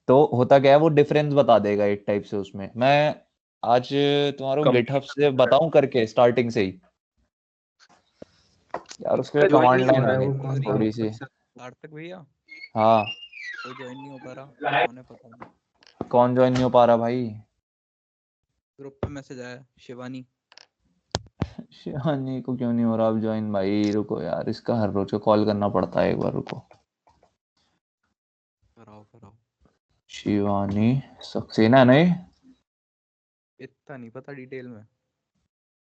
तो होता क्या है, वो डिफरेंस बता देगा एक टाइप से उसमें। मैं आज तुम्हारा गिटहब से बताऊं करके स्टार्टिंग से ही। यार उसके लिए ज्वाइन कमांड नहीं हो लाइन रहा है होनी वो, चाहिए कौन था थोड़ी सी। सार्थक भैया हाँ। कोई ज्वाइन नहीं हो पा रहा, कौन है पता नहीं। कौन ज्वाइन नहीं हो पा रहा भाई? ग्रुप पे मैसेज आया, शिवानी। शिवानी को क्यों नहीं हो रहा अब ज्वाइन भाई? रुको यार, इसका हर रोज को कॉल करना पड़ता है, एक बार रुको। कराओ कराओ। शिवानी सक्सेना नहीं? इतना नहीं पता डिटेल में।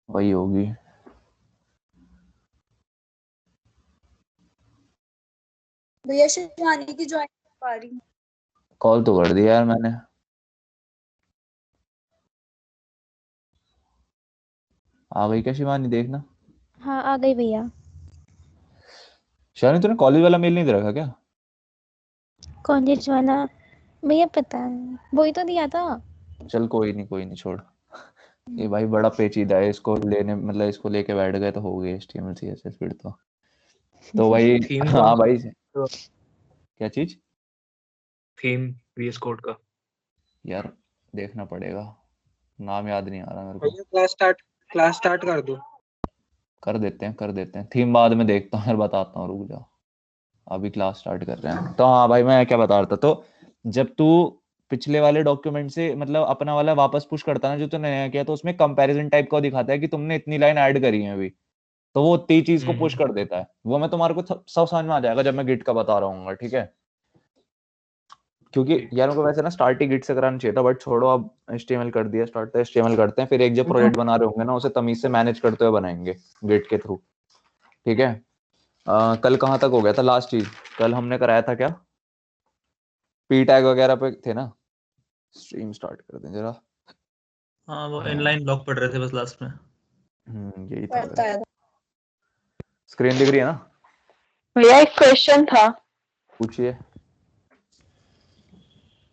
वही होगी। भैया शिवानी की ज्वाइन कर पा रही हूँ। कॉल तो कर दिया यार मैंने। आ गई क्या शिवानी? देखना। हाँ आ गई भैया। शिवानी तूने कॉलेज वाला मेल नहीं दे रखा क्या? कॉलेज वाला भैया पता है, वही तो दिया था। चल कोई नहीं छोड़। ये भाई बड़ा पेचीदा है, इसको लेने मतलब इसको लेके बैठ गए तो हो गए HTML CSS फिर तो भाई। थीम कौन हाँ सा भाई। तो क्या चीज? थीम VS कोड का? यार देखना पड़ेगा, नाम याद नहीं आ रहा मेरे को। भैया क्लास स्टार्ट कर दो। कर देते हैं थीम बाद में देखता हूँ यार, बताता हूँ, रुक जाओ। अभी क्लास स्टार्ट कर रहे हैं तो हाँ भाई, मैं क्या बता रहा था तो जब तू पिछले वाले डॉक्यूमेंट से मतलब अपना वाला वापस पुश करता है ना, जो तूने नया किया, तो उसमें कंपैरिजन टाइप का दिखाता है कि तुमने इतनी लाइन ऐड करी है अभी, तो वो उतनी चीज को पुश कर देता है। वो मैं तुम्हारे को सब समझ में आ जाएगा जब मैं गिट का बता रहा हूँ, ठीक है? क्योंकि यार उनको वैसे ना स्टार्ट ही गिट से कराना चाहिए था, बट छोड़ो, अब HTML कर दिया स्टार्ट, तो HTML करते हैं, फिर एक जो प्रोजेक्ट बना रहे होंगे ना उसे तमीज से मैनेज करते हुए बनाएंगे गिट के थ्रू, ठीक है? कल कहाँ तक हो गया था लास्ट चीज? कल हमने कराया था क्या? पी टैग वगैरह पे थे ना? स्ट्रीम स्टार्ट कर दें जरा। हाँ वो इनलाइन ब्लॉक पढ़ रहे थे बस लास्ट में। यही था। बताया था। स्क्रीन दिख रही है ना? भैया एक क्वेश्चन था। पूछिए।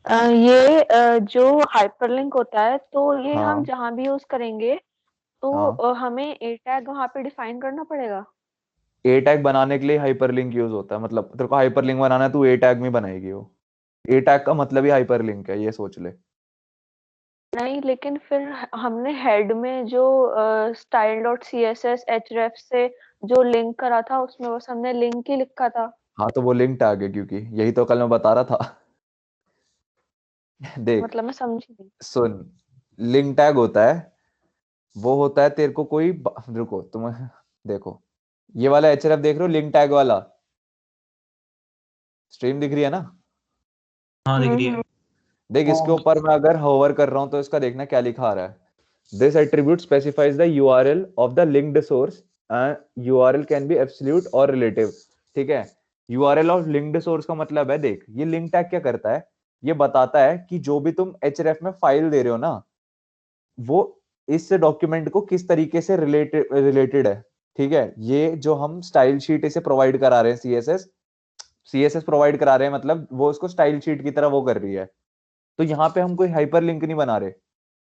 ये जो हाइपरलिंक होता है तो ये हाँ हम जहाँ भी यूज करेंगे तो हाँ। हमें ए टैग वहाँ पे डिफाइन करना पड़ेगा। ए टैग बनाने के लिए हाइपरलिंक यूज होता है, मतलब तेरे को हाइपरलिंक बनाना है, तू ए टैग में बनाएगी वो। ए टैग का मतलब ही हाइपरलिंक है, ये सोच ले। नहीं लेकिन फिर हमने हेड में जो style.css href से जो लिंक करा था उसमें बस हमने लिंक ही लिखा था। हाँ तो वो लिंक टैग है, क्योंकि यही तो कल मैं बता रहा था। देख मतलब मैं समझी नहीं। सुन, लिंक टैग होता है, वो होता है तेरे को कोई रुको तुम देखो, ये वाला HRF देख रहे हो, लिंक टैग वाला? स्ट्रीम दिख रही है ना? हाँ दिख रही है। देख इसके ऊपर मैं अगर होवर कर रहा हूं तो इसका देखना क्या लिखा आ रहा है। This attribute specifies the URL of the linked source and URL can be absolute और रिलेटिव, ठीक है? URL ऑफ लिंक्ड सोर्स का मतलब है, देख ये लिंक टैग क्या करता है, ये बताता है कि जो भी तुम HRF में फाइल दे रहे हो ना, वो इस डॉक्यूमेंट को किस तरीके से रिलेटेड है, ठीक है? ये जो हम स्टाइल शीट इसे प्रोवाइड करा रहे हैं, CSS प्रोवाइड करा रहे हैं, मतलब वो उसको स्टाइल शीट की तरह वो कर रही है। तो यहाँ पे हम कोई हाइपर लिंक नहीं बना रहे,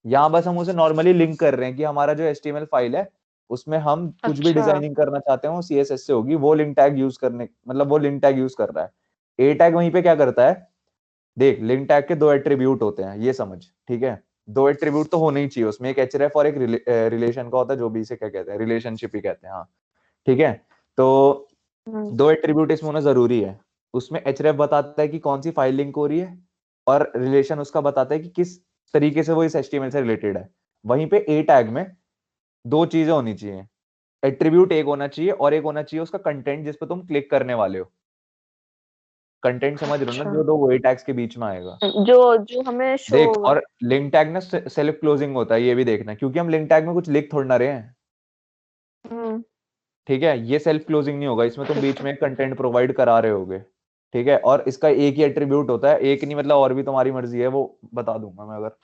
यहाँ बस हम उसे नॉर्मली लिंक कर रहे हैं कि हमारा जो HTML फाइल है उसमें हम कुछ भी अच्छा। डिजाइनिंग करना चाहते हैं वो CSS से होगी, वो लिंक टैग यूज करने मतलब वो लिंक टैग यूज कर रहा है। ए टैग वहीं पे क्या करता है, देख लिंक टैग के दो एट्रीब्यूट होते हैं, ये समझ, ठीक है? दो एट्रीब्यूट तो होने ही चाहिए उसमें, एक HRF और एक रिलेशन का होता है, जो भी इसे क्या कहते हैं, रिलेशनशिप ही कहते हैं, हाँ ठीक है? तो दो एट्रीब्यूट इसमें होना जरूरी है। उसमें HRF बताता है कि कौन सी फाइल लिंक हो रही है, और रिलेशन उसका बताता है कि किस तरीके से वो इस HTML से रिलेटेड है। वहीं पे ए टैग में दो चीजें होनी चाहिए, एट्रीब्यूट एक होना चाहिए और एक होना चाहिए उसका कंटेंट जिस पे तुम क्लिक करने वाले हो। कंटेंट समझ रहे हो ना, अच्छा। जो दो ए टैग्स के बीच में आएगा। जो जो हमें शो देख, होगा। और लिंक टैग ना सेल्फ क्लोजिंग होता है, ये भी देखना, क्योंकि हम लिंक टैग में कुछ लिख थोड़ी ना रहे हैं, ठीक है? ये सेल्फ क्लोजिंग नहीं होगा, इसमें तुम बीच में कंटेंट प्रोवाइड करा रहे होगे, ठीक है? और इसका एक ही एट्रीब्यूट होता है, एक नहीं मतलब और भी तुम्हारी मर्जी है, वो बता दूंगा मैं अगर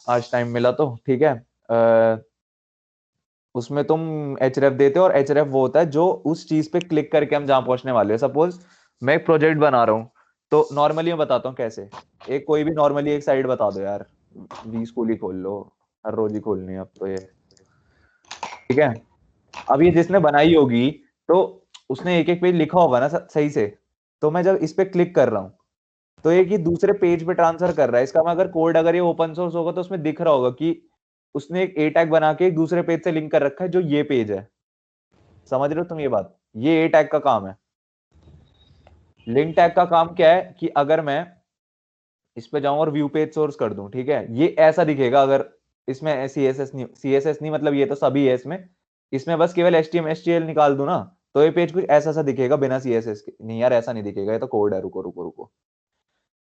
आज टाइम मिला तो, ठीक है? उसमें तुम HRF देते हो, और HRF वो होता है जो उस चीज पे क्लिक करके हम जहां पहुंचने वाले हैं। सपोज मैं एक प्रोजेक्ट बना रहा हूँ, तो नॉर्मली मैं बताता हूँ कैसे। एक कोई भी नॉर्मली एक साइट बता दो यार, वी स्कूल ही खोल लो, हर रोज ही खोलनी है अब तो ये, ठीक है? अब ये जिसने बनाई होगी तो उसने एक एक पेज लिखा होगा ना सही से, तो मैं जब इस पे क्लिक कर रहा हूँ तो ये कि दूसरे पेज पे ट्रांसफर कर रहा है। इसका अगर कोड अगर ये ओपन सोर्स होगा तो उसमें दिख रहा होगा कि उसने एक ए टैग बना के एक दूसरे पेज से लिंक कर रखा है जो ये पेज है। समझ रहे हो तुम ये बात? ये ए टैग का काम है। लिंक टैग का काम क्या है कि अगर मैं इस पे जाऊं और व्यू पेज सोर्स कर दूं, ठीक है, ये ऐसा दिखेगा। अगर इसमें सीएसएस नहीं मतलब ये तो सभी है इसमें, इसमें बस केवल एचटीएमएल निकाल दूं ना तो ये पेज कुछ ऐसा सा दिखेगा बिना सीएसएस के। नहीं यार ऐसा नहीं दिखेगा, ये तो कोड है। रुको रुको रुको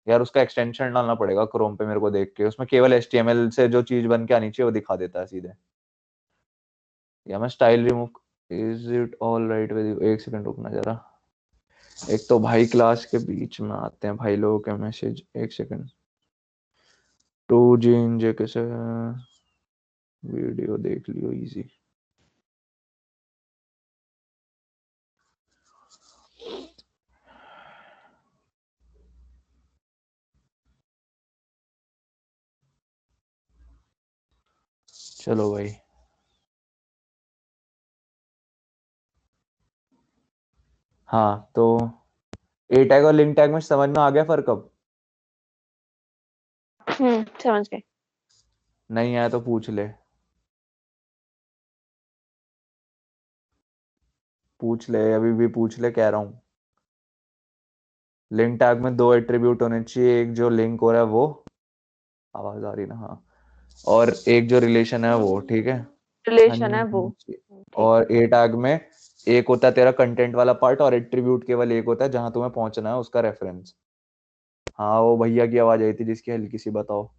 यार, उसका एक्सटेंशन डालना पड़ेगा क्रोम पे मेरे को देख के। उसमें केवल एचटीएमएल से जो चीज बन के आनी चाहिए वो दिखा देता है सीधे। या मैं style remove, is it all right with you? एक सेकंड रुकना जरा। एक तो भाई क्लास के बीच में आते हैं भाई लोगों के मैसेज। एक सेकंड। टू जी जे कैसे वीडियो देख लियो इजी। चलो भाई, हाँ तो ए टैग और लिंक टैग में समझ में आ गया फर्क अब? समझ गए। नहीं आया तो पूछ ले, पूछ ले, अभी भी पूछ ले, कह रहा हूँ। लिंक टैग में दो एट्रीब्यूट होने चाहिए, एक जो लिंक हो रहा है वो, आवाज आ रही ना, हाँ, और एक जो रिलेशन है वो, ठीक है। रिलेशन है वो। ठीक। और ए टैग में एक होता है तेरा कंटेंट वाला पार्ट और एट्रीब्यूट केवल एक होता है जहां तुम्हें पहुंचना है उसका रेफरेंस। हाँ वो भैया की आवाज आई थी जिसकी हल्की सी बताओ।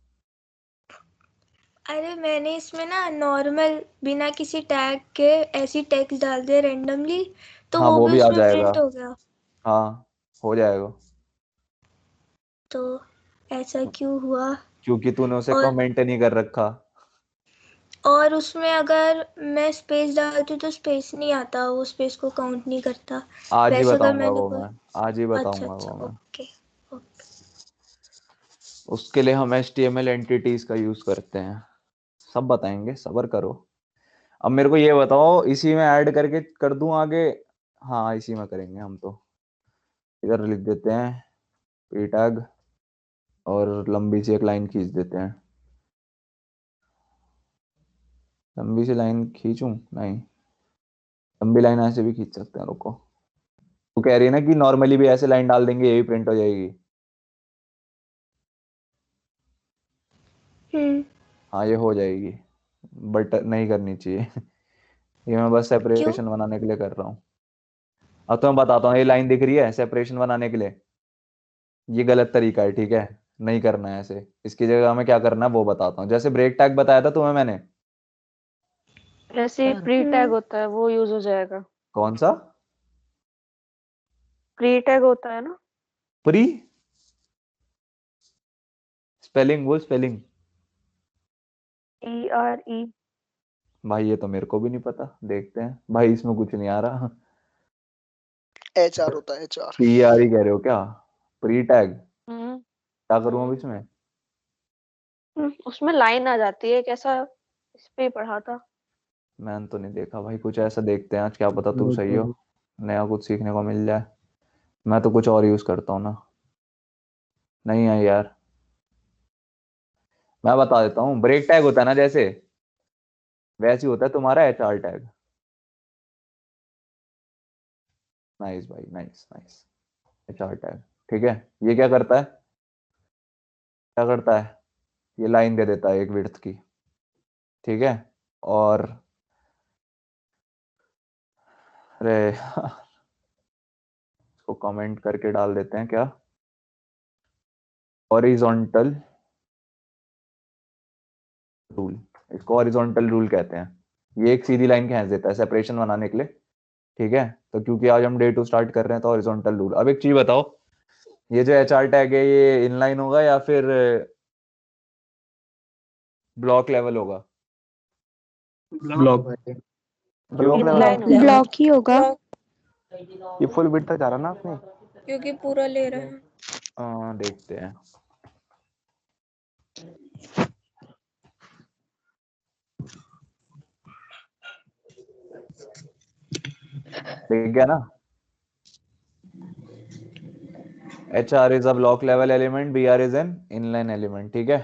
अरे मैंने इसमें ना नॉर्मल बिना किसी टैग के ऐसी टेक्स्ट डाल दिया रेंडमली, तो हाँ वो वो भी भी आ उसमें जाएगा। प्रिंट हो गया। हाँ हो जाएगा। तो ऐसा क्यों हुआ? क्योंकि तूने उसे और कमेंट नहीं कर रखा। उसमें अगर मैं स्पेस डालती हूँ तो स्पेस नहीं आता, वो स्पेस को काउंट नहीं करता। आज ही वैसे अगर बताऊंगा मैंने वो कोई, मैं, आज ही अच्छा बताऊंगा अच्छा, वो मैं। Okay okay. उसके लिए हम HTML एंटिटीज का यूज करते हैं। सब बताएंगे, सब्र करो। अब मेरे को ये बताओ, इसी में ऐड करके कर दूं आगे? हाँ इसी में करेंगे हम तो। इधर लिख देते हैं पी टैग और लंबी सी एक लाइन खींच देते हैं। लंबी सी लाइन खींचूं? नहीं, लंबी लाइन ऐसे भी खींच सकते हैं। रुको, तू कह रही है ना कि नॉर्मली भी ऐसे लाइन डाल देंगे यही प्रिंट हो जाएगी? हाँ ये हो जाएगी, बट नहीं करनी चाहिए। ये मैं बस क्यों? सेपरेशन बनाने के लिए कर रहा हूँ। अब तो मैं बताता हूँ, ये लाइन दिख रही है सेपरेशन बनाने के लिए, ये गलत तरीका है, ठीक है, नहीं करना है ऐसे। इसकी जगह हमें क्या करना है वो बताता हूँ। जैसे ब्रेक टैग बताया था तुम्हें मैंने। जैसे प्री टैग होता है वो यूज हो जाएगा। कौन सा प्री टैग होता है ना। प्री? स्पेलिंग बोल, स्पेलिंग। ERE। भाई ये तो मेरे को भी नहीं पता, देखते हैं भाई, इसमें कुछ नहीं आ रहा। HR होता है HR। PRE कह रहे हो क्या? प्री टैग हम्म क्या करूँ अब इसमें? उसमें लाइन आ जाती है कैसा, इस पे ही पढ़ा था। मैंने तो नहीं देखा भाई कुछ ऐसा। देखते हैं आज, क्या पता तू सही हो, नया कुछ सीखने को मिल जाए। मैं तो कुछ और यूज करता हूँ ना। नहीं है यार, मैं बता देता हूँ। ब्रेक टैग होता है ना जैसे, वैसे ही होता है तुम्हारा HR टैग। नाइस भाई, नाइस नाइस। HR टैग, ठीक है। ये क्या करता है, क्या करता है? ये लाइन दे देता है एक विड्थ की, ठीक है। और अरे इसको कमेंट करके डाल देते हैं क्या, हॉरिजॉन्टल रूल। इसको हॉरिजॉन्टल रूल कहते हैं। ये एक सीधी लाइन खींच देता है सेपरेशन बनाने के लिए, ठीक है। तो क्योंकि आज हम डे 2 स्टार्ट कर रहे हैं तो हॉरिजॉन्टल रूल। अब एक चीज बताओ, ये जो HR टैग है ये इनलाइन होगा या फिर ब्लॉक लेवल होगा? ब्लॉक। क्यों? इनलाइन होगा। ब्लॉक ही होगा। ये फुल विड्थ तक जा रहा ना आपने? क्योंकि पूरा ले रहे हैं। देखते हैं। देख गया ना? HR is a block level element, BR is an inline element, ठीक है।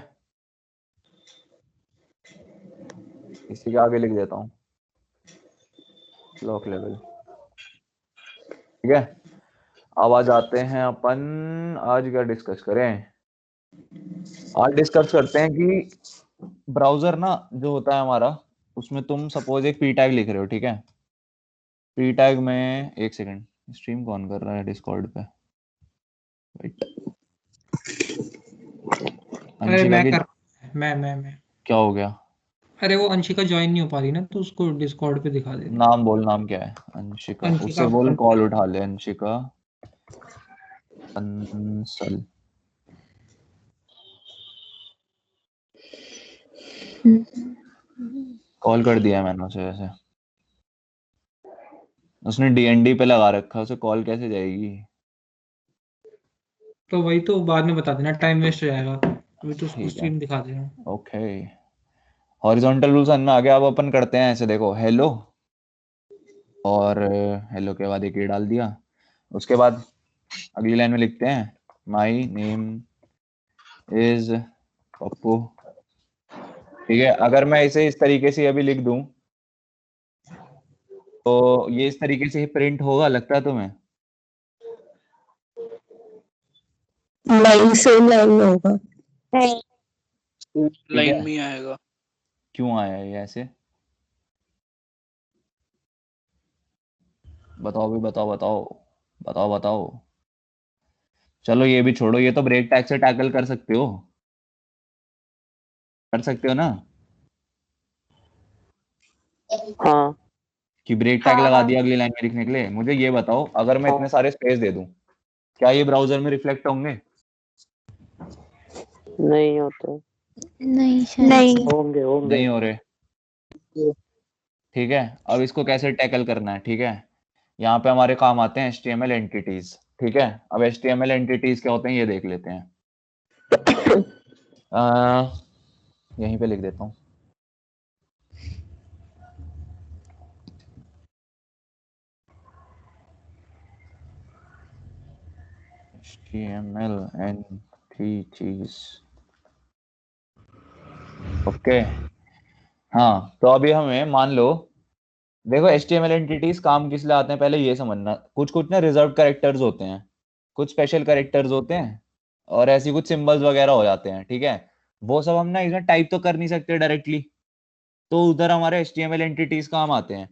इसी के आगे लिख देता हूँ ब्लॉक लेवल, ठीक है। अब आ जाते हैं अपन, आज क्या डिस्कस करें। आज डिस्कस करते हैं कि ब्राउजर ना जो होता है हमारा, उसमें तुम सपोज एक पी टैग लिख रहे हो, ठीक है। पी टैग में, एक सेकंड, स्ट्रीम कौन कर रहा है डिस्कॉर्ड पे? वेट, अरे अंशिका मैं की कर मैं क्या हो गया? अरे वो अंशिका ज्वाइन नहीं हो पा रही ना, तो उसको डिस्कॉर्ड पे दिखा दे। नाम बोल, नाम क्या है? अंशिका, अंशिका उससे बोल कॉल उठा ले। अंशिका अंसल, कॉल कर दिया मैंने उसे। वैसे उसने डीएनडी पे लगा रखा है, उसे कॉल कैसे जाएगी? तो वही तो बाद में बता देना, टाइम वेस्ट हो जाएगा। अभी तो उसको ठीक है, स्ट्रीम दिखा देना। ओके। हॉरिजॉन्टल रूल समझ में आ गया। अब अपन करते हैं ऐसे, देखो हेलो, और हेलो के बाद एक ए डाल दिया। उसके बाद अगली लाइन में लिखते हैं माई नेम इज पप्पू, ठीक है। अगर मैं इसे इस तरीके से अभी लिख दूं तो ये इस तरीके से प्रिंट होगा, लगता है तुम्हें? लाइन सेम लाइन में होगा, ठीक लाइन है। में ही आएगा। क्यों आया ये ऐसे? बताओ भी, बताओ बताओ बताओ बताओ। चलो ये भी छोड़ो, ये तो ब्रेक टैग से टैकल कर सकते हो, कर सकते हो ना, हाँ कि ब्रेक टैग हाँ लगा हाँ दिया अगली लाइन में लिखने के लिए। मुझे ये बताओ, अगर मैं इतने सारे स्पेस दे दूं, क्या ये ब्राउजर में रिफ्लेक्ट होंगे? नहीं होते, नहीं शायद नहीं से। होंगे होंगे। नहीं हो रहे, ठीक है। अब इसको कैसे टैकल करना है, ठीक है। यहाँ पे हमारे काम आते हैं HTML एंटिटीज, ठीक है। अब HTML एंटिटीज क्या होते हैं ये देख लेते हैं। यहीं पे लिख देता हूँ। HTML entities, okay. हाँ, तो अभी हमें मान लो, देखो HTML एंटिटीज काम किस लिए आते हैं पहले ये समझना। कुछ कुछ ना रिजर्व कैरेक्टर्स होते हैं, कुछ स्पेशल कैरेक्टर्स होते हैं, और ऐसी कुछ सिंबल्स वगैरह हो जाते हैं, ठीक है। वो सब हम ना इसमें टाइप तो कर नहीं सकते डायरेक्टली, तो उधर हमारे HTML एंटिटीज काम आते हैं।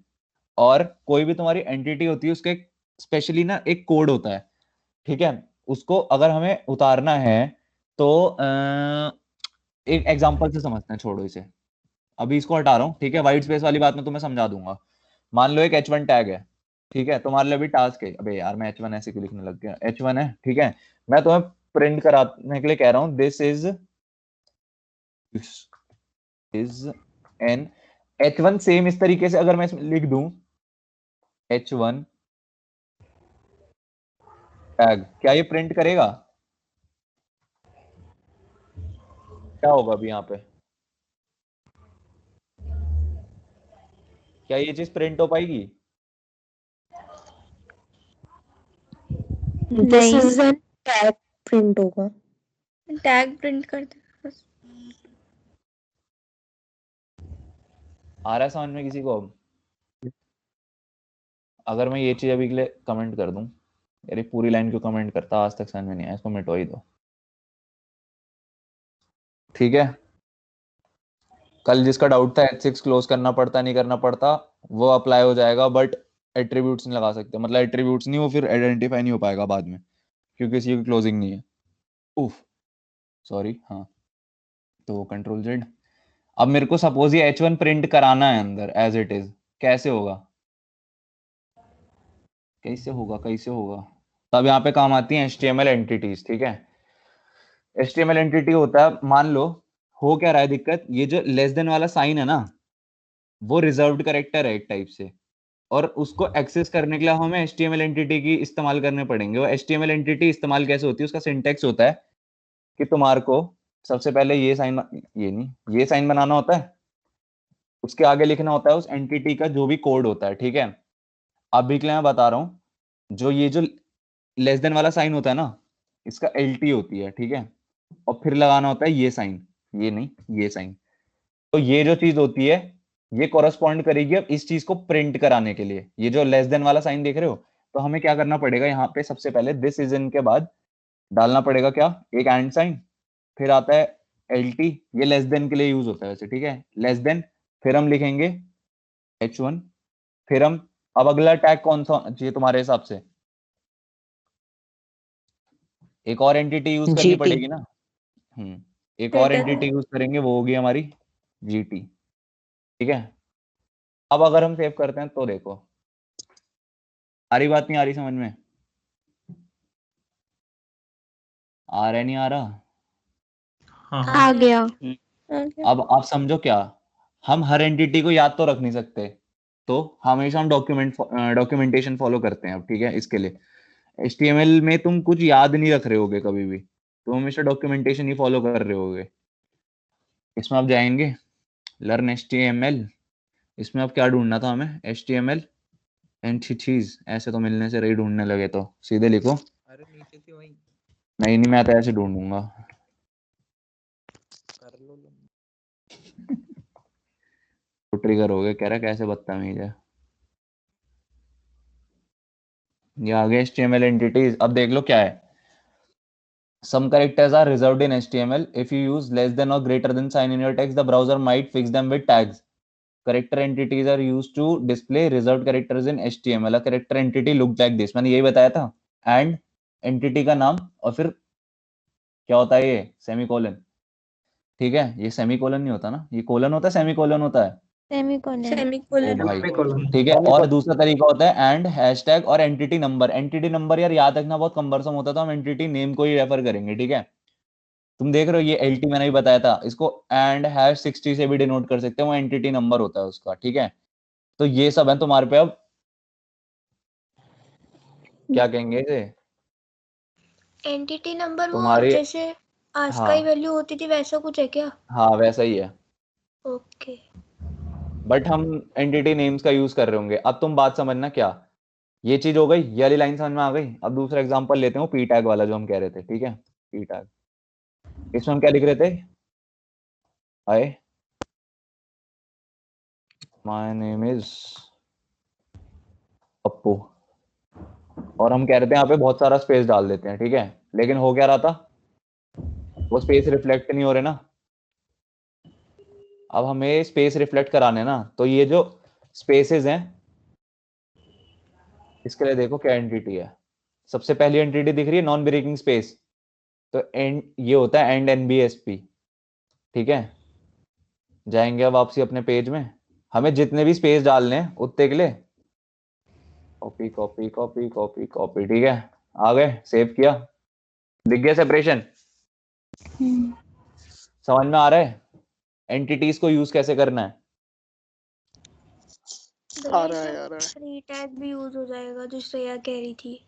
और कोई भी तुम्हारी एंटिटी होती है उसका एक स्पेशली ना एक कोड होता है, ठीक है। उसको अगर हमें उतारना है तो एक एग्जांपल से समझते हैं, छोड़ो इसे, अभी इसको हटा रहा हूँ, ठीक है। व्हाइट स्पेस वाली बात मैं तुम्हें समझा दूंगा। मान लो एक H1 टैग है, ठीक है। तुम्हारे लिए अभी टास्क है, अबे यार मैं H1 ऐसे क्यों लिखने लग गया, H1 है, ठीक है। मैं तुम्हें प्रिंट कराने के लिए कह रहा हूँ, this is an H1। Same इस तरीके से अगर मैं इसमें लिख दूं H1 टैग, क्या ये प्रिंट करेगा? क्या होगा अभी यहाँ पे? क्या ये चीज प्रिंट हो पाएगी? This is an tag print होगा। टैग प्रिंट कर दे बस। आ रहा है समझ में किसी को? अगर मैं ये चीज अभी के लिए कमेंट कर दूं, यार ये पूरी लाइन क्यों कमेंट करता, आज तक समझ में नहीं आया, इसको मिटवा ही दो, ठीक है। कल जिसका डाउट था H6 क्लोज करना पड़ता नहीं करना पड़ता, वो अप्लाई हो जाएगा, बट एट्रीब्यूट्स नहीं लगा सकते, मतलब एट्रीब्यूट्स नहीं, वो फिर आइडेंटिफाई नहीं हो पाएगा बाद में, क्योंकि इसकी क्लोजिंग नहीं है। उफ, सॉरी, हाँ। तो कंट्रोल Z। अब मेरे को सपोज ये H1 प्रिंट कराना है अंदर एज इट इज, कैसे होगा? कैसे होगा, कैसे होगा? तब यहाँ पे काम आती है HTML एंटिटीज, ठीक है। HTML एंटिटी होता है, मान लो हो क्या रहा है दिक्कत, ये जो लेस देन वाला साइन है ना, वो रिजर्व्ड कैरेक्टर है एक टाइप से, और उसको एक्सेस करने के लिए हमें HTML एंटिटी की इस्तेमाल करने पड़ेंगे। वो HTML एंटिटी इस्तेमाल कैसे होती है, उसका सिंटेक्स होता है कि तुम्हारे को सबसे पहले ये साइन, ये नहीं, ये साइन बनाना होता है, उसके आगे लिखना होता है उस एंटिटी का जो भी कोड होता है, ठीक है। अभी के लिए मैं बता रहा हूँ, जो ये जो लेस देन वाला साइन होता है ना, इसका LT होती है, ठीक है, और फिर लगाना होता है ये साइन, ये नहीं, ये साइन। तो ये जो चीज होती है ये कॉरस्पॉन्ड करेगी अब इस चीज को प्रिंट कराने के लिए। ये जो लेस देन वाला साइन देख रहे हो, तो हमें क्या करना पड़ेगा, यहाँ पे सबसे पहले दिस इज इन के बाद डालना पड़ेगा क्या, एक एंड साइन, फिर आता है LT, ये लेस देन के लिए यूज होता है वैसे, ठीक है, लेस देन, फिर हम लिखेंगे H1, फिर हम, अब अगला टैग कौन सा चाहिए तुम्हारे हिसाब से, एक और एंटिटी यूज करनी GT पड़ेगी ना। एक और ठीक है। एंटिटी यूज करेंगे, वो होगी हमारी GT, ठीक है। अब अगर हम सेव करते हैं तो देखो, आ रही बात, नहीं आ रही समझ में, आ रहा है नहीं आ रहा। हाँ आ गया। अब आप समझो क्या, हम हर एंटिटी को याद तो रख नहीं सकते, तो हमेशा हम डॉक्यूमेंटेशन फॉलो करते हैं अब, ठीक है। इसके लिए HTML में तुम कुछ याद नहीं रख रहे होगे कभी भी, तुम हमेशा डॉक्यूमेंटेशन ही फॉलो कर रहे होगे। इसमें आप जाएंगे लर्न HTML, इसमें अब क्या ढूंढना था हमें, HTML एंटिटीज, ऐसे तो मिलने से रही ढूंढने लगे तो सीधे लिखो, अरे नीचे थी वहीं। नहीं नहीं मैं तो ऐसे ढूंढूंगा। कर लो लो। तो ट्रिगर हो गया, कह रहा कैसे बदतमीज है। ये आगे HTML एंटिटीज, अब देख लो क्या है, some characters are reserved in HTML. If you use less than or greater than sign in your text, the browser might fix them with tags. Character entities are used to display reserved characters in HTML. A character entity looked like this. मैंने यही बताया था, and entity का नाम, और फिर क्या होता है ये सेमीकोलन, ठीक है, ये सेमीकोलन नहीं होता ना, ये कोलन होता है, सेमीकोलन होता है, सेमीकोलन। ओ सेमीकोलन। भाई, सेमीकोलन। ठीक है। और दूसरा तरीका होता है एंड, हैशटैग और एंटिटी नंबर। एंटिटी नंबर यार याद रखना बहुत कम्बरसम होता है, तो हम एंटिटी नेम को ही रेफर करेंगे, ठीक है। तुम देख रहे हो ये LT मैंने भी बताया था, इसको एंड #60 से भी डिनोट कर सकते हैं, वो एंटिटी नंबर होता है उसका, ठीक है। तो ये सब है तुम्हारे पे, अब क्या कहेंगे इसे, एंटिटी नंबर वो तुम्हारे, जैसे आज हाँ का ही वैल्यू होती थी वैसा कुछ है क्या? हाँ वैसा ही है, ओके। बट हम एंटिटी नेम्स का यूज कर रहे होंगे। अब तुम बात समझना क्या, ये चीज हो गई, ये वाली लाइन समझ में आ गई। अब दूसरा एग्जांपल लेते हैं, P टैग वाला जो हम कह रहे थे, ठीक है, P टैग, इसमें हम क्या लिख रहे थे, hi my name is Pappu, और हम कह रहे थे यहाँ पे बहुत सारा स्पेस डाल देते हैं, ठीक है, लेकिन हो क्या रहा था, वो स्पेस रिफ्लेक्ट नहीं हो रहे ना। अब हमें स्पेस रिफ्लेक्ट कराने ना, तो ये जो स्पेसेस हैं इसके लिए देखो क्या एंटिटी है। सबसे पहली एंटिटी दिख रही है नॉन ब्रेकिंग स्पेस, तो एंड ये होता है एंड NBSP, ठीक है। जाएंगे अब वापसी अपने पेज में, हमें जितने भी स्पेस डालने हैं उतने के लिए copy copy copy copy copy, ठीक है, आ गए, सेव किया, दिख गया सेपरेशन, समझ में आ रहा है एंटिटीज को यूज कैसे करना है। आ रहा है। फ्री टैग भी यूज हो जाएगा जो श्रेया कह रही थी।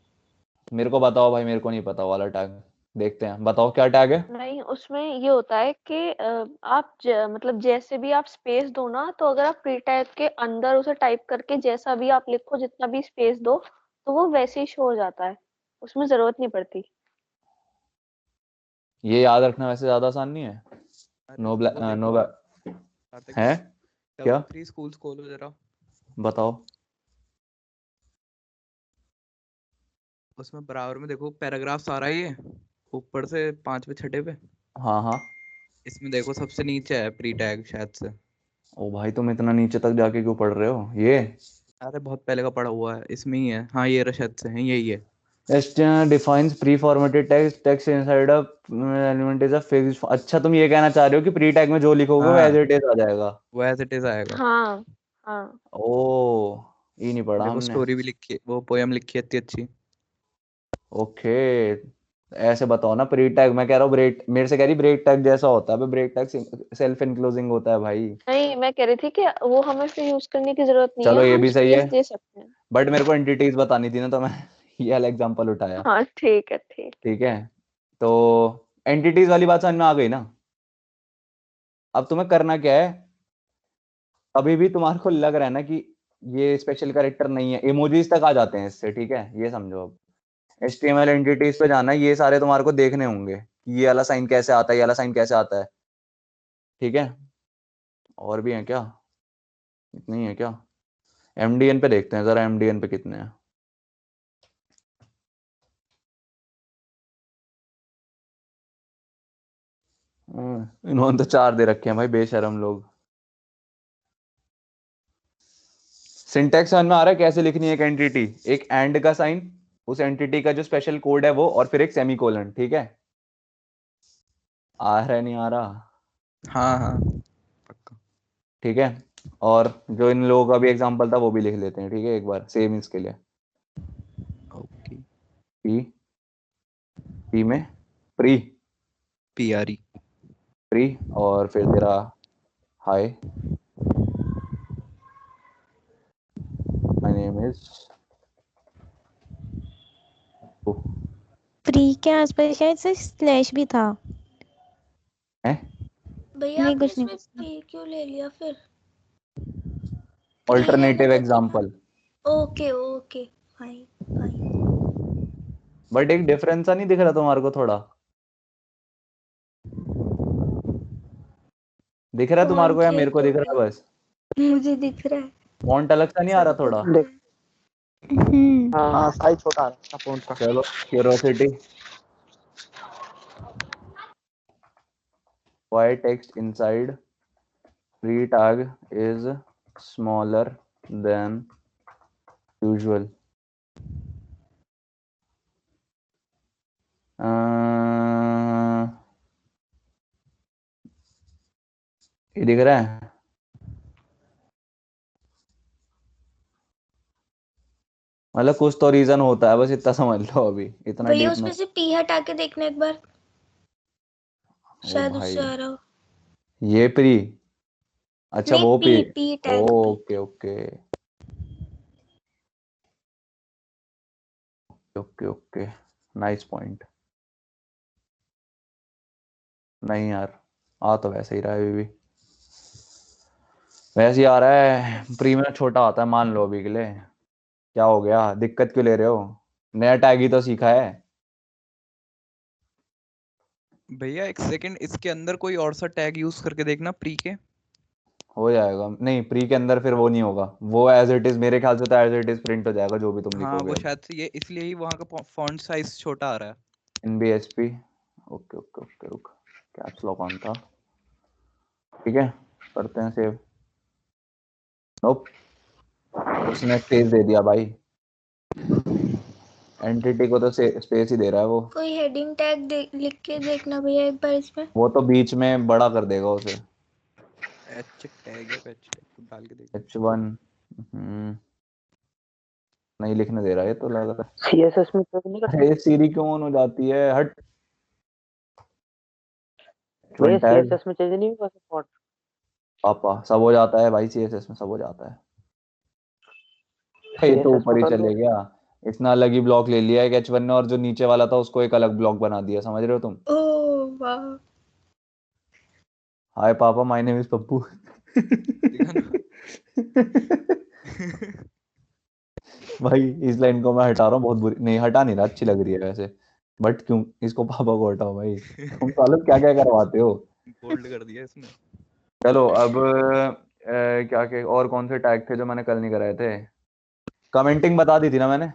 मेरे को बताओ भाई, मेरे को नहीं पता वाला टैग, देखते हैं, बताओ क्या टैग है। नहीं, उसमें ये होता है कि आप मतलब जैसे भी आप स्पेस दो ना, तो अगर आप प्री टैग के अंदर उसे टाइप करके जैसा भी आप लिखो, जितना भी स्पेस दो, तो वो वैसे ही शो हो जाता है, उसमें जरूरत नहीं पड़ती। ये याद रखना वैसे ज्यादा आसान नहीं है। नो ब्लैक नो है क्या, 3 स्कूल्स खोलो जरा, बताओ। उसमें बराबर में देखो पैराग्राफ आ रहा है, ये ऊपर से 5वें 6ठे पे, हाँ हाँ, इसमें देखो सबसे नीचे है प्री टैग शायद से। ओ भाई तुम इतना नीचे तक जाके क्यों पढ़ रहे हो ये। अरे बहुत पहले का पढ़ा हुआ है, इसमें ही है। हाँ ये रहा, शायद से है, यही है। HTML defines pre-formatted text inside a element is a fixed। अच्छा तुम ये कहना चाह रहे हो कि प्री टैग में जो लिखोगे वो हाँ एज इट इज आ जाएगा। वो एज इट इज आएगा। हाँ हाँ। ओ ये नहीं पढ़ा देखो हमने। स्टोरी भी लिखी है, वो पोयम लिखी है इतनी अच्छी। ओके ऐसे बताओ ना, प्री टैग मैं कह रहा हूँ ब्रेक, मेरे से कह रही ब्रेक टैग जैसा होता है, ब्रेक टैग सेल्फ इनक्लोजिंग होता है भाई। नहीं, मैं कह रही थी कि वो हमें फिर यूज करने की जरूरत नहीं चलो है, ये हम भी सही स्पेस है, दे सकते हैं। बट मेरे को एंटिटीज बतानी थी ना, तो मैं ये वाला एग्जांपल उठाया। हाँ ठीक है, ठीक। ठीक है, तो एंटिटीज वाली बात समझ में आ गई ना। अब तुम्हें करना क्या है, अभी भी तुम्हारे को लग रहा है ना कि ये स्पेशल कैरेक्टर नहीं है, इमोजीज तक आ जाते हैं इससे, ठीक है, ये समझो। अब HTML एंटिटीज पे जाना है, ये सारे तुम्हारे को देखने होंगे कि ये वाला साइन कैसे आता है, ये वाला साइन कैसे आता है, ठीक है। और भी है क्या, इतनी है क्या। MDN पे देखते हैं जरा, MDN पे कितने हैं। इन्होंने तो 4 दे रखे हैं भाई, बेशरम लोग। सिंटैक्स समझ में आ रहा है कैसे लिखनी है एक एंटिटी, एक एंड का साइन, उस एंटिटी का जो स्पेशल कोड है वो, और फिर एक सेमीकोलन, ठीक है। आ रहा है नहीं आ रहा? हाँ हाँ पक्का। ठीक है, और जो इन लोगों का भी एग्जांपल था वो भी लिख लेते हैं, ठीक है, एक बार सेम इसके लिए। ओके। पी में प्री, PRE। प्री, और फिर तेरा हाय, माय नेम इज, प्री के आसपास शायद से स्लैश भी था। भैया नहीं, आपने कुछ नहीं। इसमें पी क्यों ले लिया फिर? Alternative example. Okay okay fine fine. But एक डिफरेंस सा नहीं दिख रहा तुम्हारे को थोड़ा? दिख रहा है तुम्हारे को या मेरे को दिख रहा है बस? मुझे दिख रहा है। फॉन्ट अलग सा नहीं आ रहा थोड़ा? हाँ साइज छोटा आ रहा है फोन का। चलो curiosity, why text inside pre tag is smaller than usual? ये दिख रहा है? मतलब कुछ तो रीजन होता है, बस इतना समझ लो, अभी इतना भैया डीप में। उसमें से पी हटा के देखना एक बार, ओ शायद भाई, उससे आ रहा हो। ये प्री, अच्छा नहीं वो P P, P tag okay okay okay okay, nice point. नहीं यार, आ तो वैसे ही रहा है अभी भी, वैसे ही आ रहा है। प्री में छोटा आता है, मान लो अभी के लिए। क्या हो गया, दिक्कत क्यों ले रहे हो? नया टैग ही तो सीखा है। भैया एक सेकंड, इसके अंदर कोई और सा टैग यूज करके देखना प्री के। हो जाएगा, नहीं प्री के अंदर फिर वो नहीं होगा, वो एज इट इज मेरे ख्याल से तो एज इट इज प्रिंट हो जाएगा जो भी तुम हाँ लिखोगे वो अब। शायद से ये इसलिए ही वहाँ का फॉन्ट साइज छोटा आ रहा है। इन BSP, ओके ओके ओके, रुक, कैप्स लॉक ऑन था, ठीक है, करते हैं सेव। नोप, उसने स्पेस दे दिया भाई, एंटिटी को तो स्पेस ही दे रहा है वो। कोई हेडिंग टैग लिख के देखना भैया एक बार इसमें। वो तो बीच में बड़ा कर देगा उसे। एच टैग है, एच टैग डाल के देख। H1, नहीं लिखने दे रहा है तो लग रहा है। CSS में चेक नहीं कर अरे सीरी क्यों ऑन हो जाती है, हट। भैया, H1 टैग, CSS में चेंज नहीं होगा फॉन्ट? पापा सब हो जाता है भाई, CSS में सब हो जाता है। ये तो CSS ऊपर में ही कर दो। चले गया, इसने अलग ही ब्लॉक ले लिया है H1 ने, और जो नीचे वाला था उसको एक अलग ब्लॉक बना दिया, समझ रहे हो तुम? ओह वाह। हाय पापा, माय नेम इज पप्पू। देखा ना। भाई इस लाइन को मैं हटा रहा हूँ, बहुत बुरी नहीं, हटा नहीं रहा, अच्छी लग रही है वैसे, बट क्यों इसको पापा को हटाओ भाई, तुम सालों क्या क्या करवाते हो। बोल्ड कर दिया इसने। चलो अब क्या क्या और कौन से टैग थे जो मैंने कल नहीं कराए थे? कमेंटिंग बता दी थी ना मैंने,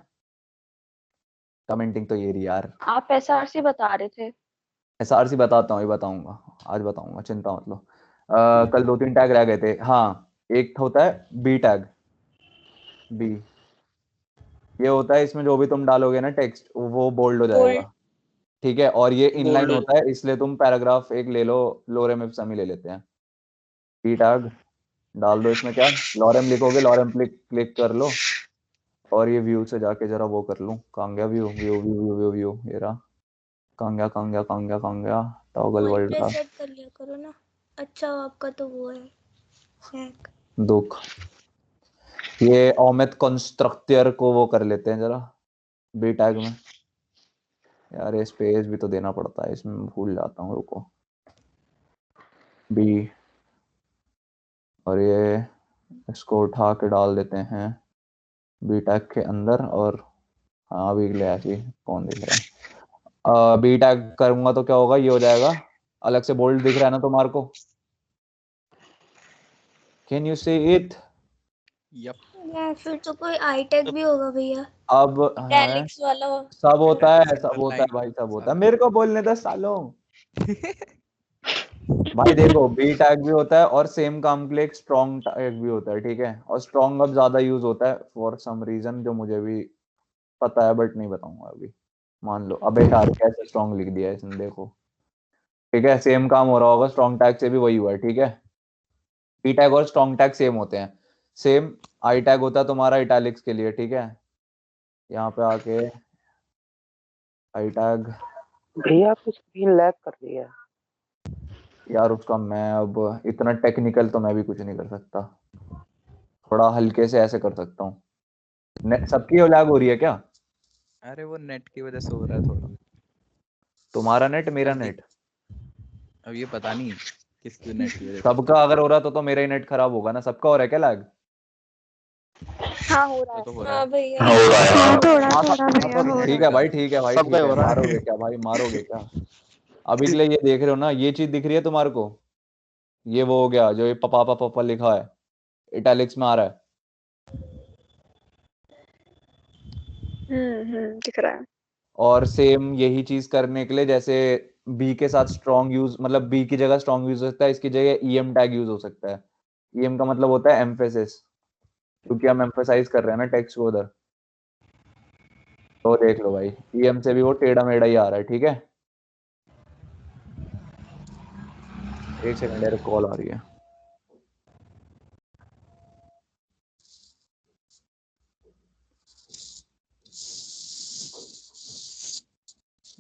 कमेंटिंग तो ये रही यार। आप SRC बता रहे थे। SRC बताता हूँ, ये बताऊंगा, आज बताऊंगा, चिंता मत लो। कल 2-3 टैग रह गए थे, हाँ। एक होता है बी टैग, बी, ये होता है इसमें जो भी तुम डालोगे ना टेक्स्ट वो बोल्ड हो जाएगा, ठीक है, और ये इनलाइन Bold हो होता है, इसलिए तुम पैराग्राफ एक ले लो, लोरेम इप्सम ही ले लेते हैं। बी टैग डाल दो इसमें, क्या लॉरेम लिखोगे, लॉरेम क्लिक क्लिक कर लो, और ये व्यू से जाके जरा वो कर लूं, कहाँ गया view view view view view view, ये रहा, कहाँ गया कहाँ गया कहाँ गया कहाँ गया, टॉगल वही वर्ल्ड का प्रेस सेट कर लिया करो ना। अच्छा आपका तो वो है हैक। दुख। ये ओमेट कंस्ट्रक्टर को वो कर लेते हैं जरा, बी टैग में। यार ये स्पेस भी तो देना पड़ता है इसमें, भूल जाता हूँ, रुको, बी, और ये इसको उठा के डाल देते हैं बी टैग के अंदर, और हाँ अभी के लिए ऐसे ही कौन दिख रहा है। बी टैग करूंगा तो क्या होगा, ये हो जाएगा, अलग से बोल्ड दिख रहा है ना तुम्हारे को, can you see it? Yup या फिर तो कोई आई टैग भी होगा भैया। अब है, इटैलिक्स वाला सब होता है, सब सिंगल होता है लाइन भाई, सब होता है, सारा मेरे को बोलने दो सालों। भाई देखो बी टैग भी होता है और सेम काम के लिए एक स्ट्रॉन्ग टैग भी होता है, ठीक है, और स्ट्रॉन्ग अब ज्यादा यूज होता है फॉर सम रीजन जो मुझे भी पता है बट नहीं बताऊंगा अभी। मान लो अबे यार कैसे स्ट्रॉन्ग लिख दिया है इसने, देखो, ठीक है, सेम काम हो रहा होगा, स्ट्रॉन्ग टैग से भी वही हुआ है, ठीक है। बी टैग और स्ट्रॉन्ग टैग सेम होते हैं, सेम आई टैग होता है तुम्हारा इटैलिक्स के लिए, ठीक है, यहाँ पे आके आई टैग, भैया आपकी स्क्रीन लैग कर रही है। यार उसका मैं अब इतना टेक्निकल तो मैं भी कुछ नहीं कर सकता, थोड़ा हल्के से ऐसे कर सकता हूँ। सबकी लैग हो रही है क्या? अरे वो नेट की वजह से हो रहा है थोड़ा। तुम्हारा नेट, मेरा जल्दी नेट, अब ये पता नहीं किसकी नेट की वजह से। सबका अगर हो रहा तो मेरा ही नेट खराब होगा ना, सबका हो रहा है क्या लैग? हाँ हो रहा वो है। तो हो रहा हाँ है। भैया हाँ थोड़ा हाँ थोड़ा भैया हो ठीक रहा है भाई, ठीक है भाई, सबका ठीक ही है, हो रहा है। मारोगे क्या भाई, मारोगे क्या? अभी के लिए ये देख रहे हो ना, ये चीज दिख रही है तुम्हारे को, ये वो हो गया जो ये पपा पपा पपा लिखा है, इटैलिक्स में आ रहा है, दिख रहा है। और सेम यही चीज करने के लिए जैसे बी के साथ स्ट्रॉन्ग यूज, मतलब बी की जगह स्ट्रॉन्ग यूज हो सकता है, इसकी जगह ईएम टैग यूज हो सकता है। ईएम का मतलब होता है एम्फेसिस, क्योंकि हम एम्फेसाइज कर रहे हैं ना टेक्स्ट को उधर, तो देख लो भाई, ईएम से भी वो टेढ़ा मेढ़ा ही आ रहा है, ठीक है। एक सेकंड यार, कॉल आ रही है।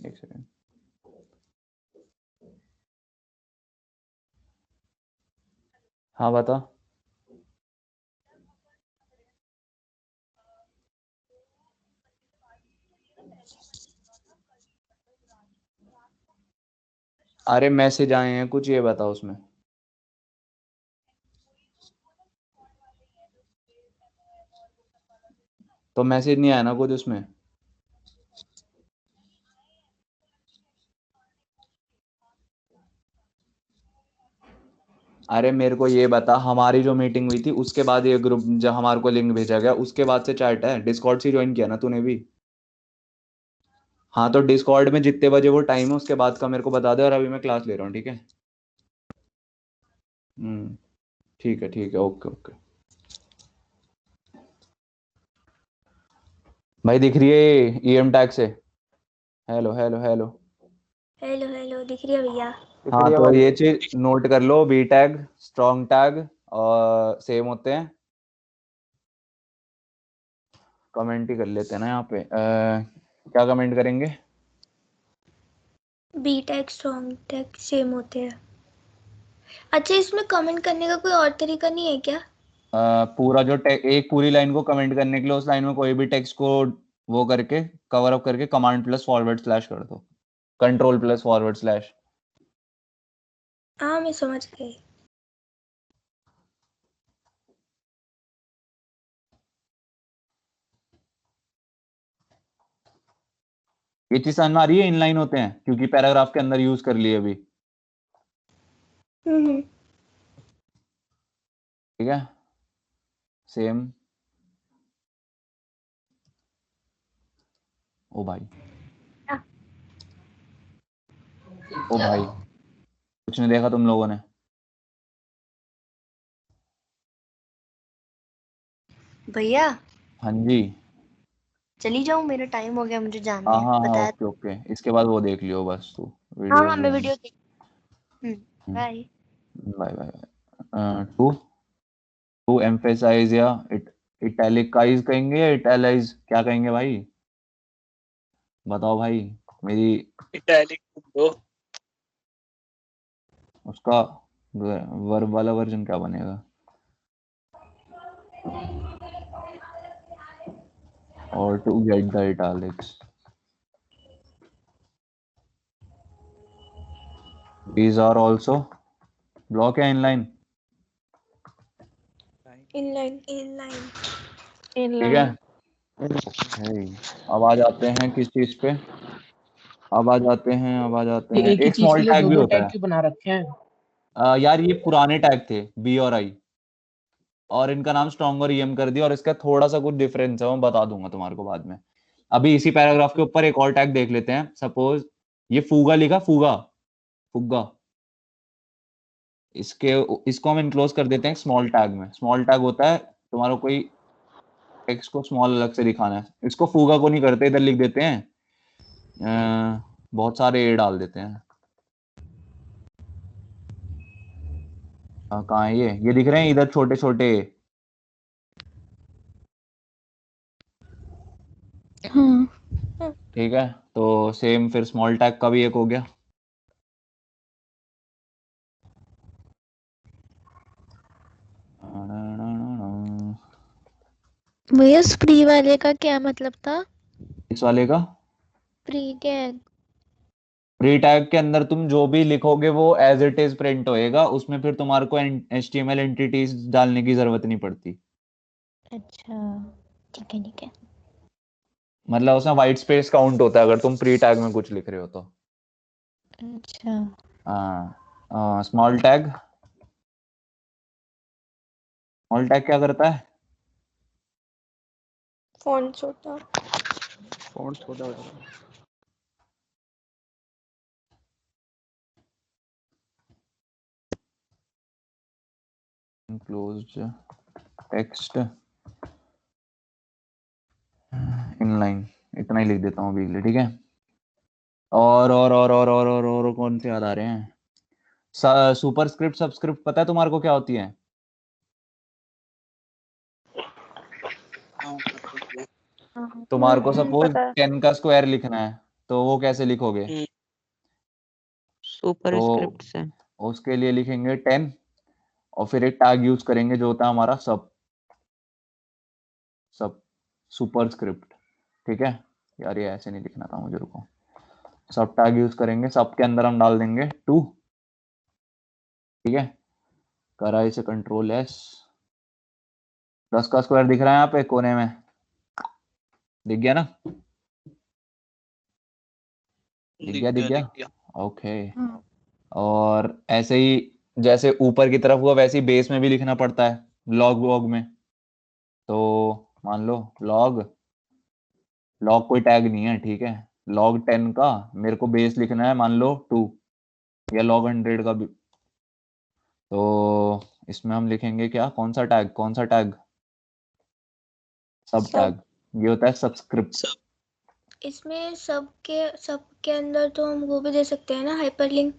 एक सेकंड। हाँ बता। अरे मैसेज आए हैं कुछ, ये बताओ उसमें। तो मैसेज नहीं आया ना कुछ उसमें? अरे मेरे को ये बता, हमारी जो मीटिंग हुई थी उसके बाद ये ग्रुप जब हमारे को लिंक भेजा गया उसके बाद से चैट है, डिस्कॉर्ड से ज्वाइन किया ना तूने भी? हाँ तो डिस्कॉर्ड में जितने बजे वो टाइम है उसके बाद का मेरे को बता दे, और अभी मैं क्लास ले रहा हूँ, ठीक है। ठीक है, ओके ओके। भाई दिख रही है ईएम टैग से? Hello hello hello. Hello hello दिख रही है भैया। हाँ तो ये चीज नोट कर लो, बी टैग स्ट्रॉन्ग टैग और सेम होते हैं, कमेंट ही कर लेते हैं ना यहाँ पे। क्या कमेंट करेंगे? B tag strong tag same होते हैं। अच्छा इसमें कमेंट करने का कोई और तरीका नहीं है क्या? पूरा जो एक पूरी लाइन को कमेंट करने के लिए उस लाइन में कोई भी टेक्स्ट को वो करके कवर अप करके कमांड प्लस फॉरवर्ड स्लैश कर दो, कंट्रोल प्लस फॉरवर्ड स्लैश। हाँ मैं समझ गई। ये चीज समझ में आ रही है, इनलाइन होते हैं क्योंकि पैराग्राफ के अंदर यूज कर लिए अभी, हम्म। ठीक है, सेम। ओ भाई, ओ भाई, कुछ नहीं देखा तुम लोगों ने? भैया हाँ जी। चली जाऊं, मेरा टाइम हो गया, मुझे जाना हाँ है, हाँ हाँ, बताया। ओके ओके, इसके बाद वो देख लियो बस तू हाँ वीडियो हाँ मैं वीडियो देख। Bye. Bye bye. To to emphasise या इटैलिकाइज कहेंगे या इटैलाइज, क्या कहेंगे भाई, बताओ भाई मेरी। इटैलिक दो। उसका वर्ब वाला वर्जन क्या बनेगा? और to get the italics, these are also block या इनलाइन? Inline inline. ठीक है, Okay, अब आ जाते हैं किस चीज पे, अब आ जाते हैं एक ही एक चीज स्मॉल के लिए टैग भी दो होता टैग है। क्यों बना रखे हैं? यार ये पुराने टैग थे बी और आई, और इनका नाम स्ट्रॉन्ग और ईएम कर दिया, और इसका थोड़ा सा कुछ डिफरेंस है, मैं बता दूंगा तुम्हारे को बाद में। अभी इसी पैराग्राफ के ऊपर एक और टैग देख लेते हैं। सपोज ये फूगा लिखा, फूगा, फुग्गा, इसको हम इनक्लोज कर देते हैं स्मॉल टैग में। स्मॉल टैग होता है तुम्हारा कोई टेक्स्ट को स्मॉल अलग से दिखाना है, इसको फूगा को नहीं करते, इधर लिख देते हैं बहुत सारे ए डाल देते हैं। कहाँ है ये दिख रहे हैं इधर छोटे छोटे। हाँ ठीक है, तो सेम फिर स्मॉल टैग का भी एक हो गया। भैया प्री वाले का क्या मतलब था? इस वाले का प्री टैग। प्री टैग के अंदर तुम जो भी लिखोगे वो एज इट इज प्रिंट होएगा, उसमें फिर तुम्हारे को HTML एंटिटीज डालने की जरूरत नहीं पड़ती। अच्छा ठीक है ठीक है। मतलब उसमें वाइट स्पेस काउंट होता है अगर तुम प्री टैग में कुछ लिख रहे हो तो। अच्छा हाँ, स्मॉल टैग, स्मॉल टैग क्या करता है? फॉन्ट छोटा। फॉन्ट छोटा हो जाएगा। क्लोज्ड टेक्स्ट इनलाइन, इतना ही लिख देता हूँ अभी के लिए, ठीक है। और कौन से याद आ रहे हैं? सुपरस्क्रिप्ट सबस्क्रिप्ट पता है तुम्हारे को क्या होती है? तुम्हारे को सपोज पता है। 10 का स्क्वायर लिखना है तो वो कैसे लिखोगे? सुपर तो स्क्रिप्ट से। उसके लिए लिखेंगे 10 और फिर एक टैग यूज करेंगे जो होता है हमारा सब सुपरस्क्रिप्ट। ठीक है यार, ये ऐसे नहीं लिखना था मुझे, रुको। सब टैग यूज करेंगे, सब के अंदर हम डाल देंगे 2। ठीक है, करा इसे कंट्रोल एस। 10 का स्क्वायर दिख रहा है यहाँ पे कोने में, दिख गया ना? दिख गया। ओके। और ऐसे ही जैसे ऊपर की तरफ हुआ वैसे ही बेस में भी लिखना पड़ता है लॉग वॉग में। तो मान लो लॉग कोई टैग नहीं है, ठीक है। log 10 का मेरे को बेस लिखना है मान लो 2, या log 100 का भी। तो इसमें हम लिखेंगे क्या, कौन सा टैग? सब टैग। ये होता है सबस्क्रिप्ट। इसमें सबके अंदर तो हम वो भी दे सकते हैं ना, हाइपरलिंक,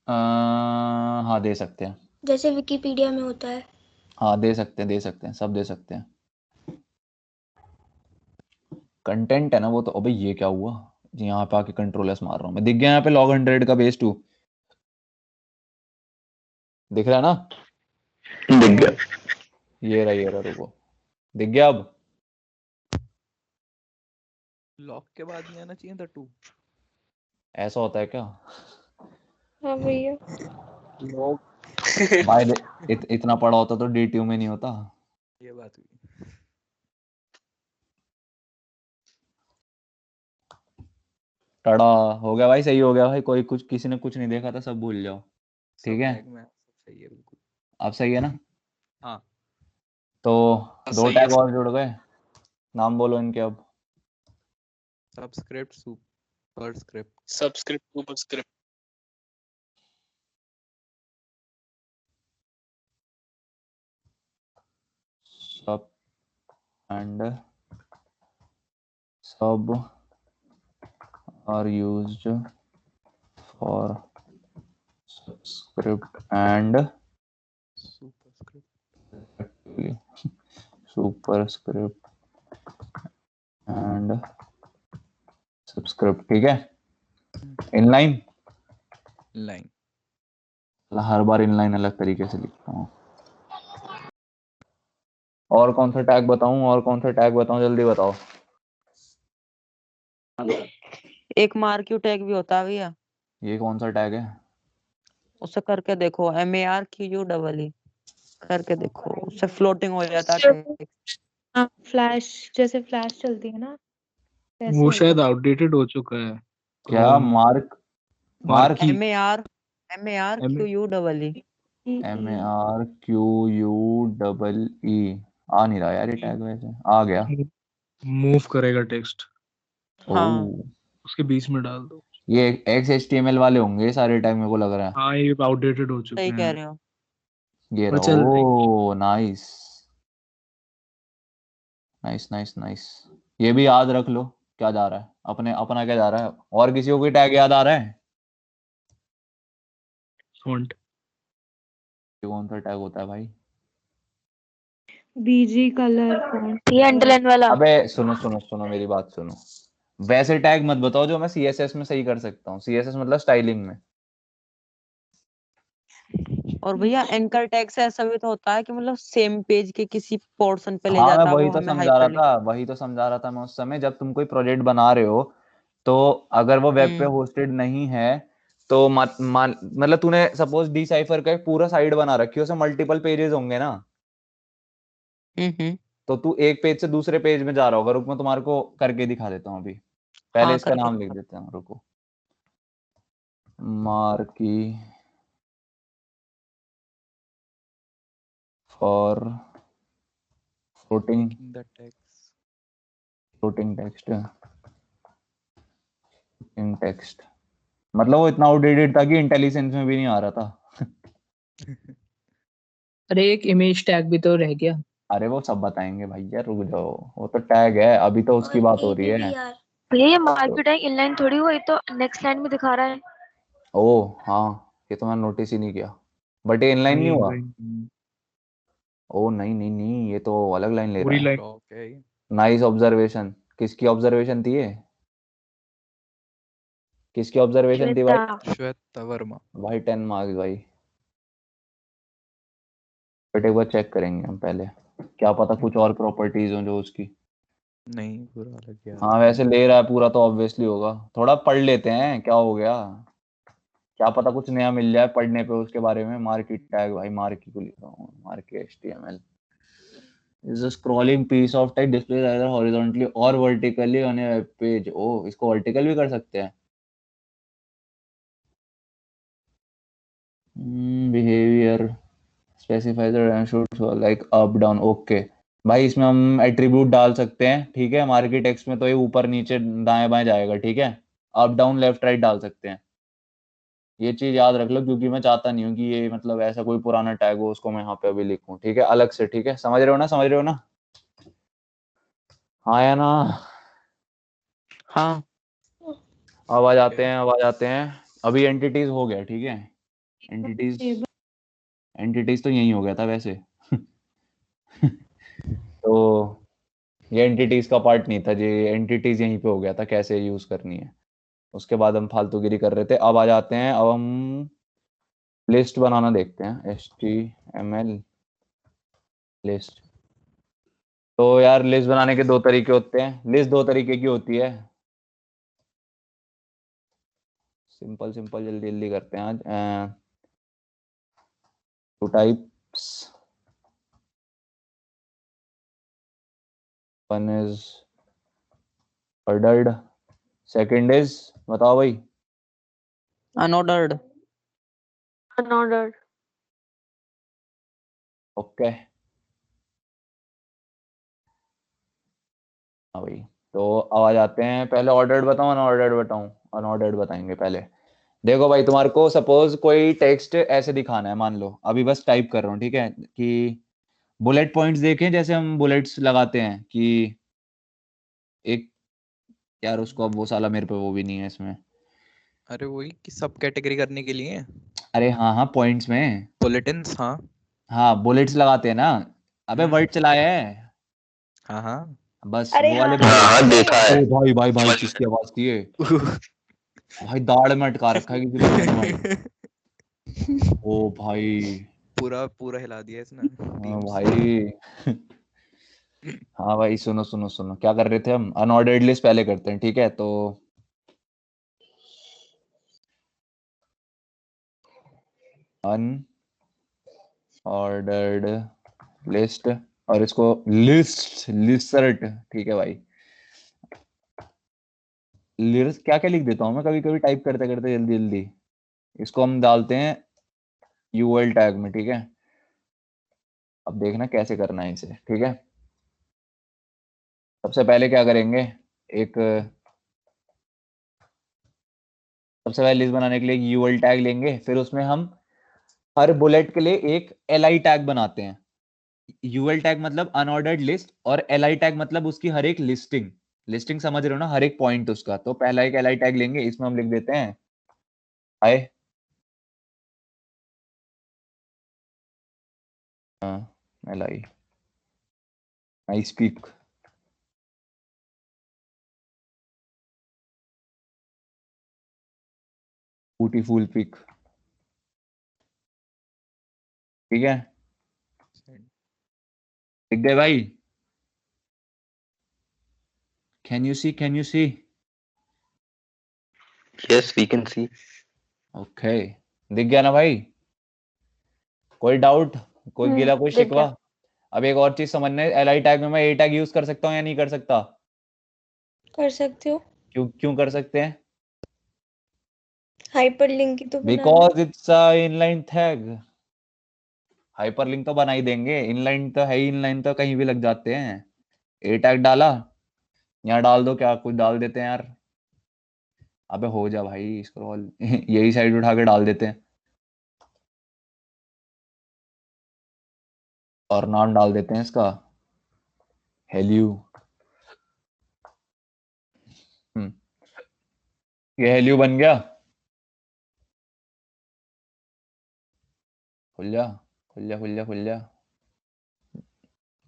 हाँ दे सकते हैं। जैसे विकिपीडिया में होता है। हाँ दे सकते हैं, सब दे सकते हैं। कंटेंट है ना वो तो। अबे ये क्या हुआ जी, यहाँ पे आके कंट्रोल एस मार रहा हूँ मैं। दिख गया यहाँ पे log 100 का बेस 2, दिख रहा है ना? दिख गया। ये रहा रुको, दिख गया अब? लॉक के बाद नहीं आना चाहिए था 2? ऐसा होता है क्या? हाँ भैया। भाई इतना पड़ा होता तो DTU में नहीं होता। ये बात हुई। टड़ा हो गया भाई, सही हो गया भाई। कोई कुछ किसी ने कुछ नहीं देखा था, सब भूल जाओ। ठीक है, टैग में सब सही है बिल्कुल। अब सही है ना? हाँ तो दो सही है, टैग और जुड़ गए, नाम बोलो इनके अब। Subscript, superscript. Subscript superscript. सब and sub are used for subscript and superscript and subscript। ठीक है, इनलाइन हर बार इनलाइन अलग तरीके से लिखता हूँ। और कौन सा टैग बताऊं, जल्दी बताओ। एक मार्क्यू टैग भी होता है भैया। ये कौन सा टैग है? उसे करके देखो, MARQUEE करके देखो, उससे फ्लोटिंग हो जाता है टैग। हाँ फ्लैश, जैसे फ्लैश चलती है ना वैसे वो होगा। शायद आउटडेटेड हो चुका है। क्या मार्क मार्की MARQUEE MARQUEE आ नहीं रहा यार ये टैग, वैसे आ गया। मूव करेगा टेक्स्ट, हाँ उसके बीच में डाल दो। ये XHTML वाले होंगे सारे टैग, मेरे को लग रहा है। हाँ ये आउटडेटेड हो चुके सही कह हैं। रहे हो। ये पर चल जाएगी। रहो, नाइस नाइस नाइस नाइस। ये भी याद रख लो क्या जा रहा है, अपना क्या जा रहा है। और किसी को कोई टैग याद आ रहा है? फॉन्ट ये कौन सा टैग होता है भाई? बीजी कलर फॉन्ट ये अंडरलाइन वाला। अबे सुनो सुनो सुनो, मेरी बात सुनो। वैसे टैग मत बताओ जो मैं CSS में सही कर सकता हूँ। CSS मतलब स्टाइलिंग में। और भैया एंकर टैग से ऐसा भी तो होता है कि मतलब सेम पेज के किसी पोर्शन पे ले हाँ मैं जाता है, वही वो तो हमें समझा रहा हाइपरलिंक। था, वही तो समझा रहा था मैं उस समय, जब तुम कोई प्रोजेक्ट बना रहे हो तो अगर वो वेब पे होस्टेड नहीं है तो मतलब तूने सपोज डिसाइफर का एक पूरा साइट बना रखी है, उसमें मल्टीपल पेजेस होंगे ना। तो तू एक पेज से दूसरे पेज में जा रहा होगा। रुक मैं तुम्हारे को करके दिखा देता हूँ अभी। पहले हाँ इसका करके नाम लिख देते हैं, रुको। Marquee for floating the text floating text मतलब वो इतना आउटडेटेड था कि इंटेलिजेंस में भी नहीं आ रहा था। अरे एक इमेज टैग भी तो रह गया। अरे वो सब बताएंगे भैया, रुक जाओ। वो तो टैग है, अभी तो उसकी बात हो रही है। भैया ये मार्केट है इनलाइन थोड़ी हुई, तो नेक्स्ट लाइन में दिखा रहा है। ओ हाँ, ये तो मैंने नोटिस ही नहीं किया। बट ये इनलाइन नहीं हुआ। ओ नहीं नहीं नहीं, ये तो अलग लाइन ले रहा है। Okay nice observation. किसकी ऑब्जर्वेशन थी ये? किसकी ऑब्जर्वेशन थी भाई? श्वेता वर्मा। भाई 10 मार्क्स भाई। बट एक बार चेक करेंगे हम पहले, क्या पता कुछ और प्रॉपर्टीज हो जो उसकी। नहीं पूरा अलग याद हाँ है। वैसे ले रहा है पूरा तो ऑब्वियसली होगा। थोड़ा पढ़ लेते हैं, क्या हो गया। क्या पता कुछ नया मिल जाए पढ़ने पे उसके बारे में। मार्की टैग भाई, मार्की को लिखा हूँ, marquee HTML is a scrolling piece of text displayed either horizontally or vertically on a web page। ओ इसको वर्टिकल भी कर सकते हैं। Behaviour specifies should show like up down। Okay भाई, इसमें हम एट्रीब्यूट डाल सकते हैं, ठीक है। मार्की टेक्स्ट में तो ये ऊपर नीचे दाएं बाएं जाएगा, ठीक है। अप डाउन लेफ्ट राइट डाल सकते हैं। ये चीज याद रख लो, क्योंकि मैं चाहता नहीं हूँ कि ये मतलब ऐसा कोई पुराना टैग हो उसको मैं यहाँ पे अभी लिखूं, ठीक है, अलग से। ठीक है, समझ रहे हो ना, समझ रहे हो ना? हाँ या ना? हाँ अब आ जाते हैं, अब आ जाते हैं। अभी एंटिटीज हो गया, ठीक है। एंटिटीज तो यही हो गया था वैसे। तो ये एंटिटीज का पार्ट नहीं था, ये एंटिटीज यहीं पे हो गया था कैसे यूज करनी है। उसके बाद हम फालतूगिरी कर रहे थे। अब आ जाते हैं, अब हम लिस्ट बनाना देखते हैं। HTML list. तो यार लिस्ट बनाने के दो तरीके होते हैं। लिस्ट दो तरीके की होती है। सिंपल सिंपल जल्दी जल्दी करते हैं आज। Two types, one is ordered, second is, बताओ भाई। अनऑर्डर्ड। अनऑर्डर्ड। ओके हाँ भाई। तो अब आ जाते हैं, पहले ऑर्डर्ड बताऊं अनऑर्डर्ड बताऊं? अनऑर्डर्ड बताएंगे पहले। देखो भाई, तुम्हारे को सपोज कोई टेक्स्ट ऐसे दिखाना है, मान लो अभी बस टाइप कर रहा हूँ, ठीक है, कि बुलेट पॉइंट्स देखें जैसे हम बुलेट्स लगाते हैं कि एक, यार उसको अब वो साला मेरे पे वो भी नहीं है इसमें। अरे वही कि सब कैटेगरी करने के लिए अरे हाँ हाँ, पॉइंट्स में। बुलेटिन्स। हाँ हाँ बुलेट्स लगाते हैं ना। अबे वर्ड चलाया है। हाँ हाँ बस अरे वो हाँ वाले हाँ हाँ बुलेट। देखा है। ओ भाई भाई भाई, समझ किसकी आवाज थी ये? भाई दाढ़ में अटका रखा है किसी बंदे ने भाई। ओ भाई। पूरा पूरा हिला दिया इसने हाँ टीम्स। भाई। हाँ भाई, सुनो सुनो सुनो, क्या कर रहे थे हम? अनऑर्डर्ड लिस्ट पहले करते हैं, ठीक है। तो अनऑर्डर्ड लिस्ट और इसको लिसर्ट, ठीक है भाई। लिरिक्स क्या क्या लिख देता हूँ मैं कभी कभी टाइप करते करते जल्दी जल्दी। इसको हम डालते हैं यूएल टैग में, ठीक है। अब देखना कैसे करना है इसे, ठीक है। सबसे पहले क्या करेंगे, सबसे पहले लिस्ट बनाने के लिए यूएल टैग लेंगे, फिर उसमें हम हर बुलेट के लिए एक एलआई टैग बनाते हैं। यूएल टैग मतलब अनऑर्डर्ड लिस्ट, और एलआई टैग मतलब उसकी हर एक लिस्टिंग समझ रहे हो ना, हर एक पॉइंट उसका। तो पहला एक एलआई टैग लेंगे, इसमें हम लिख देते हैं I LI I speak, beautiful pic, ठीक है। लिख गए भाई? Can you see? Yes, we can see. Okay, दिख गया ना भाई? कोई डाउट, कोई गिला, कोई दिख शिकवा? गया। अब एक और चीज समझना है, एलआई टैग में मैं ए टैग यूज कर सकता हूँ या नहीं कर सकता? कर सकते हो। क्यों कर सकते हैं? हाइपरलिंक ही तो बनाना। Because it's a inline tag. Hyperlink तो बना ही देंगे, इनलाइन तो है ही, इनलाइन तो कहीं भी लग जाते हैं। ए टैग डाला, यहाँ डाल दो, क्या कुछ डाल देते हैं यार। अबे हो जा भाई स्क्रॉल यही साइड उठा के डाल देते हैं, और नाम डाल देते हैं इसका हेल्यू। ये हेल्यू बन गया। खुल जा, खुल जा, खुल जा, खुल जा,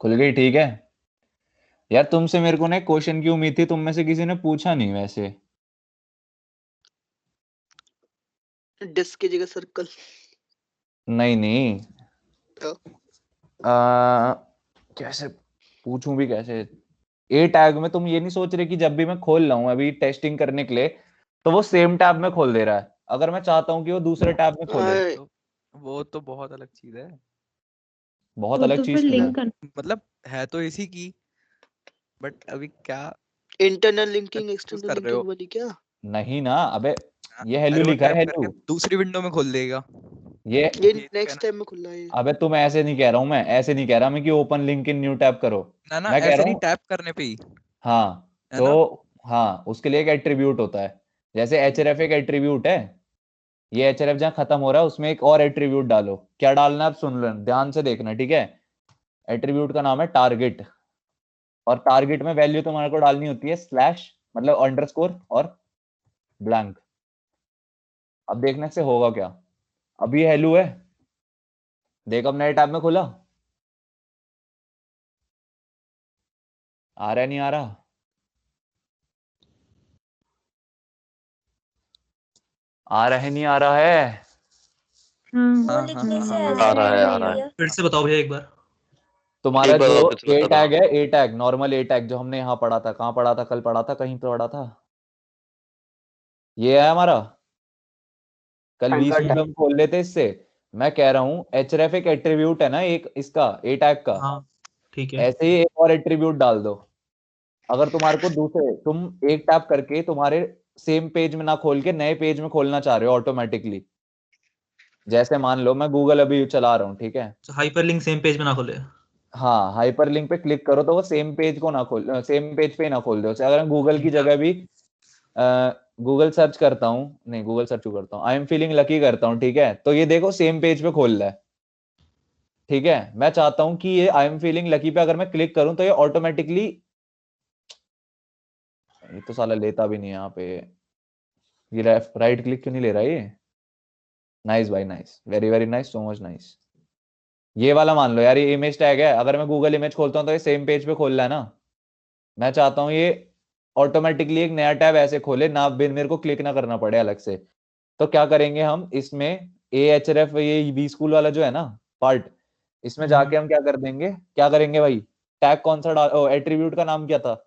खुल गई, ठीक है। यार तुमसे मेरे को ना क्वेश्चन की उम्मीद थी, तुम में से किसी ने पूछा नहीं वैसे। डिस्क की जगह सर्कल। नहीं कैसे पूछूं भी कैसे? ए टैग में तुम ये नहीं सोच रहे कि जब भी मैं खोल रहा हूं अभी टेस्टिंग करने के लिए, तो वो सेम टैब में खोल दे रहा है। अगर मैं चाहता हूं कि वो दूसरे टैब में खोले, तो वो तो बहुत अलग चीज है। बहुत वो अलग तो चीज फिर क्यों है? लिंक कर मतलब है तो इसी की, बट अभी क्या इंटरनल लिंकिंग यूज एक्सटर्नल कर रहे हो? लिंकिंग वाली क्या? नहीं ना, अबे ये हेल्यू अरे वो लिखा है, टैप करके हेल्यू। दूसरी विंडो में खोल देगा। ये ये ये नेक्स्ट टाइम में खुला है। अबे तुम ऐसे नहीं कह रहा हूं मैं, ऐसे नहीं कह रहा मैं कि open link in new tab करो। ना मैं कह ऐसे रहा नहीं, हूँ टैप करने पे ही हाँ, है तो ना। हाँ उसके लिए एक एट्रीब्यूट होता है। जैसे एचआरएफ एक एट्रीब्यूट है, ये एचआरएफ जहां खत्म हो रहा है उसमें एक और एट्रीब्यूट डालो। क्या डालना है आप सुन लो, ध्यान से देखना, ठीक है। एट्रीब्यूट का नाम है टारगेट, और टारगेट में वैल्यू तुम्हारे को डालनी होती है स्लैश, मतलब अंडरस्कोर और ब्लैंक। अब देखने से होगा क्या, अब ये हेल्यू है, देख अब नए टैब में खुला, आ रहा है नहीं आ रहा? आ रहा है नहीं आ रहा है? वो लिखने से आ रहा है, आ रहा है। फिर से बताओ भैया एक बार। तुम्हारा एक बार जो वापस ए बता टैग दो। है, ए टैग नॉर्मल ए टैग जो हमने यहाँ पढ़ा था, कहाँ पढ़ा था, कल पढ़ा था, कहीं तो पढ़ा था, ये है हमारा। कल 20 मिनट में हम खोल लेते इससे। मैं कह रहा हूँ एचआरएफ एक एट्रीब्यूट है ना एक इसका, ए टैग का। हाँ ठीक है। ऐसे ही एक और एट्रीब्यूट डाल दो। अगर तुम्हारे को दूसरे, तुम एक टैप करके तुम्हारे सेम पेज में ना खोल के नए पेज में खोलना चाह रहे हो ऑटोमेटिकली, जैसे मान लो मैं गूगल अभी चला रहा हूँ, ठीक है। हाइपरलिंक सेम पेज में ना खोले। हाँ हाइपर लिंक पे क्लिक करो तो वो सेम पेज को ना खोल, सेम पेज पे ही ना खोल दो। अगर मैं गूगल की जगह भी गूगल सर्च करता हूँ, नहीं गूगल सर्च क्यों करता हूँ, आई एम फीलिंग लकी करता हूँ, ठीक है, तो ये देखो सेम पेज पे खोल रहा है, ठीक है। मैं चाहता हूँ कि ये आई एम फीलिंग लकी पे अगर मैं क्लिक करूँ तो ये ऑटोमेटिकली, ये तो साला लेता भी नहीं यहाँ पे, ये राइट क्लिक क्यों नहीं ले रहा ये? नाइस भाई, nice, very very nice, so much nice. ये वाला मान लो यार, ये इमेज टैग है, अगर मैं गूगल इमेज खोलता हूँ तो ये सेम पेज पे खोल रहा है ना। मैं चाहता हूँ ये ऑटोमेटिकली एक नया टैब ऐसे खोले ना, बिन मेरे को क्लिक ना करना पड़े अलग से। तो क्या करेंगे हम इसमें, ए एच एफ ये वी स्कूल वाला जो है ना पार्ट, इसमें जाके हम क्या कर देंगे, क्या करेंगे भाई, टैग कौन सा डाल, एट्रीब्यूट का नाम क्या था?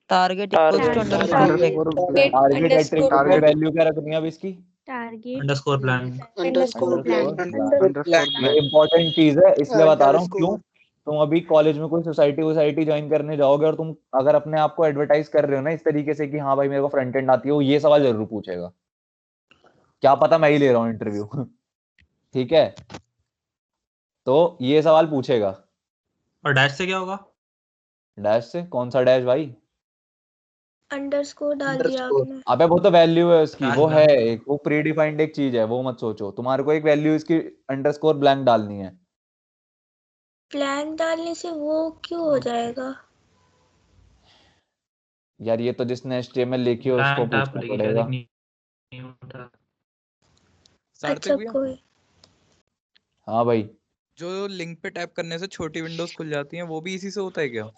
Target equals to target attribute में वैल्यू क्या रखनी है अब इसकी? Target underscore plan. Underscore plan. ये इंपॉर्टेंट चीज है, इसलिए बता रहा हूँ क्यों, तुम अभी कॉलेज में कोई सोसाइटी ज्वाइन करने जाओगे और तुम अगर अपने आप को एडवर्टाइज कर रहे हो ना इस तरीके से कि हाँ भाई मेरे को फ्रंट एंड आती है, वो ये सवाल जरूर पूछेगा। क्या पता मैं ही ले रहा हूँ इंटरव्यू ठीक है, तो ये सवाल पूछेगा। और डैश से क्या होगा? डैश से कौन सा डैश भाई? अंडरस्कोर डाल दिया आपने। अबे वो तो वैल्यू है उसकी, डैश वो है ब्लैंक। एक, वो प्री डिफाइंड एक चीज है, वो मत सोचो। तुम्हारे को एक वैल्यू इसकी अंडरस्कोर ब्लैंक डालनी है। ब्लैंक डालने से वो क्यों हो जाएगा? यार ये तो जिसने HTML लिखी है उसको ब्लैंक टैब पूछना खुलेगी शायद पड़ेगा। एक न्यू टैब। सार्थक अच्छा भैया, कोई हाँ भाई, जो लिंक पे टैप करने से छोटी विंडोज खुल जाती हैं, वो भी इसी से होता है क्या?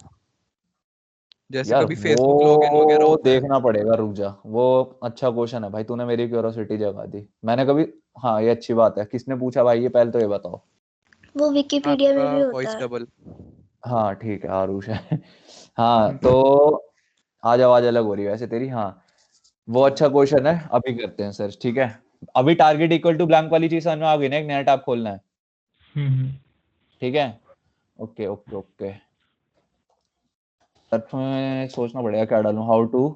जैसे यार कभी फेसबुक लॉगिन वगैरह वो होता है। देखना पड़ेगा, रुक जा। वो अच्छा क्वेश्चन है भाई, तूने मेरी क्यूरोसिटी जगा दी। मैंने कभी, हाँ ये अच्छी बात है। किसने पूछा भाई ये? पहले तो ये बताओ। वो विकिपीडिया में भी आपका होता वॉइस है। डबल। हाँ ठीक है, आरुष है हाँ तो आज आवाज अलग हो रही है वैसे तेरी। हाँ वो अच्छा क्वेश्चन है, अभी करते हैं सर्च, ठीक है। अभी टारगेट इक्वल टू ब्लैंक वाली चीज समझ में आ गई ना? एक नया टैब खोलना है, ठीक है। ओके ओके ओके, सर्च में सोचना पड़ेगा क्या डालूं। How to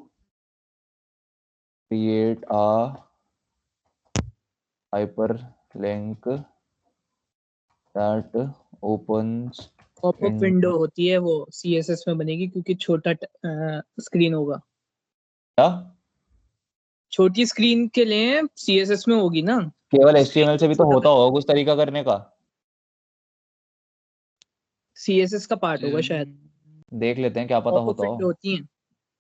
create a hyperlink that opens popup in window होती है, वो CSS में बनेगी क्योंकि छोटा स्क्रीन होगा। क्या? छोटी स्क्रीन के लिए CSS में होगी ना। केवल स्क्रीन HTML से भी तो छोटा होता होगा कुछ तरीका करने का। CSS का पार्ट होगा शायद। देख लेते हैं, क्या पता पॉपअप होता विंडो हो। होती है।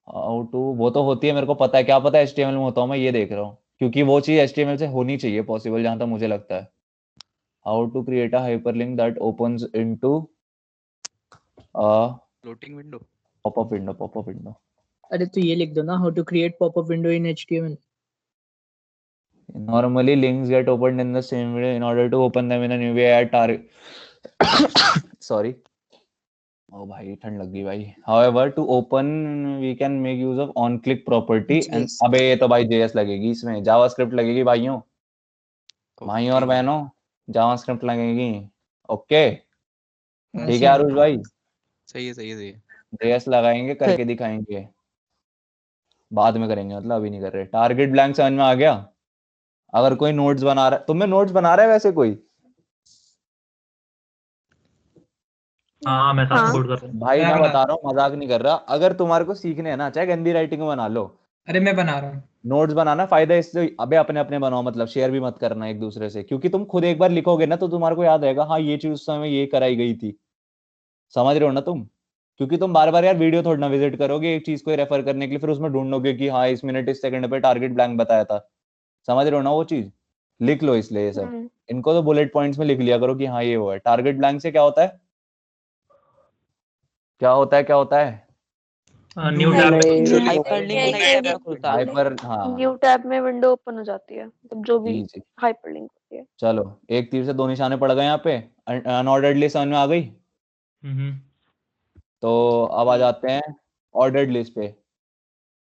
हाउ टू, वो तो होती है, मेरे को पता है। क्या पता HTML में होता हो, मैं ये देख रहा हूँ। क्योंकि वो चीज HTML से होनी चाहिए पॉसिबल, जहां तक मुझे लगता है। How to create a hyperlink that opens into a floating window. Popup window. अरे तो ये लिख दो ना, how to create popup window in HTML। Normally links get opened in the same way. In order to open them in a new way, add target sorry, ओ भाई ठंड लग गई भाई। However, to open we can make use of on-click property and JS। अबे ये तो भाई JS लगेगी इसमें, जावास्क्रिप्ट लगेगी भाइयों, भाइयों और बहनों, जावास्क्रिप्ट लगेगी। ओके ठीक है अच्छा आरुष भाई, सही है, सही है, सही है। JS लगाएंगे, करके दिखाएंगे। बाद में करेंगे, मतलब अभी नहीं कर रहे। टारगेट ब्लैंक समझ में आ गया? अगर कोई नोट्स बना रहा है, तुम में नोट्स बना रहा है वैसे कोई? हाँ मैं साथ में हाँ कोड कर रहा हूँ। भाई मैं मैं बना बता रहा हूँ, मजाक नहीं कर रहा। अगर तुम्हारे को सीखने है ना, चाहे गंदी राइटिंग में बना लो, अरे मैं बना रहा हूँ। नोट्स बनाना फायदा इससे, अबे अपने अपने बनाओ, मतलब शेयर भी मत करना एक दूसरे से। क्योंकि तुम खुद एक बार लिखोगे ना तो तुम्हारे को याद रहेगा, हाँ ये चीज उस समय ये कराई गई थी। समझ रहे हो ना तुम? क्योंकि तुम बार बार यार वीडियो थोड़ा ना विजिट करोगे एक चीज को रेफर करने के लिए, फिर उसमें ढूंढोगे कि हाँ इस मिनट इस सेकंड पे टारगेट ब्लैंक बताया था। समझ रहे हो ना? वो चीज लिख लो, इसलिए ये सब इनको तो बुलेट पॉइंट्स में लिख लिया करो कि हाँ ये वो है। टारगेट ब्लैंक से क्या होता है, क्या होता है, क्या होता है? न्यू टैब में हाइपरलिंक नई टैब में खुलता है। हाइपर, हाँ न्यू टैब में विंडो ओपन हो जाती है, मतलब जो भी इजी। हाइपरलिंक होती है। चलो एक तीर से दो निशाने पड़ गए यहाँ पे। अनऑर्डर्ड लिस्ट समझ में आ गई? तो अब आ जाते हैं ऑर्डर्ड लिस्ट पे।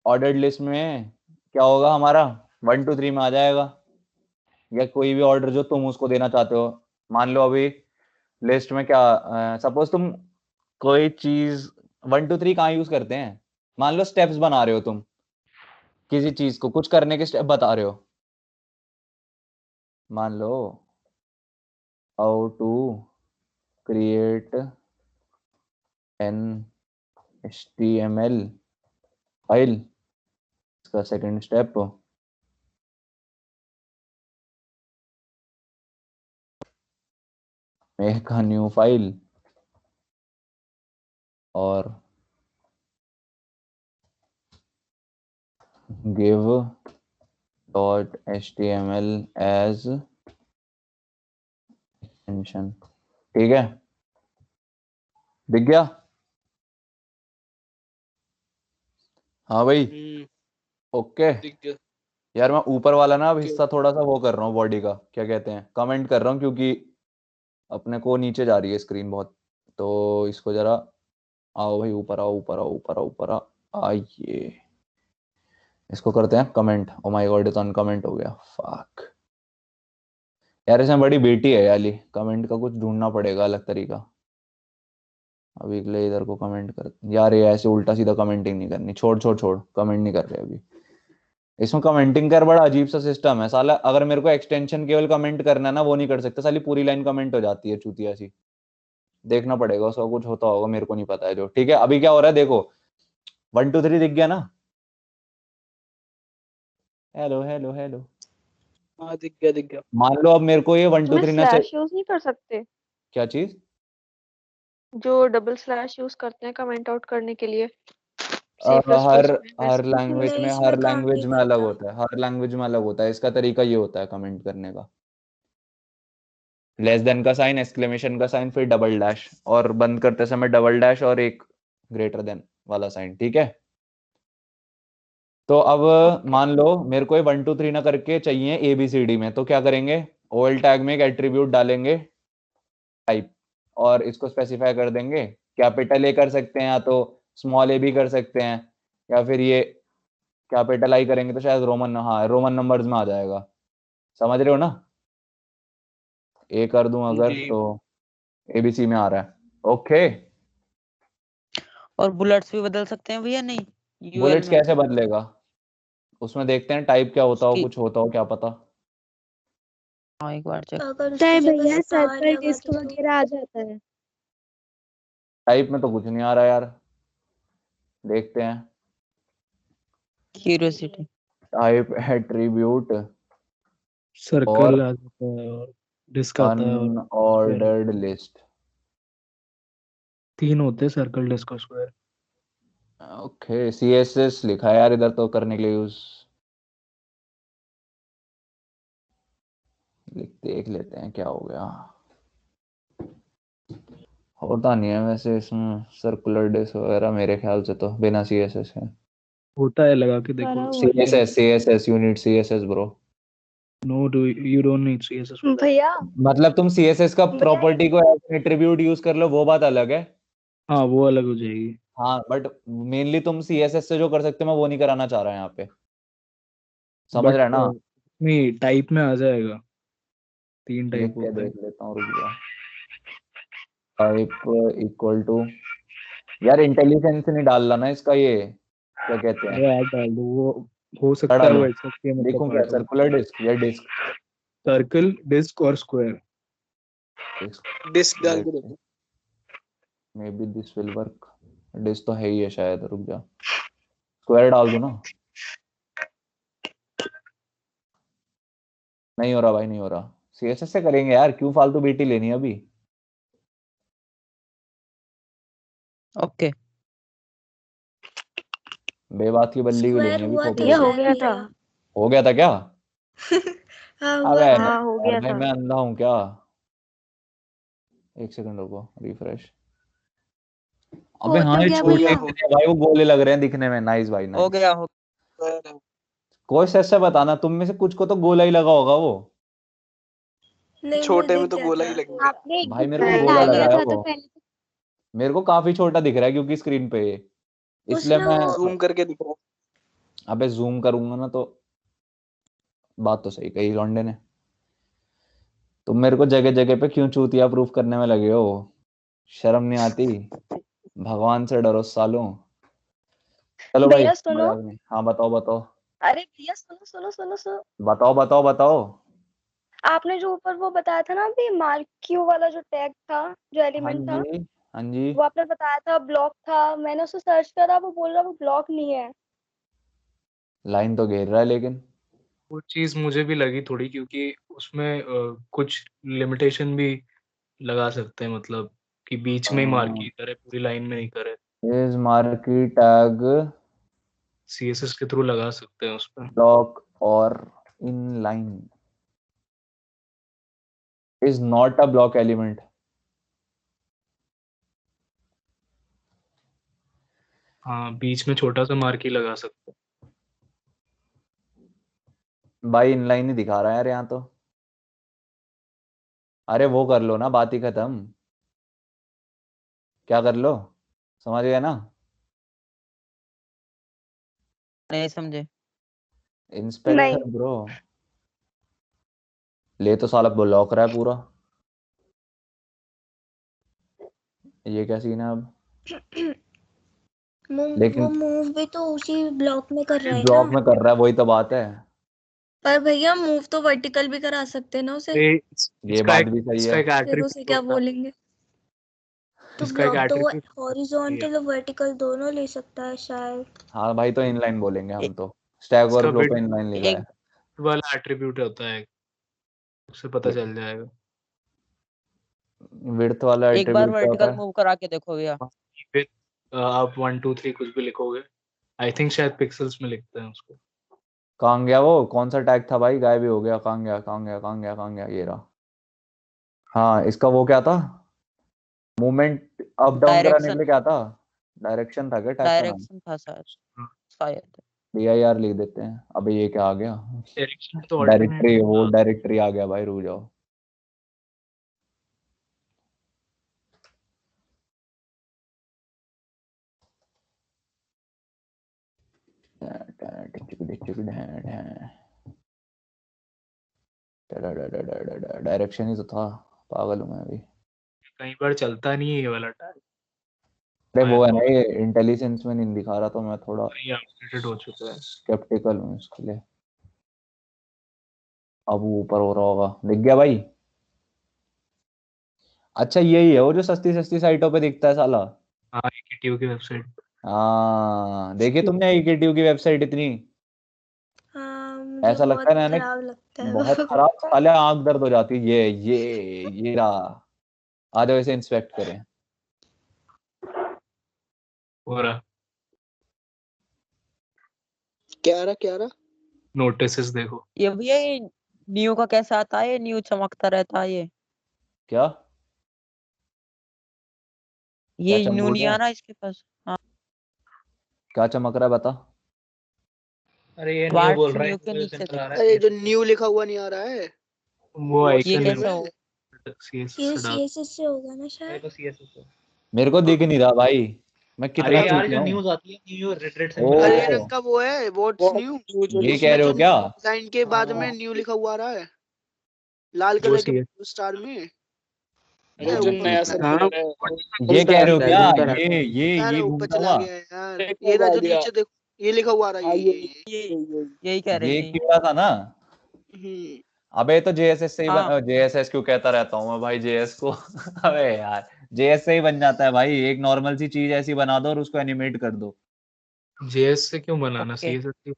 ऑर्डर्ड लिस्ट में क्या होगा हमारा? 1 2 3 में आ जाएगा, या कोई भी ऑर्डर जो तुम उसको देना चाहते हो। मान लो अभी लिस्ट में क्या, सपोज तुम कोई चीज 1 2 3 कहाँ यूज करते हैं? मान लो स्टेप्स बना रहे हो तुम, किसी चीज को कुछ करने के स्टेप बता रहे हो। मान लो how to create an HTML file, इसका second step make a new file और गिव .html एज एक्सटेंशन। ठीक है, दिख गया? हाँ भाई ओके। दिख गया। यार मैं ऊपर वाला ना अब ओके। हिस्सा थोड़ा सा वो कर रहा हूँ, बॉडी का क्या कहते हैं, कमेंट कर रहा हूँ, क्योंकि अपने को नीचे जा रही है स्क्रीन बहुत। तो इसको जरा, आओ भाई ऊपर आओ, ऊपर आओ, ऊपर आओ, ऊपर आओ, आइए। इसको करते हैं कमेंट। ओ माय गॉड, ये तो अनकमेंट हो गया, फक यार। इसमें बड़ी बेटी है याली, कमेंट का कुछ ढूंढना पड़ेगा अलग तरीका। अभी के लिए इधर को कमेंट कर यार, ये ऐसे उल्टा सीधा कमेंटिंग नहीं करनी, छोड़ छोड़ छोड़, कमेंट नहीं कर रहे अभी। इसमें कमेंटिंग कर बड़ा अजीब सा सिस्टम है साला, अगर मेरे को एक्सटेंशन केवल कमेंट करना है ना वो नहीं कर सकता, साली पूरी लाइन कमेंट हो जाती है चूतिया सी। देखना पड़ेगा उसका, कुछ होता होगा मेरे को नहीं पता है जो। ठीक है अभी क्या हो रहा है देखो, 1 2 3 दिख गया ना? हेलो हेलो हेलो, हाँ दिख गया। मान लो अब मेरे को ये 1 2 इसमें 3 ना स्लैश यूज नहीं कर सकते? क्या चीज? जो डबल स्लैश यूज करते हैं कमेंट आउट करने के लिए सी प्लस हर प्लस में, हर वैसे लैंग्वेज नहीं, में इसमें हर काम लैंग्वेज नहीं में अलग करता। होता है, हर लैंग्वेज में अलग होता है। इसका तरीका ये होता है कमेंट करने का, लेस देन का साइन, एक्सक्लेमेशन का साइन, फिर डबल डैश, और बंद करते समय डबल डैश और एक ग्रेटर देन वाला साइन। ठीक है तो अब मान लो मेरे को ये 1 2 3 ना करके चाहिए ABCD में, तो क्या करेंगे, ओएल टैग में एक एट्रीब्यूट डालेंगे टाइप, और इसको स्पेसिफाई कर देंगे, कैपिटल ए कर सकते हैं या तो स्मॉल ए भी कर सकते हैं, या फिर ये कैपिटल आई करेंगे तो शायद रोमन, हाँ रोमन नंबर्स में आ जाएगा। समझ रहे हो ना? ए कर दूं अगर जी। तो ABC में आ रहा है। ओके और बुलेट्स भी बदल सकते हैं भैया? नहीं यूएल बुलेट्स में कैसे बदलेगा? उसमें देखते हैं टाइप क्या होता हो, उसकी कुछ होता हो क्या पता। हाँ एक बार चेक अगर चाहे उसकी जगह भैया स्टार सर्कल लगा डिस्क दो तो? वगैरह आ जाता है। टाइप में तो कुछ नहीं आ रहा यार, देखते हैं। क्यूरियोसिटी। टाइप एट्रीब्यूट सर्कल और आ जाता है और डिस्क आता है और स्क्वायर। Unordered list. 3 होते हैं, सर्कल, डिस्क और स्क्वायर। ओके CSS लिखा है यार इधर तो करने के लिए यूज, देख लेते हैं क्या हो गया। होता नहीं है वैसे इसमें सर्कुलर डिस्क वगैरह मेरे ख्याल से, तो बिना CSS है। होता है, लगा के देखो। करा हुआ है। CSS you need CSS bro. No you don't need CSS। भैया मतलब तुम CSS का भैया प्रॉपर्टी को एट्रीब्यूट यूज कर लो वो बात अलग है। हाँ वो अलग हो जाएगी। हाँ बट मेनली तुम CSS से जो कर सकते हो मैं वो नहीं कराना चाह रहा यहाँ पे, समझ रहा है बट ना? नहीं, टाइप में आ जाएगा, 3 लिख टाइप के होता है। देख लेता हूँ, रुक जा। टाइप इक्वल टू, यार इंटेलिजेंस नहीं डालना ना इसका, ये क्या कहते हैं, वो ऐड डाल दो, वो हो क्या सकता है डालूं? वो HTML का लिखूं क्या, पार्ट हो। सर्कुलर डिस्क या डिस्क? सर्कल, डिस्क और स्क्वायर। डिस्क डाल के देखो। May be this will work. Disc तो है ही है शायद, रुक जा, स्क्वायर डाल दूं ना? नहीं हो रहा भाई, नहीं हो रहा। CSS से करेंगे यार, क्यों फालतू बीटी लेनी है अभी। ओके बेबात की बल्ली क्यों लेनी स्क्वायर है अभी हुआ था ये खोपड़ी हो पे? गया शायद था। भैया। हो गया था क्या? हाँ अबे हुआ था। हाँ हो यार गया भाई था। मैं अंधा हूँ क्या? एक सेकंड रुको, रिफ्रेश। अबे हो हाँ तो ये गया छोटे भैया। हैं भाई, वो गोले लग रहे हैं दिखने में। नाइस भाई हो नाइस। गया हो कोई से बताना, तुम में से कुछ को तो गोला ही लगा होगा वो। नहीं, मुझे छोटे में दिख तो गया गोला था। ही लगेगा। आपने एक भाई दिन मेरे को नहीं गोला नहीं लग बताया रहा है था तो वो, पहले तो मेरे को काफी छोटा दिख रहा है क्योंकि स्क्रीन पे ये, इसलिए उसमें मैं, वो जूम करके दिख रहा अबे जूम करूंगा ना तो, बात तो सही कही लॉन्डे ने। तुम मेरे को जगह जगह पे क्यों चूतिया प्रूफ करने में लगे हो? शर्म नहीं आती? भगवान से डरो सालों। चलो भाई भैया सुनो। मजाक नहीं, हाँ बताओ बताओ अरे भैया सुनो सुनो सुनो सुनो। बताओ बताओ बताओ। आपने जो ऊपर वो बताया था ना अभी, मार्क्यू वाला जो टैग था, जो हाँ एलिमेंट था, जी हाँ जी। वो आपने बताया था ब्लॉक था। मैंने उसे सर्च करा, वो बोल रहा वो ब्लॉक नहीं है। लाइन तो घेर रहा है लेकिन। वो चीज मुझे भी लगी थोड़ी, क्योंकि उसमें कुछ लिमिटेशन भी लगा सकते हैं, मतलब कि बीच में ही मार्क ही करे, पूरी लाइन में नहीं करे। इज मार्की टैग CSS के थ्रू लगा सकते हैं उस पर। ब्लॉक और in line is not a block element. हाँ, बीच में छोटा सा मार्क ही लगा सकते हैं। भाई इन लाइन ही दिखा रहा है यार यहाँ तो। अरे वो कर लो ना, बात ही खत्म। क्या कर लो, समझ गया ना? नहीं समझे। इंस्पेक्टर नहीं ब्रो, ले तो साला ब्लॉक रहा है पूरा। ये क्या सीन है अब? वो लेकिन मूव भी तो उसी ब्लॉक में कर रहा है ब्लॉक ना। में कर रहा है, वही तो बात है। पर भैया मूव तो वर्टिकल भी करा सकते हैं ना उसे। ये ये बात भी सही इसका है। एक फिर उसे एट्रीब्यूट क्या होता है, बोलेंगे? तो इसका एक ब्लॉक तो एट्रीब्यूट है। हॉरिजॉन्टल और वर्टिकल दोनों ले सकता है शायद। हाँ भाई, तो इनलाइन बोलेंगे ए- हम तो। स्टैक इसका ओवरफ्लो विड्थ पे इनलाइन लिखा है। एक वाला एट्रीब्यूट होता है, उससे पता ये चल जाएगा। विड्थ वाला एक बार एट्रीब्यूट क्या होता वर्टिकल है? मूव करा के देखो भैया। फिर आप 1 2 3 कुछ भी लिखोगे, आई थिंक शायद पिक्सल्स में लिखते हैं उसको। कहाँ गया वो? कौन सा टैग था भाई? गायब ही हो गया। कहाँ गया, कहाँ गया, कहाँ गया, कहाँ गया? ये रहा। हाँ, इसका वो क्या था? मूवमेंट अप डाउन कराने के डायरेक्शन लिए क्या था? डायरेक्शन था क्या टैग का नाम? डायरेक्शन था शायद। DIR लिख देते हैं। अबे ये क्या आ गया? डायरेक्शन तो डायरेक्टरी, ऑल्टरनेट। वो डायरेक्टरी आ गया भाई, रुक जाओ। डायरेक्शन ही तो था, पागल हूँ मैं अभी। कई बार चलता नहीं है ये वाला टैग, अरे वो है ना, बहुत ये इंटेलिजेंस में नहीं दिखा रहा, तो मैं थोड़ा ये अपडेटेड हो चुका है। स्केप्टिकल हूँ इसके लिए। अब वो ऊपर हो रहा होगा, दिख गया भाई। अच्छा यही है वो जो सस्ती सस्ती साइटों पे दिखता है साला। हाँ, AKTU की वेबसाइट। हाँ, देखिए तुमने AKTU की वेबसाइट इतनी? हाँ मुझे ऐसा लगता बहुत है मैंने खराब लगता है बहुत वो। खराब, साले आंख दर्द हो जाती है। ये रहा। आ जाओ, इसे इंस्पेक्ट करें। हो रहा क्या रहा? नोटिसेस देखो। ये भैया ये न्यू का कैसा आता है? ये न्यू चमकता रहता है ये क्या क्या ये न्यू चमक नहीं रहा आ है? रहा इसके पास। हाँ क्या चमक रहा है बता। अरे ये न्यू बोल वाट्स रहा है, न्यू के इन्फो नीचे सेंटर आ रहा अरे है जो न्यू लिखा हुआ नहीं आ रहा है वो वो ये आइकन सेंटर है, कैसा में। हो? CSS ये से डाल। CSS से होगा ना अरे शायद। बस ये सब। मेरे को दिख नहीं रहा भाई, मैं अरे कितना यार चूतिया जो हूँ। न्यूज आती है, न्यू रेड रेड ओ, सिंबल आ हरे रहा है। रंग का वो है व्हाट्स न्यू। ये कह उसमें रहे जो हो क्या? लाइन के बाद में न्यू लिखा हुआ आ रहा है लाल वो कलर के CS स्टार में। अरे अरे जो ऊपर नया चला सर्वर गया। है ये कह रहे हो क्या? घूमता रहता है। ये अरे ऊपर घूमता चला हुआ, गया यार, ये ना जो नीचे देखो ये लिखा हुआ आ रहा है ये। ये यही कह रहे ये हैं। कीड़ा था ना। हम्म। अबे तो JSS से ही हाँ JSS क्यों कहता रहता हूँ मैं भाई, JS को। अबे यार, JS से ही बन जाता है भाई। एक नॉर्मल सी चीज ऐसी बना दो और उसको एनिमेट कर दो। JS से क्यों बनाना, ओके CSS से।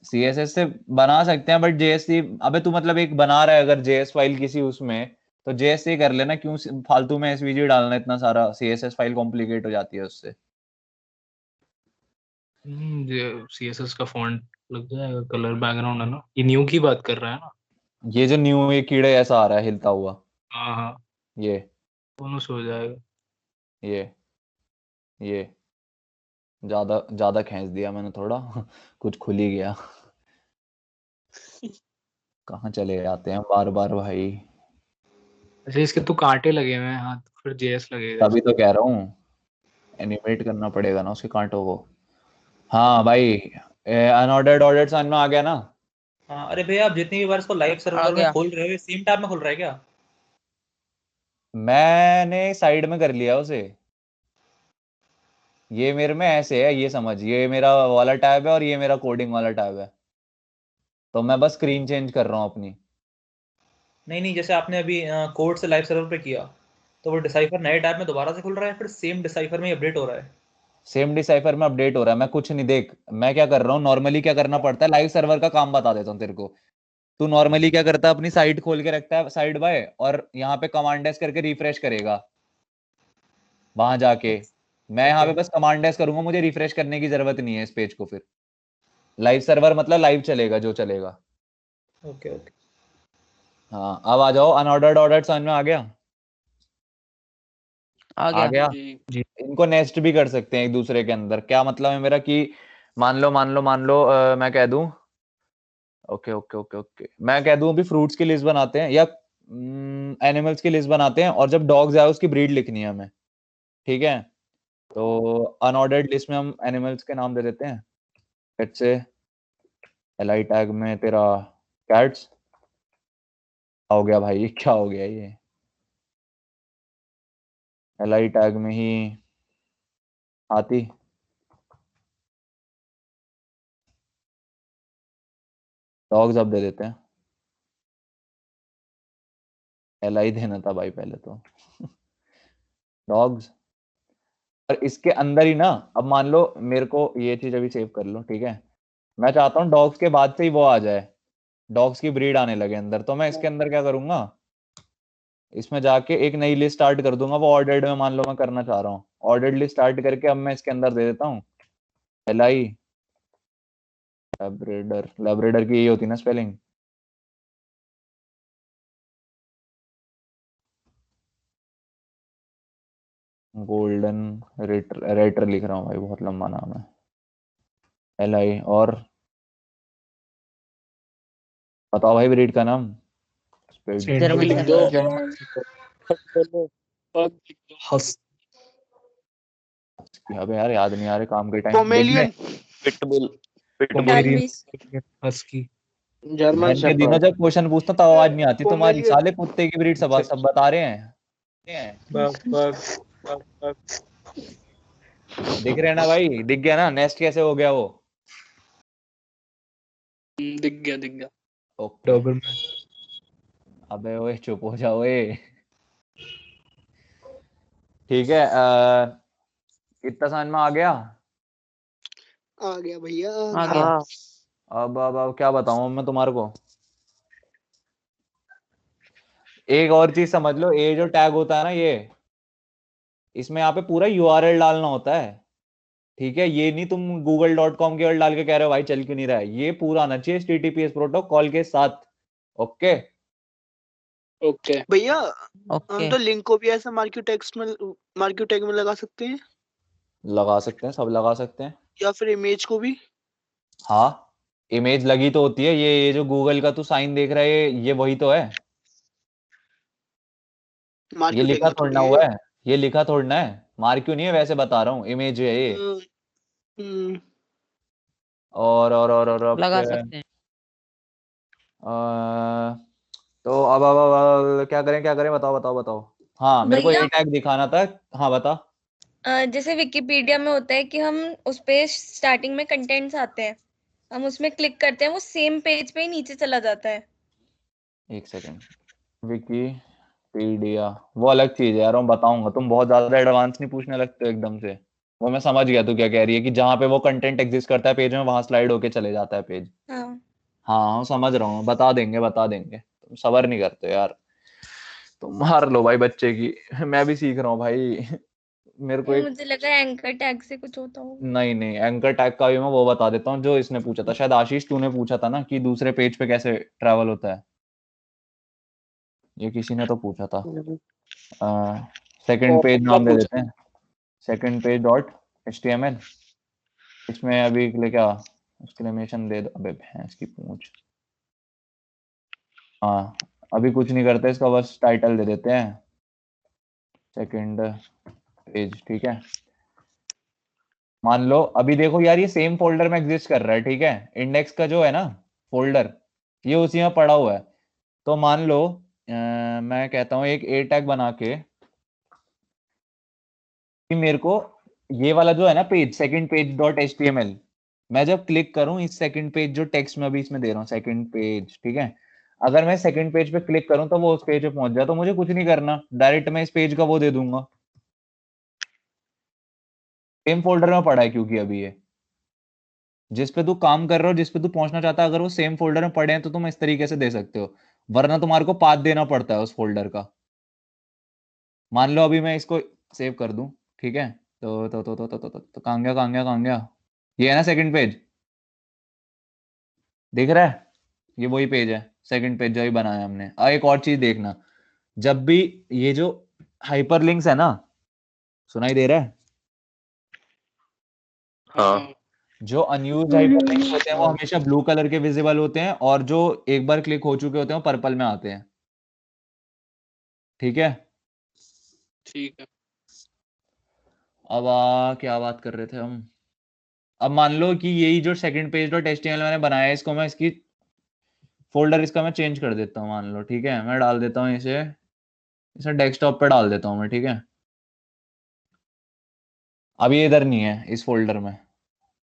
CSS से बना सकते हैं, बट JS अबे तू मतलब एक बना रहा है अगर JS फाइल किसी उसमें, तो JS से ही कर लेना। क्यों फालतू में SVG डालना इतना सारा? CSS फाइल कॉम्प्लिकेट हो जाती है उससे। CSS का फॉन्ट लग जाएगा, कलर बैकग्राउंड है ना। ये न्यू की बात कर रहा है ना। ये जो न्यू ये कीड़े ऐसा आ रहा है हिलता हुआ, हाँ हाँ, ये दोनों से हो जाएगा। ये ये ज्यादा ज्यादा खींच दिया मैंने थोड़ा। कुछ खुल ही गया। कहाँ चले जाते हैं बार बार भाई। अच्छा, इसके तो कांटे लगे हुए हैं, हाँ तो फिर JS लगेगा तभी इसमें। तो कह रहा हूँ, एनिमेट करना पड़ेगा ना उसके कांटों को। हाँ भाई, अनऑर्डर्ड ऑर्डर समझ में आ गया ना? हाँ अरे भैया, आप जितनी भी बार इसको लाइव आ सर्वर में गया। खोल रहे हो, सेम टैब में खोल रहा है क्या? मैंने साइड में कर लिया उसे। ये मेरे में ऐसे है, ये समझ, ये मेरा वाला टैब है और ये मेरा कोडिंग वाला टैब है, तो मैं बस स्क्रीन चेंज कर रहा हूँ अपनी। नहीं नहीं, जैसे आपने अभी कोड से लाइव सर्वर पे किया, तो वो डिसाइफर नए टैब में दोबारा से खुल रहा है, फिर सेम डिसाइफर में अपडेट हो रहा है? सेम डिसाइफर में अपडेट हो रहा है। मैं कुछ नहीं, देख मैं क्या कर रहा हूँ नॉर्मली, क्या करना पड़ता है, लाइव सर्वर का काम बता देता हूँ तेरे को। तू नॉर्मली क्या करता है, अपनी साइट खोल के रखता है साइड बाय, और यहाँ पे कमांड एस करके रिफ्रेश करेगा वहां जाके। मैं यहाँ ओके पे बस कमांड एस करूंगा, मुझे रिफ्रेश करने की जरूरत नहीं है इस पेज को। फिर लाइव सर्वर मतलब लाइव चलेगा जो चलेगा। Okay okay. हाँ, अब आ जाओ, अनऑर्डर्ड ऑर्डर समझ में आ गया? आ आ गया। गया। जी। इनको नेस्ट भी कर सकते हैं एक दूसरे के अंदर। क्या मतलब है मेरा कि मान लो मैं कह दूं, ओके ओके ओके ओके, मैं कह दूं अभी फ्रूट्स की लिस्ट बनाते हैं या एनिमल्स की लिस्ट बनाते हैं, और जब डॉग्स आए उसकी ब्रीड लिखनी है हमें। ठीक है, तो अनऑर्डर्ड लिस्ट में हम एनिमल्स के नाम दे देते हैं। लेट्स से LI टैग में तेरा कैट्स हो गया भाई। क्या हो गया ये? li टैग में ही आती। डॉग्स अब दे देते हैं, li देना था भाई पहले तो। डॉग्स, और इसके अंदर ही ना, अब मान लो मेरे को ये चीज अभी सेव कर लो, ठीक है। मैं चाहता हूँ डॉग्स के बाद से ही वो आ जाए, डॉग्स की ब्रीड आने लगे अंदर। तो मैं इसके अंदर क्या करूंगा, इसमें जाके एक नई लिस्ट स्टार्ट कर दूंगा। वो ऑर्डर्ड में मान लो मैं करना चाह रहा हूँ, ऑर्डर्ड लिस्ट स्टार्ट करके अब मैं इसके अंदर दे देता हूँ li लैब्रेडर। लैब्रेडर की यही होती है ना स्पेलिंग। गोल्डन रेटर लिख रहा हूँ भाई, बहुत लंबा नाम है। li और बताओ भाई ब्रीड का नाम। जर्मन लिख दो। अबे यार याद नहीं आ रहे काम के time. Pomeranian, pitbull, husky. German के दिनों जब क्वेश्चन पूछता तब आवाज नहीं आती तुम्हारी। पोमेलियन। साले कुत्ते की ब्रीड सब बता रहे हैं। दिख रहे हैं ना भाई, दिख गया ना नेस्ट कैसे हो गया वो। दिख गया। ओके। डॉबरमैन। अबे ओए चुप हो जाओ ओए। ठीक है, इतना समझ में आ गया। आ गया भैया, आ गया। अब क्या बताऊं मैं तुम्हारे को। एक और चीज समझ लो, ये जो टैग होता है ना, ये इसमें यहाँ पे पूरा यूआरएल डालना होता है, ठीक है। ये नहीं तुम google.com केवल डाल के कह रहे हो भाई चल क्यों नहीं रहा है। ये पूरा आना चाहिए HTTPS प्रोटोकॉल के साथ। ओके ओके भैया ओके हम तो लिंक को भी ऐसा मार्क्यू टैग में लगा सकते हैं, लगा सकते हैं, सब लगा सकते हैं। या फिर इमेज को भी। हाँ इमेज लगी तो होती है। ये जो गूगल का तू साइन देख रहा है, ये वही तो है। ये मार्क्यू टैग लिखा में थोड़ना थोड़ी है। हुआ है, ये लिखा थोड़ना है। मार्क्यू नहीं है, वैसे बता रहा हूँ, इमेज है ये। हम्म, और अब लगा सकते हैं। तो अब क्या करें बताओ। हाँ मेरे को भैया ये टैग दिखाना था। हाँ बता। जैसे विकिपीडिया में होता है कि हम उस पे स्टार्टिंग में कंटेंट्स आते हैं, हम उसमें क्लिक करते हैं, वो सेम पेज पे ही नीचे चला जाता है। एक सेकेंड, विकीपीडिया वो अलग चीज है यार, मैं बताऊंगा। तुम बहुत ज्यादा एडवांस नहीं पूछने लगते हो एकदम से। वो मैं समझ गया तू क्या कह रही है, कि जहाँ पे वो कंटेंट एग्जिस्ट करता है पेज में, वहां स्लाइड होके चले जाता है पेज। हाँ हाँ समझ रहा हूँ, बता देंगे। तुम सबर नहीं करते यार। तुम मार लो भाई बच्चे की। मैं भी सीख रहा हूँ भाई। मेरे को एक, मुझे लगा एंकर टैग से कुछ होता होगा। नहीं एंकर टैग का भी मैं वो बता देता हूँ जो इसने पूछा था। शायद आशीष तूने पूछा था ना, कि दूसरे पेज पे कैसे ट्रैवल होता है। ये किसी ने तो पूछा था। सेकंड पेज नाम दे देते हैं, सेकंड पेज डॉट HTML। इसमें अभी के लिए क्या एक्सक्लेमेशन दे दो। अबे भैंस की पूंछ। हाँ अभी कुछ नहीं करते इसका, बस टाइटल दे देते हैं सेकंड पेज, ठीक है। मान लो अभी देखो यार, ये सेम फोल्डर में एग्जिस्ट कर रहा है, ठीक है। इंडेक्स का जो है ना फोल्डर, ये उसी में पड़ा हुआ है। तो मान लो मैं कहता हूँ एक ए टैग बना के, कि मेरे को ये वाला जो है ना page, second page dot HTML, मैं जब क्लिक करूं इस सेकंड पेज जो टेक्स्ट में अभी इसमें दे रहा हूँ सेकंड पेज, ठीक है। अगर मैं सेकंड पेज पे क्लिक करूं तो वो उस पेज पे पहुंच जाए, तो मुझे कुछ नहीं करना, डायरेक्ट मैं इस पेज का वो दे दूंगा। सेम फोल्डर में पड़ा है क्योंकि अभी ये जिस पे तू काम कर रहा हो, जिस पे तू पहुंचना चाहता है, अगर वो सेम फोल्डर में पड़े हैं तो तुम इस तरीके से दे सकते हो। वरना तुम्हारे को पाथ देना पड़ता है उस फोल्डर का। मान लो अभी मैं इसको सेव कर दूं, ठीक है। तो कहाँ गया। ये है ना सेकंड पेज, दिख रहा है। ये वही पेज है, सेकंड पेज जो ही बनाया हमने। एक और चीज देखना, जब भी ये जो हाइपरलिंक्स है ना, सुनाई दे रहा है। हाँ जो अनयूज्ड हाइपरलिंक्स होते हैं वो हमेशा ब्लू कलर के विजिबल होते हैं, और जो एक बार क्लिक हो चुके होते हैं वो पर्पल में आते हैं, ठीक है। ठीक है। अब क्या बात कर रहे थे हम। अब मान लो कि यही जो सेकंड पेज डॉट HTML मैंने बनाया है, इसको मैं इसकी फोल्डर इसका मैं चेंज कर देता हूँ। मान लो ठीक है, मैं डाल देता हूँ इसे डेस्कटॉप पे डाल देता हूँ मैं, ठीक है। अब ये इधर नहीं है इस फोल्डर में,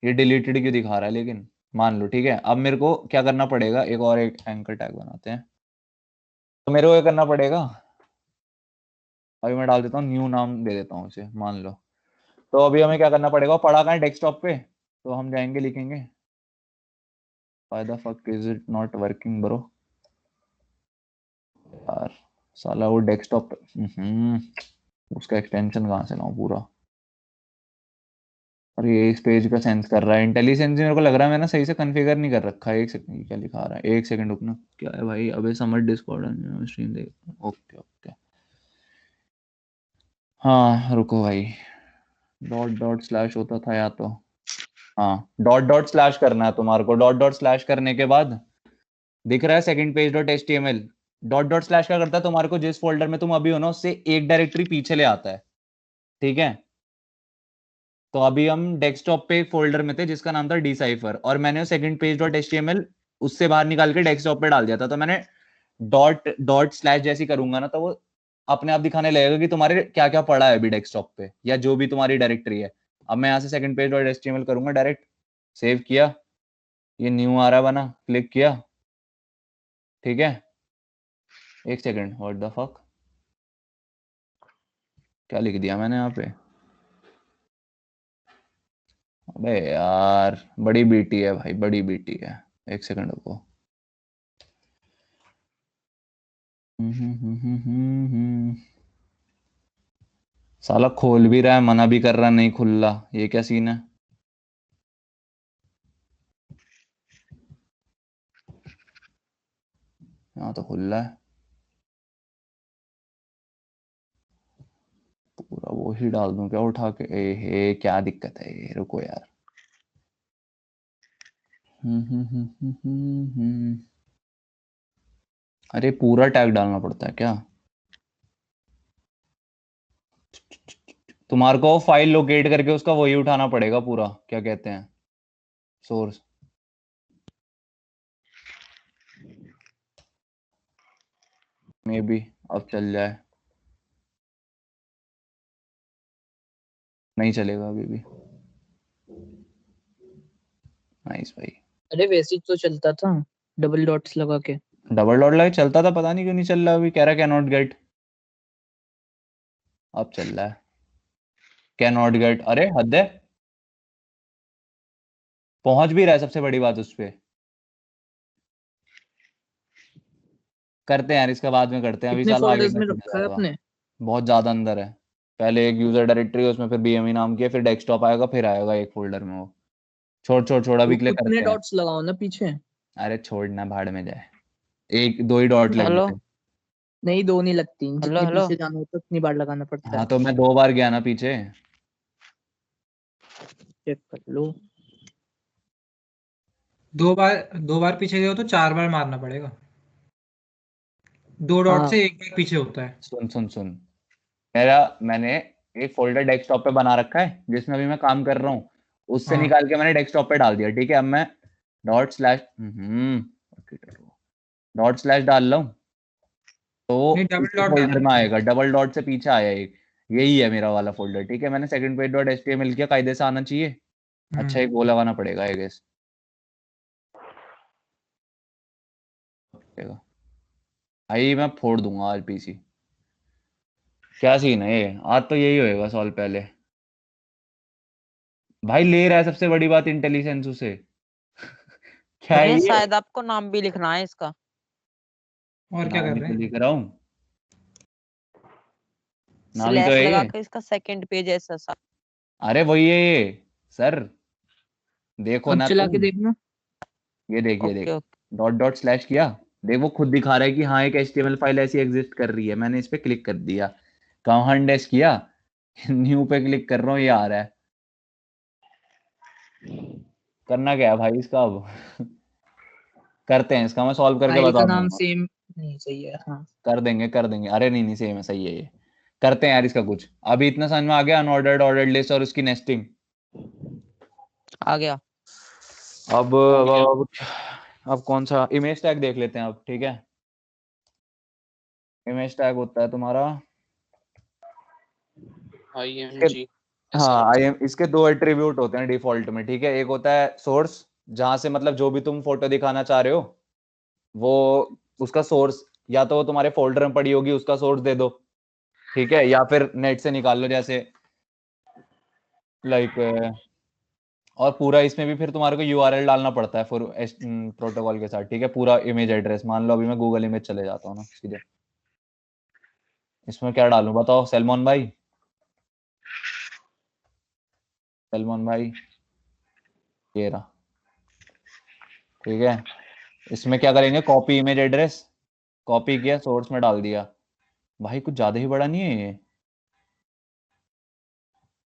ये डिलीटेड क्यों दिखा रहा है, लेकिन मान लो ठीक है। अब मेरे को क्या करना पड़ेगा, एक और एक एंकर टैग बनाते हैं। तो मेरे को ये करना पड़ेगा, अभी मैं डाल देता हूँ न्यू नाम दे देता हूँ उसे, मान लो। तो अभी हमें क्या करना पड़ेगा, पढ़ा कहाँ है डेस्कटॉप पे, तो हम जाएंगे लिखेंगे why the fuck is it not working bro. यार साला वो डेस्कटॉप उसका एक्सटेंशन कहाँ से लाऊं पूरा। और ये इस पेज का सेंस कर रहा है, इंटेलिजेंस मेरे को लग रहा है मैंने सही से कॉन्फ़िगर नहीं कर रखा है। एक सेकंड, क्या लिखा रहा है, एक सेकंड रुकना। क्या है भाई, अबे समझ डिस्कॉर्ड स्ट्रीम देख। ओके ओके, हाँ रुको भाई, डॉट डॉट स्लैश होता था या तो, हाँ डॉट डॉट स्लैश करना है तुम्हारे को। डॉट डॉट स्लैश करने के बाद दिख रहा है second page dot HTML. Dot dot slash क्या करता है, तुम्हारे को जिस फोल्डर में तुम अभी हो ना उससे एक डायरेक्टरी पीछे ले आता है, ठीक है। तो अभी हम डेस्कटॉप पे एक फोल्डर में थे जिसका नाम था डिसाइफर, और मैंने सेकंड पेज डॉट एचटीएमएल उससे बाहर निकाल के डेस्कटॉप पे डाल दिया था। तो मैंने डॉट डॉट स्लैश जैसी करूंगा ना, तो वो अपने आप दिखाने लगेगा कि तुम्हारे क्या क्या पड़ा है अभी डेस्कटॉप पे, या जो भी तुम्हारी डायरेक्टरी है। अब मैं यहाँ से सेकंड पेज डॉट एचटीएमएल करूंगा डायरेक्ट, सेव किया, ये न्यू आ रहा बना, क्लिक किया, ठीक है। एक सेकंड, व्हाट द फक, क्या लिख दिया मैंने यहाँ पे, अबे यार बड़ी बीटी है भाई, बड़ी बीटी है। एक सेकंड रुको। साला खोल भी रहा है, मना भी कर रहा है, नहीं खुल रहा, ये क्या सीन है। यहाँ तो खुल रहा है पूरा, वो ही डाल दूं क्या उठा के, ए हे क्या दिक्कत है ये, रुको यार। अरे पूरा टैग डालना पड़ता है क्या, तुम्हारे को फाइल लोकेट करके उसका वही उठाना पड़ेगा पूरा, क्या कहते हैं, सोर्स। मे बी अब चल जाए, नहीं चलेगा अभी भी। नाइस भाई, अरे वैसे ही तो चलता था डबल डॉट्स लगा के। डबल डॉट लगे चलता था, पता नहीं क्यों नहीं चल रहा अभी। कह रहा कैन नॉट गेट, अब चल रहा है कैन नॉट गेट। अरे हद है, पहुंच भी रहा है, सबसे बड़ी बात उस पे। करते हैं यार इसका बाद में करते हैं, अभी कितने साला आगे फोल्डर्स का में सीधा रखा है जाएगा, आपने? बहुत ज्यादा अंदर है। पहले एक यूजर डायरेक्टरी है, उसमें फिर बीएमई नाम की है, फिर डेस्कटॉप आएगा, फिर आएगा एक फोल्डर में वो। छोड़ छोड़ छोड़, तो अभी के लिए उतने करते हैं। डॉट्स लगाओ ना पीछे। अरे छोड़ना, भाड़ में जाए, एक दो ही डॉट हेलो लगेंगे। नहीं, दो नहीं लगती, हेलो जितने हेलो पीछे जाना होता है उतनी बार लगाना पड़ता हाँ है। तो मैं 2 बार गया ना पीछे। चेक कर लो। 2 बार पीछे गए हो तो 4 बार मारना पड़ेगा। 2 डॉट हाँ से 1 बार पीछे होता है। सुन सुन सुन, मैंने एक फोल्डर डेस्कटॉप पे बना रखा है जिसमें अभी मैं काम कर रहा हूँ, उससे हाँ निकाल के मैंने डेस्कटॉप पे डाल दिया, ठीक है। अब मैं डॉट स्लैश डॉट स्लैश डाल रहा हूँ, तो नहीं, डबल इसी डॉट फोल्डर डालना में पड़ेगा। आएगा, डबल डॉट से पीछे आया एक, यही है मेरा वाला फोल्डर, ठीक है। मैंने सेकंड पेज डॉट एचटीएमएल किया, कायदे से आना चाहिए। अच्छा एक वो लगाना पड़ेगा आई गेस, भाई मैं फोड़ दूंगा आज पीसी। क्या सीन है ये, आज तो यही होएगा सॉल्व पहले। भाई ले रहा है, सबसे बड़ी बात इंटेलिजेंस उसे क्या है भैया ये, शायद आपको नाम भी लिखना है इसका। और क्या नाम कर ही रहे तो हैं? लिख रहा हूँ, नाम ही तो स्लैश है लगा ये। के इसका सेकंड पेज ऐसा सा। अरे वही है ये सर, देखो अब ना चला के तुम, देखना। ये देख ये ओके देख, ओके। डॉट डॉट स्लैश किया, देख वो खुद दिखा रहा है कि हाँ एक एचटीएमएल फाइल ऐसी एग्जिस्ट कर रही है। मैंने इस पे क्लिक कर दिया, कमांड डैश किया, न्यू पे क्लिक कर रहा हूँ, ये आ रहा है। करना क्या है भाई इसका अब करते हैं इसका, मैं सॉल्व करके फाइल का बता नाम दूंगा। सेम नहीं सही है। हाँ कर देंगे, अरे नहीं नहीं सही है, सही है ये। करते हैं यार इसका कुछ, अभी इतना समझ में आ गया, अनऑर्डर्ड ऑर्डर्ड लिस्ट और उसकी नेस्टिंग। आ गया। अब कौन सा इमेज टैग देख लेते हैं अब, ठीक है। इमेज टैग होता है तुम्हारा IMG हाँ आई एम इसके दो एट्रीब्यूट होते हैं डिफॉल्ट में, ठीक है। एक होता है सोर्स, जहां से मतलब जो भी तुम फोटो दिखाना चाह रहे हो वो उसका सोर्स या तो तुम्हारे फोल्डर में पड़ी होगी, उसका सोर्स दे दो, ठीक है, या फिर नेट से निकाल लो जैसे लाइक। और पूरा इसमें भी फिर तुम्हारे को यूआरएल डालना पड़ता है फॉर प्रोटोकॉल के साथ, ठीक है। पूरा इमेज एड्रेस मान लो, अभी मैं गूगल इमेज चले जाता हूँ ना सीधे, इसमें क्या डालूं बताओ सलमान भाई? सलमान भाई ये रहा, ठीक है। इसमें क्या करेंगे, कॉपी इमेज एड्रेस, कॉपी किया सोर्स में डाल दिया। भाई कुछ ज्यादा ही बड़ा नहीं है ये?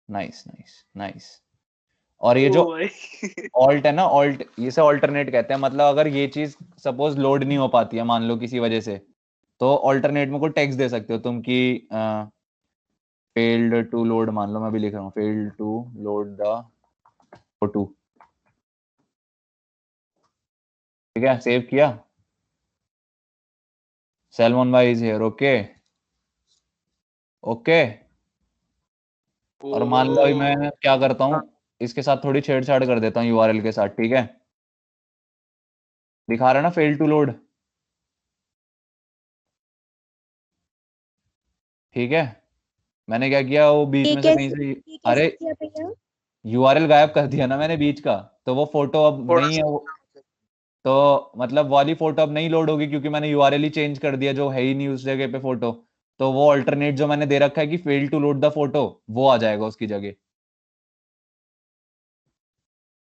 Nice nice nice. और ये जो ऑल्ट है ना, ऑल्ट, इसे ऑल्टरनेट कहते हैं। मतलब अगर ये चीज सपोज लोड नहीं हो पाती है मान लो किसी वजह से, तो ऑल्टरनेट में कोई टेक्स्ट दे सकते हो तुम कि फेल्ड टू लोड, मान लो मैं भी लिख रहा हूँ failed to load the photo, ठीक है। सेव किया, सलमान भाई इज हियर, ओके ओके। और मान लो अभी मैं क्या करता हूँ, इसके साथ थोड़ी छेड़छाड़ कर देता हूँ यूआरएल के साथ, ठीक है। दिखा रहा है ना फेल टू लोड, ठीक है। मैंने क्या किया, वो बीच ये में से कहीं कैसे से, अरे किया भैया? यूआरएल गायब कर दिया ना मैंने बीच का, तो वो फोटो अब नहीं है वो, तो मतलब वाली फोटो अब नहीं लोड होगी क्योंकि मैंने यूआरएल ही चेंज कर दिया, जो है ही नहीं उस जगह पे फोटो। तो वो अल्टरनेट जो मैंने दे रखा है कि fail to load the photo, वो आ जाएगा उसकी जगह।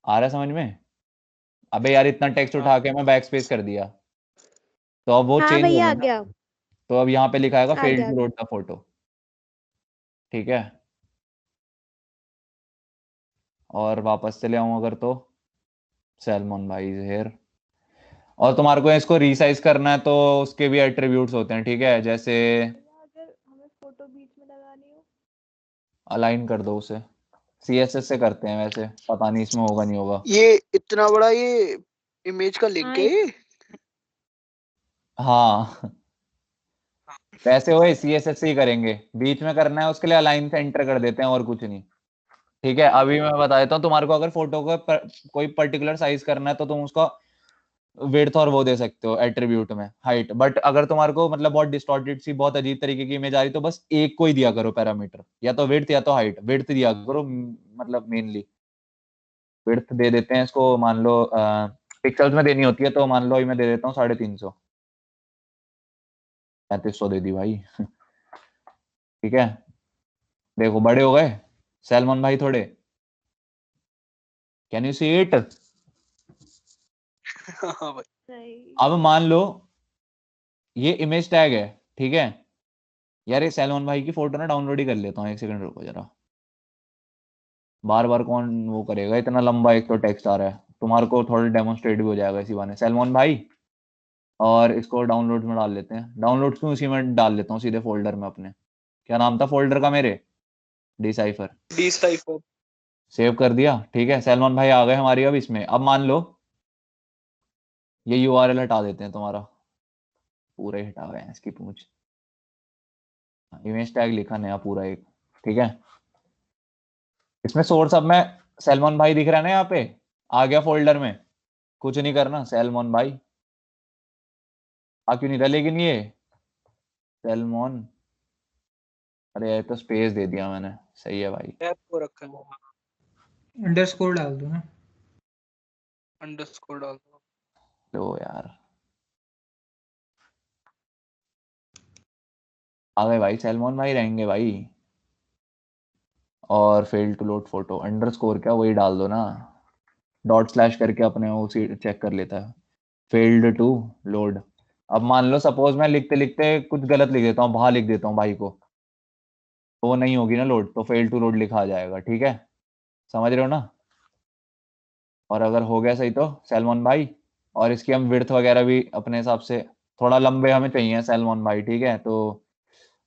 आ रहा है समझ में? अबे यार इतना टेक्स्ट उठा के मैं बैक स्पेस कर दिया, तो अब वो हाँ चेंज भैया होगा आ ना। गया, तो अब यहाँ पे लिखा आएगा आ फेल गया, टू लोड द फोटो, ठीक है। और वापस चले आऊं अगर तो सैलमन भाई इज हियर। और तुम्हारे को इसको रीसाइज करना है तो उसके भी एट्रीब्यूट्स होते हैं, ठीक है। जैसे अगर हमें फोटो बीच में लगानी हो अलाइन कर दो उसे, सीएसएस से करते हैं वैसे, पता नहीं इसमें होगा नहीं होगा। ये इतना बड़ा ये इमेज का लिंक है ये? हाँ वैसे वो सीएसएस से ही करेंगे, बीच में करना है उसके लिए अलाइन से एंटर कर देते हैं और कुछ नहीं, ठीक है। अभी मैं बता देता हूँ तुम्हारे को, अगर फोटो को कोई पर्टिकुलर साइज करना है तो तुम उसका विड्थ और वो दे सकते हो एट्रीब्यूट में, हाइट। बट अगर तुम्हारे को मतलब बहुत डिस्टॉर्टेड सी बहुत अजीब तरीके की इमेज आ रही तो बस एक को ही दिया करो पैरामीटर, या तो विड्थ या तो हाइट। विड्थ दिया करो मतलब मेनली विड्थ दे देते हैं इसको, मान लो पिक्सल्स में देनी होती है, तो मान लो मैं दे देता हूँ 350, 3500 दे दी भाई ठीक है। देखो बड़े हो गए सैलमन भाई थोड़े, कैन यू सी इट? हाँ भाई। अब मान लो ये इमेज टैग है, ठीक है। यार ये सैलमन भाई की फोटो ना डाउनलोड ही कर लेता हूँ, एक सेकंड रुको जरा। बार बार कौन वो करेगा, इतना लंबा एक तो टेक्स्ट आ रहा है। तुम्हारे को थोड़ा डेमोन्स्ट्रेट भी हो जाएगा इसी बहाने सैलमन भाई। और इसको डाउनलोड में डाल लेते हैं, डाउनलोड क्यों, उसी में डाल लेता हूँ सीधे फोल्डर में अपने। क्या नाम था फोल्डर का मेरे? डिसाइफर। डिसाइफर सेव कर दिया, ठीक है। सैलमन भाई आ गए हमारी अब इसमें। अब मान लो ये यूआरएल हटा देते हैं तुम्हारा, पूरा ही हटा गए इसकी पूंछ। इमेज टैग लिखा नया पूरा एक, ठीक है। इसमें सोर्स अब मैं सैलमन भाई दिख रहा है ना यहाँ पे, आ गया फोल्डर में। कुछ नहीं करना सैलमन भाई, आ क्यों नहीं रहा लेकिन ये सैलमन, अरे ये तो स्पेस दे दिया मैंने, सही है भाई। टैब को रखा है, अंडरस्कोर डाल दो ना, अंडरस्कोर डाल दो। लो यार आ गए भाई, सैलमन भाई रहेंगे भाई। और fail to load photo underscore क्या वही डाल दो ना, डॉट स्लैश करके अपने वो चेक कर लेता है फेल्ड टू लोड। अब मान लो सपोज मैं लिखते लिखते कुछ गलत लिख देता हूँ, वहां लिख देता हूँ भाई को, तो वो नहीं होगी ना लोड, तो फेल टू लोड लिखा आ जाएगा, ठीक है। समझ रहे हो ना? और अगर हो गया सही तो सैलमन भाई, और इसकी हम विड्थ वगैरह भी अपने हिसाब से, थोड़ा लंबे हमें चाहिए सैलमन भाई, ठीक है। तो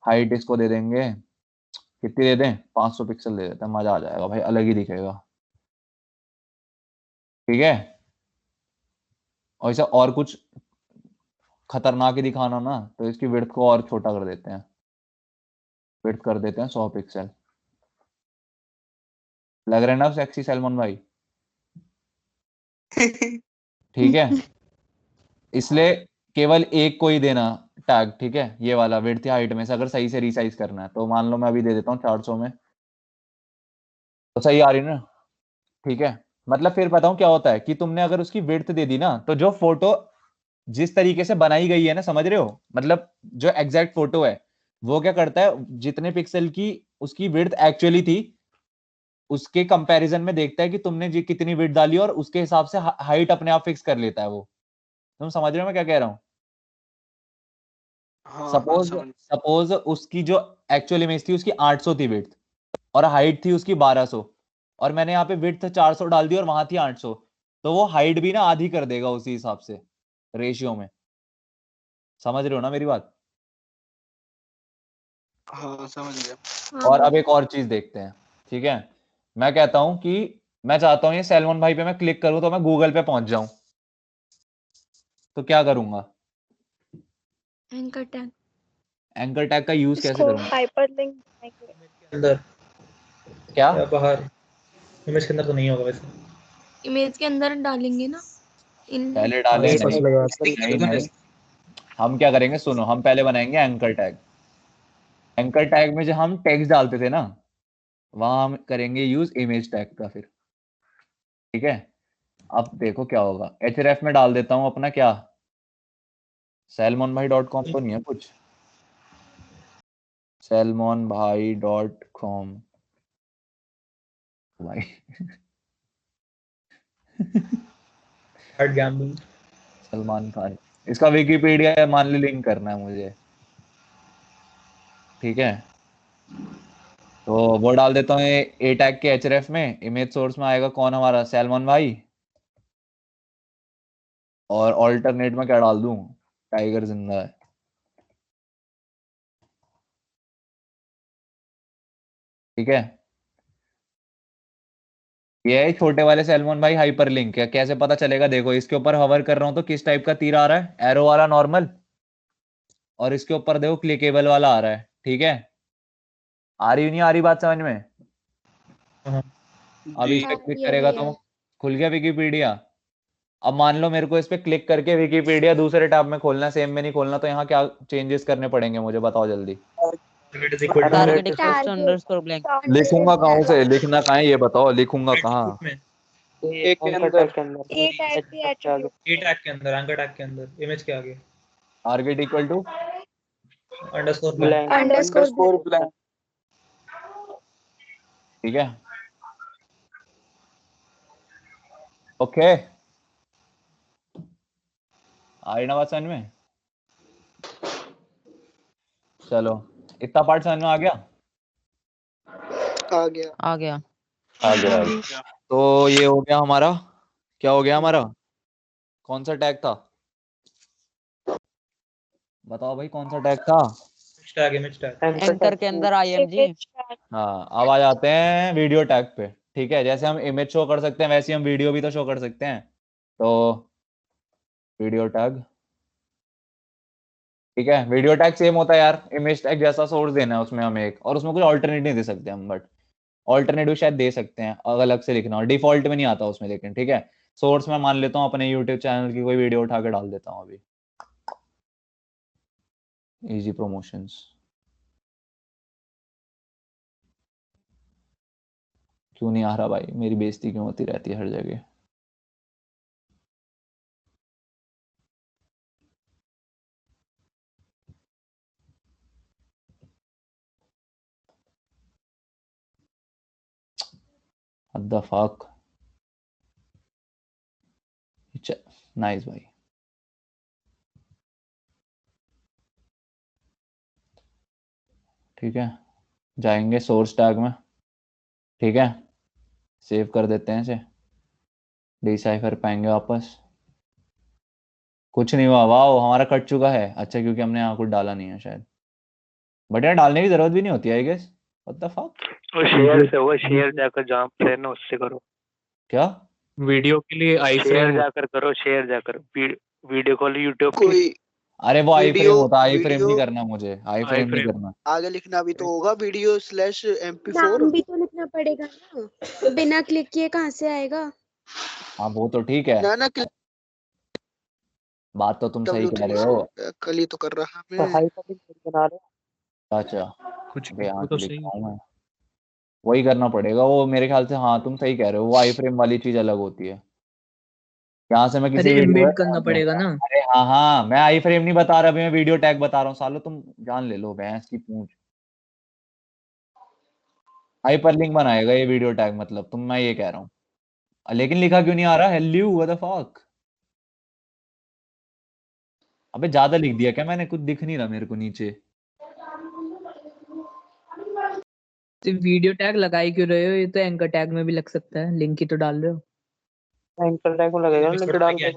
हाइट इसको दे देंगे, कितनी दे दें, 500 पिक्सल दे देते हैं, मजा आ जाएगा भाई, अलग ही दिखेगा, ठीक है। और ऐसा और कुछ खतरनाक ही दिखाना ना तो इसकी विड्थ को और छोटा कर देते हैं, विड्थ कर देते हैं 100 पिक्सल, लग रहा है ना सेक्सी सलमान भाई? ठीक है, इसलिए केवल एक को ही देना टैग, ठीक है, ये वाला विड्थ या हाइट में से अगर सही से रिसाइज करना है। तो मान लो मैं अभी दे देता हूँ 400 में, तो सही आ रही ना? ठीक है, मतलब फिर बताऊं क्या होता है कि तुमने अगर उसकी विड्थ दे दी ना, तो जो फोटो जिस तरीके से बनाई गई है ना, समझ रहे हो, मतलब जो एग्जैक्ट फोटो है वो क्या करता है, जितने पिक्सल की उसकी विड्थ एक्चुअली थी उसके कंपैरिजन में देखता है कि तुमने जी कितनी विड्थ डाली और उसके हिसाब से हाइट अपने आप फिक्स कर लेता है वो। तुम समझ रहे हो मैं क्या कह रहा हूँ? हाँ सपोज समझ सपोज उसकी जो एक्चुअल इमेज थी उसकी 800 थी विड्थ और हाइट थी उसकी 1200, और मैंने यहाँ पे विड्थ 400 डाल दी और वहां थी 800, तो वो हाइट भी ना आधी कर देगा उसी हिसाब से रेशियो में। समझ रहे हो ना मेरी बात? हाँ समझ गया। और अब एक और चीज देखते हैं, ठीक है, मैं कहता हूं कि मैं चाहता हूं ये सैलमन भाई पे मैं क्लिक करूं तो मैं गूगल पे पहुंच जाऊं, तो क्या करूंगा? Anchor tag. एंकर टैग का यूज कैसे इसको करूंगा? हाइपरलिंक अंदर क्या या बाहर? इमेज के अंदर तो नहीं होगा वैसे। इमेज के अंदर डालेंगे ना पहले डालें वही फंस लगा नहीं नहीं, हम क्या करेंगे सुनो, हम पहले बनाएंगे एंकर टैग। एंकर टैग में जो हम टेक्स्ट डालते थे ना, वहां हम करेंगे यूज इमेज टैग का फिर, ठीक है। अब देखो क्या होगा, href में डाल देता हूं अपना क्या, salmonbhai.com तो नहीं है कुछ, salmonbhai.com भाई सलमान खान, इसका विकिपीडिया मान ली लिंक करना है मुझे, ठीक है। तो वो डाल देता हूँ ए टैग के href में, इमेज सोर्स में आएगा कौन हमारा, सैलमन भाई, और ऑल्टरनेट में क्या डाल दूं, टाइगर जिंदा है, ठीक है। ये है छोटे वाले सैलमन भाई हाइपर लिंक है, कैसे पता चलेगा, देखो इसके ऊपर हवर कर रहा हूं तो किस टाइप का तीर आ रहा है, एरो वाला नॉर्मल, और इसके ऊपर देखो क्लिकेबल वाला आ रहा है, ठीक है। आ रही नहीं आ रही बात समझ में? अब इस पे क्लिक करेगा तो खुल गया विकिपीडिया। अब मान लो मेरे को इस पे क्लिक करके विकिपीडिया दूसरे टैब में खोलना, सेम में नहीं खोलना, तो यहाँ क्या चेंजेस करने पड़ेंगे मुझे बताओ जल्दी। Target equals to underscore blank. लिखूंगा कहाँ से, लिखना कहाँ है ये बताओ, लिखूंगा कहाँ? एक के अंदर ए टैग के एट्रीब्यूट ए टैग के अंदर, एंकर टैग के अंदर, इमेज के आगे target equal to underscore blank. Underscore blank, ठीक है, ओके। आई ना बात समझ में? चलो इतना पार्ट समझ में आ गया? आ गया आ गया। आ गया। तो ये हो गया हमारा, क्या हो गया हमारा, कौन सा टैग था बताओ भाई, कौन सा टैग था? इमेज टैग एंकर के अंदर IMG। हाँ, अब आ जाते हैं वीडियो टैग पे, ठीक है। जैसे हम इमेज शो कर सकते हैं वैसे हम वीडियो भी तो शो कर सकते हैं, तो वीडियो टैग, ठीक है। वीडियो टैग सेम होता है यार, इमेज टैग जैसा सोर्स देना है उसमें हमें एक, और उसमें कुछ ऑल्टरनेट नहीं दे सकते हम, बट ऑल्टरनेटिव शायद दे सकते हैं, अलग से लिखना, और डिफॉल्ट में नहीं आता उसमें, लेकिन ठीक है। सोर्स में मान लेता हूँ अपने यूट्यूब चैनल की कोई वीडियो उठा के डाल देता हूँ अभी, इजी प्रमोशंस। क्यों नहीं आ रहा भाई, मेरी बेइज्जती क्यों होती रहती है हर जगह? What the fuck? नाइस भाई, ठीक है। जाएंगे सोर्स टैग में, ठीक है, सेव कर देते हैं इसे, डिसाइफर पाएंगे वापस, कुछ नहीं हुआ, वाह हमारा कट चुका है, अच्छा क्योंकि हमने यहाँ कुछ डाला नहीं है शायद, बट यार डालने की जरूरत भी नहीं होती है I guess, what the fuck. वो शेयर से होगा, शेयर जाकर जहाँ पे है ना उससे करो। क्या वीडियो के लिए आई शेयर फ्रेम जाकर करो, शेयर जाकर वीडियो कॉल यूट्यूब कोई अरे वो आई फ्रेम वीडियो होता, आई फ्रेम नहीं वीडियो करना मुझे, आई फ्रेम नहीं करना। आगे लिखना भी तो होगा वीडियो/mp4। नाम भी तो लिखना पड़ेगा ना, बिना क्लिक किए कहाँ से आएगा? हाँ वो तो ठीक है, ना बात तो तुम सही कह W3 रहे से हो। कल ही तो कर रहा तो मैं। हाइपरलिंक बना रहे हो। अच्छा कुछ अबे यहाँ तो से लिख सही रहा हूँ मैं, वही करना पड़ेगा वो मेरे ख्याल से। हाँ तुम सही कह रहे हो, वो आई फ्रेम वाली चीज अलग होती है। यहाँ से मैं किसी अरे वीडियो एम्बेड करना पड़ेगा ना। अरे हाँ हाँ, मैं आई फ्रेम नहीं बता रहा, अभी मैं वीडियो टैग बता रहा हूँ। सालो तुम जान ले लो, भैंस की पूंछ। हाइपरलिंक बनाएगा ये वीडियो टैग, मतलब तुम, मैं ये कह रहा हूँ। लेकिन लिखा क्यों नहीं आ रहा? हेल्यू व्हाट द फक। अबे ज्यादा लिख दिया क्या मैंने? कुछ दिख नहीं रहा मेरे को नीचे। तो वीडियो टैग लगाई क्यों रहे हो? ये तो एंकर टैग में भी लग सकता है, लिंक ही तो डाल रहे हो। एंकर टैग में लगेगा ना, लिंक डाल के।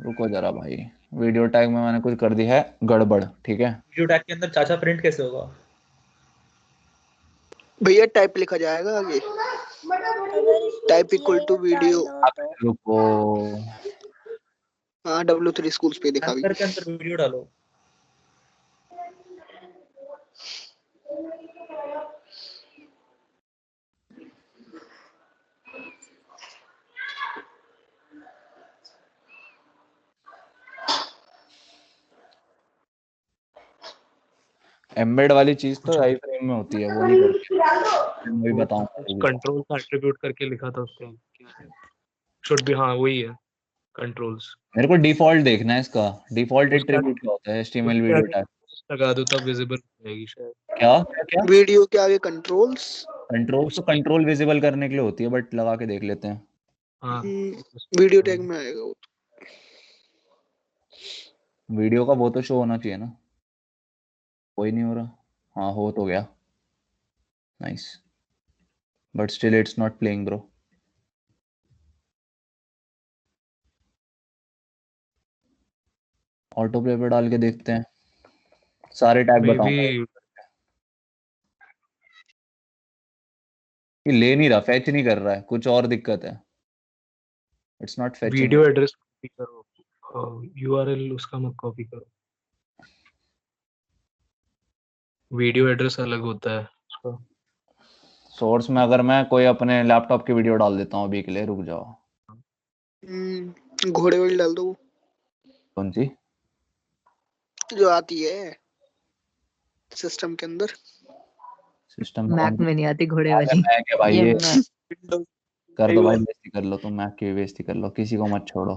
रुको जरा भाई, वीडियो टैग में मैंने कुछ कर दी है गड़बड़, ठीक है। वीडियो टैग के अंदर चाचा प्रिंट कैसे होगा? भैया टाइप लिखा जाएगा आगे, टाइप इक्वल टू वीडियो। रुको, हाँ W3 स्कूल्स पे दिखा भी। एंकर के अंदर वीडियो डालो। एम्बेड वाली चीज तो आई फ्रेम में होती है, वो नहीं करती। मैं वही वो बताऊंगा कुछ अभी। कंट्रोल का एट्रीब्यूट करके लिखा था उसके, क्या है, शुड बी, हाँ वही है कंट्रोल्स। मेरे को डिफॉल्ट देखना है इसका, डिफॉल्ट उसका एट्रीब्यूट क्या होता है HTML उसके वीडियो आगे टैग? लगा दो तब विजिबल हो जाएगी शायद। क्या क्या क्या? वीडियो के आगे कंट्रोल्स। कंट्रोल्स तो कंट्रोल विजिबल करने के लिए होती है, बट लगा के देख लेते हैं। हाँ वीडियो टैग में आएगा वो। वीडियो का वो तो शो होना चाहिए ना, कोई नहीं हो रहा। हाँ हो तो गया, nice, but still it's not playing bro. Auto play पे डाल के देखते हैं, सारे टैग मे बताऊंगा। बी ये ले नहीं रहा, फैच नहीं कर रहा है, कुछ और दिक्कत है। It's not फैचिंग। Video address copy करो, यूआरएल उसका मत कॉपी करो, वीडियो एड्रेस अलग होता है उसका। सोर्स में अगर मैं कोई अपने लैपटॉप की वीडियो डाल देता हूँ अभी के लिए, रुक जाओ। घोड़े वाली डाल दो, कौन सी? जो आती है सिस्टम के अंदर। सिस्टम मैक में नहीं आती घोड़े अरे वाली। मैं क्या भाई, ये ये मैं कर दो भाई, बेइज्जती कर लो तुम, मैक की बेइज्जती कर लो, किसी को मत छोड़ो।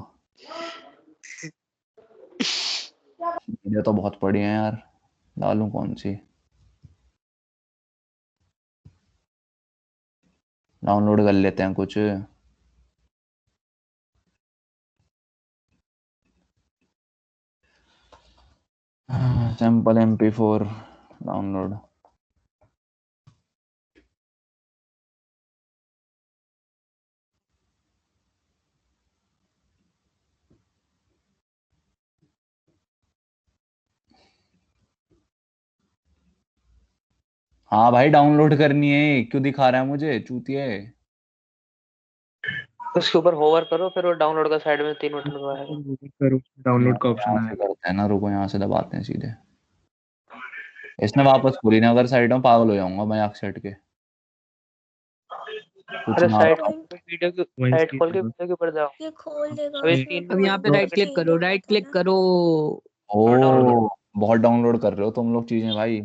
वीडियो तो बहुत पड़ी है यार, डालूं कौन सी? डाउनलोड कर लेते हैं कुछ। Sample MP4 download. हाँ भाई डाउनलोड करनी है, क्यों दिखा रहा है मुझे चूतिए? उसके ऊपर होवर करो, फिर वो डाउनलोड का साइड में 3 बटन आएगा। करो, डाउनलोड का यहाँ ऑप्शन से आएगा। करते हैं ना, रुको यहाँ से दबाते हैं सीधे। इसने वापस खोली ना अगर साइड में, पागल हो जाऊंगा मैं आँख सेट के। कुछ अरे ना साइड बताओ। वीडियो की वहीं साइड से खोल के करो। वीडियो के ऊपर जाओ। ये खोल देगा अभी फिर 3 अब यहाँ पे मिनट राइट क्लिक करो, राइट क्लिक करो। ओ बहुत डाउनलोड कर रहे हो तुम लोग चीजें भाई,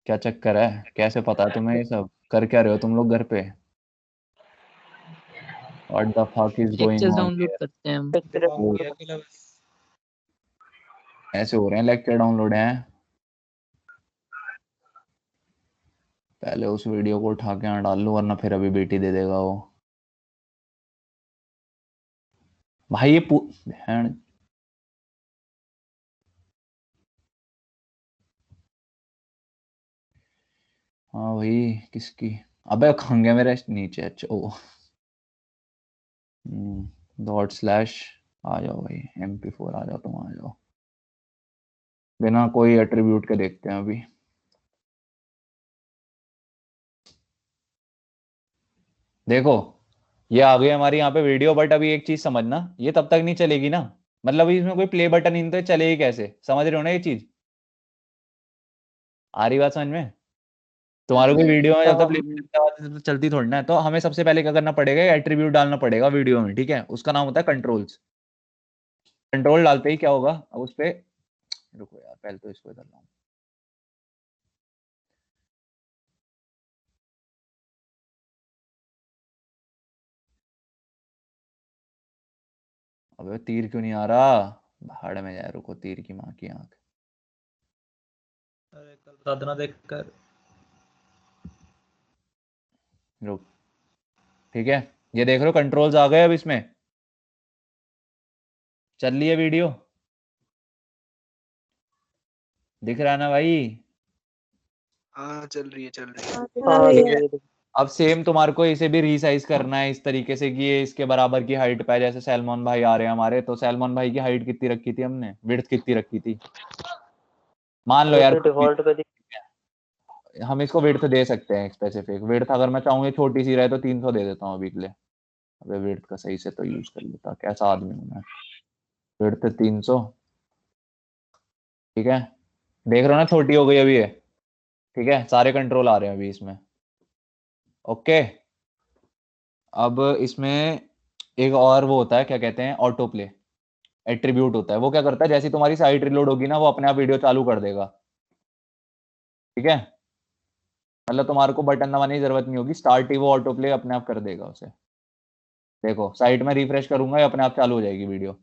क्या चक्कर है? कैसे पता है तुम्हें ये सब? कर क्या रहे हो तुम लोग घर पे? What the fuck is going lectures on download here? करते हैं हम। वो ऐसे हो रहे हैं लेक्चर डाउनलोड हैं? पहले उस वीडियो को उठा के यहाँ डाल लो, वरना फिर अभी बेटी दे देगा वो। भाई ये बहन, हाँ भाई किसकी? अबे खंगे मेरे नीचे। अच्छा ओ ./ आ जाओ भाई, MP4 आ जाओ, तुम आ जाओ। बिना कोई एट्रीब्यूट के देखते हैं अभी। देखो ये आ गई हमारी यहाँ पे वीडियो, बट अभी एक चीज समझना, ये तब तक नहीं चलेगी ना, मतलब इसमें कोई प्ले बटन नहीं तो चलेगी कैसे, समझ रहे हो ना ये चीज, आ रही बात समझ में? तुम्हारे कोई वीडियो में जब तक प्ले बटन चलती थोड़ी ना है, तो हमें सबसे पहले क्या करना पड़ेगा, एट्रीब्यूट डालना पड़ेगा वीडियो में, ठीक है, उसका नाम होता है कंट्रोल्स। कंट्रोल डालते ही क्या होगा, अब उस पे रुको यार, पहले तो इसको इधर लाऊं। अबे तीर क्यों नहीं आ रहा, भाड़ में जाए, रुको, तीर की माँ की आंख। अरे कल बता देना देख कर। रुक, ठीक है, ये देख रहे हो कंट्रोल्स आ गए अब इसमें, चल रही है वीडियो, दिख रहा है ना भाई? हाँ चल रही है अब सेम तुम्हारे को इसे भी रीसाइज करना है इस तरीके से कि ये इसके बराबर की हाइट पे है। जैसे सैलमन भाई आ रहे हैं हमारे, तो सैलमन भाई की हाइट कितनी रखी थी हमने, विड्थ कितनी रखी थी, मान लो यार, डिफॉल्ट पे हम इसको विड्थ दे सकते हैं स्पेसिफिक विड्थ, अगर मैं चाहूँ ये छोटी सी रहे तो 300 दे देता हूँ अभी के लिए। अबे विड्थ का सही से तो यूज कर लेता, कैसा आदमी हूँ मैं। विड्थ 300, ठीक है, देख रहे हो ना छोटी हो गई अभी ये, ठीक है, सारे कंट्रोल आ रहे हैं अभी इसमें, ओके। अब इसमें एक और वो होता है, क्या कहते हैं, ऑटो प्ले एट्रीब्यूट होता है। वो क्या करता है, जैसी तुम्हारी साइट रिलोड होगी ना, वो अपने आप वीडियो चालू कर देगा, ठीक है, मतलब तुम्हारे को बटन दबाने की जरूरत नहीं होगी, स्टार्ट ही वो ऑटो प्ले अपने आप कर देगा उसे। देखो साइट में रिफ्रेश करूंगा, ये अपने आप चालू हो जाएगी वीडियो।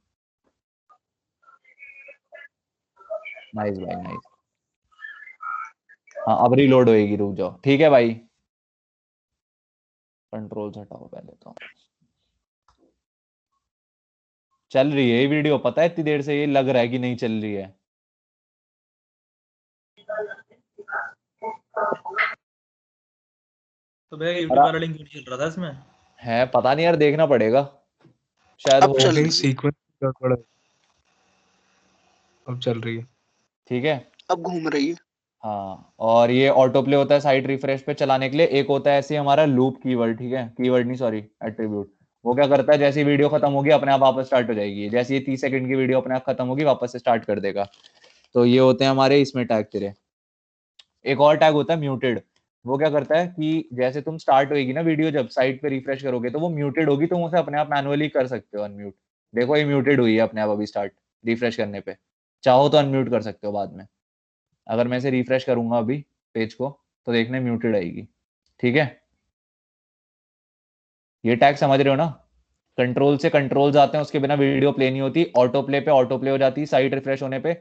नाइस भाई नाइस, हाँ अब रिलोड होएगी, रुक जाओ, ठीक है भाई, कंट्रोल हटाओ पहले तो। चल रही है ये वीडियो, पता है इतनी देर से ये लग रहा है कि नहीं चल रही है। तो भैया यूट्यूब वाला लिंक क्यों नहीं चल रहा था इसमें? है पता नहीं यार, देखना पड़ेगा, शायद अब हो चल रही है। सीक्वेंस गड़बड़ है, अब चल रही है, ठीक है, अब घूम रही है। हाँ, और ये ऑटो प्ले होता है साइट रिफ्रेश पे चलाने के लिए। एक होता है ऐसे हमारा लूप कीवर्ड, ठीक है, कीवर्ड नहीं सॉरी एट्रीब्यूट। वो क्या करता है, जैसी वीडियो खत्म होगी अपने आप वापस स्टार्ट हो जाएगी, जैसे ये 30 सेकंड की वीडियो अपने आप खत्म होगी वापस से स्टार्ट कर देगा। तो ये होते हैं हमारे इसमें टैग तेरे। एक और टैग होता है म्यूटेड, वो क्या करता है कि जैसे तुम स्टार्ट होगी ना वीडियो, जब साइट पे रिफ्रेश करोगे तो वो म्यूटेड होगी, तुम उसे अपने आप मैनुअली कर सकते हो अनम्यूट। देखो ये म्यूटेड हुई है अपने आप अभी स्टार्ट रिफ्रेश करने पे, चाहो तो अनम्यूट कर सकते हो बाद में। अगर मैं इसे रिफ्रेश करूंगा अभी पेज को, तो देखने म्यूटेड आएगी, ठीक है। ये टैग समझ रहे हो ना, कंट्रोल से कंट्रोल्स आते हैं, उसके बिना वीडियो प्ले नहीं होती, ऑटो प्ले पे ऑटो प्ले हो जाती है, साइट रिफ्रेश होने पे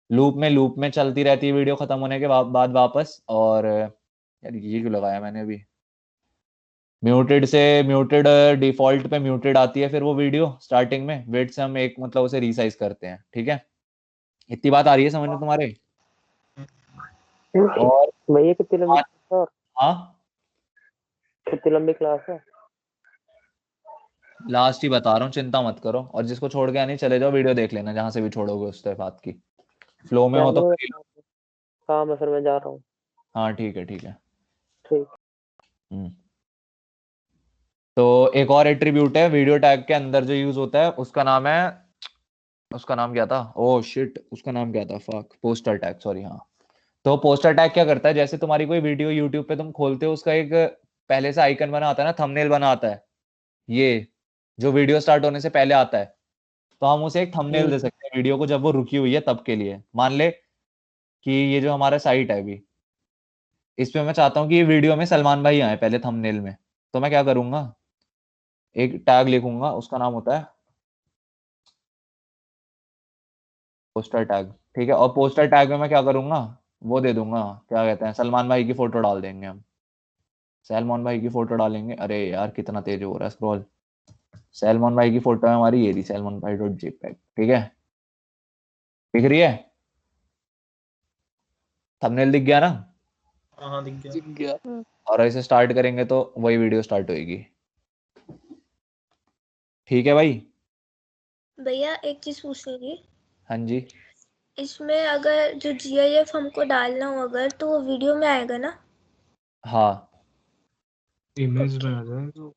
लूप में चलती रहती है वीडियो खत्म होने के बाद वापस। और यार ये क्यों लगाया मैंने अभी, म्यूटेड से म्यूटेड डिफॉल्ट पे म्यूटेड आती है फिर वो वीडियो स्टार्टिंग में, वेट से हम एक मतलब उसे रीसाइज करते हैं, ठीक है। इतनी बात आ रही है समझ में तुम्हारे? और भैया कितनी लंबी क्लास है? हाँ कितनी लंबी क्लास है? लास्ट ही बता रहा हूँ, चिंता मत करो, और जिसको छोड़ के आनी चले जाओ, वीडियो देख लेना जहां से भी छोड़ोगे उस बात की, फ्लो में हो तो कर ही लो। काम है फिर मैं जा रहा हूँ। हाँ ठीक है ठीक है। ठीक। तो एक और एट्रीब्यूट है वीडियो टैग के अंदर जो यूज होता है, उसका नाम है, उसका नाम क्या था, ओह शिट, उसका नाम क्या था, फक, पोस्टर टैग, सॉरी हाँ। तो पोस्टर टैग क्या करता है, जैसे तुम्हारी कोई वीडियो यूट्यूब पे तुम खोलते हो, उसका एक पहले से आइकन बना आता है ना, थंबनेल बना आता है, ये जो वीडियो स्टार्ट होने से पहले आता है, तो हम उसे एक थंबनेल दे सकते हैं वीडियो को जब वो रुकी हुई है तब के लिए। मान ले कि ये जो हमारा साइट है अभी, इस पे मैं चाहता हूँ कि ये वीडियो में सलमान भाई आए पहले थंबनेल में, तो मैं क्या करूंगा, एक टैग लिखूंगा, उसका नाम होता है पोस्टर टैग, ठीक है। और पोस्टर टैग में मैं क्या करूंगा, वो दे दूंगा, क्या कहते हैं, सलमान भाई की फोटो डाल देंगे हम, सलमान भाई की फोटो डालेंगे। अरे यार कितना तेज हो रहा है स्क्रॉल, सलमान भाई की फोटो है हमारी, ये रही सलमान भाई .jpg, ठीक है, दिख रही है, थंबनेल दिख गया ना? हाँ दिख गया। और ऐसे स्टार्ट करेंगे तो वही वीडियो स्टार्ट होएगी, ठीक है भाई। भैया एक चीज पूछनी थी, हाँ जी, इसमें अगर जो GIF हमको डालना हो अगर, तो वो वीडियो में आएगा ना? हाँ इमेज में आ जाए तो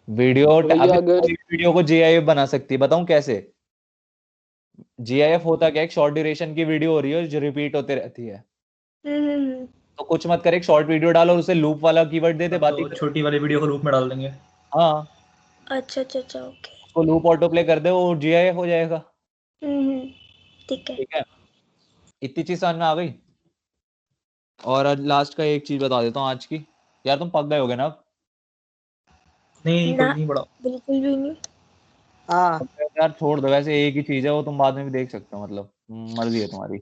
वीडियो तो भैया अभी अगर वीडियो को GIF बना सकती है, बताऊं कैसे? GIF होता क्या है, एक शॉर्ट ड्यूरेशन की वीडियो हो रही है जो रिपीट होते रहती है, तो कुछ मत कर, एक शॉर्ट वीडियो डालो और उसे लूप वाला कीवर्ड दे दे, बात ही तो छोटी वाली वीडियो को लूप में डाल देंगे। हाँ, अच्छा अच्छा अच्छा ओके उसको लूप ऑटो प्ले कर दे, वो GIF हो जाएगा। ठीक है ठीक है, इतनी चीज समझ में आ गई। और आज लास्ट का एक चीज बता देता हूँ आज की। यार तुम पक गए होगे ना अब? नहीं ना कोई नहीं बड़ा। बिल्कुल भी नहीं। हाँ यार छोड़ दो, वैसे एक ही चीज है वो, तुम बाद में भी देख सकते हो, मतलब मर्जी है तुम्हारी,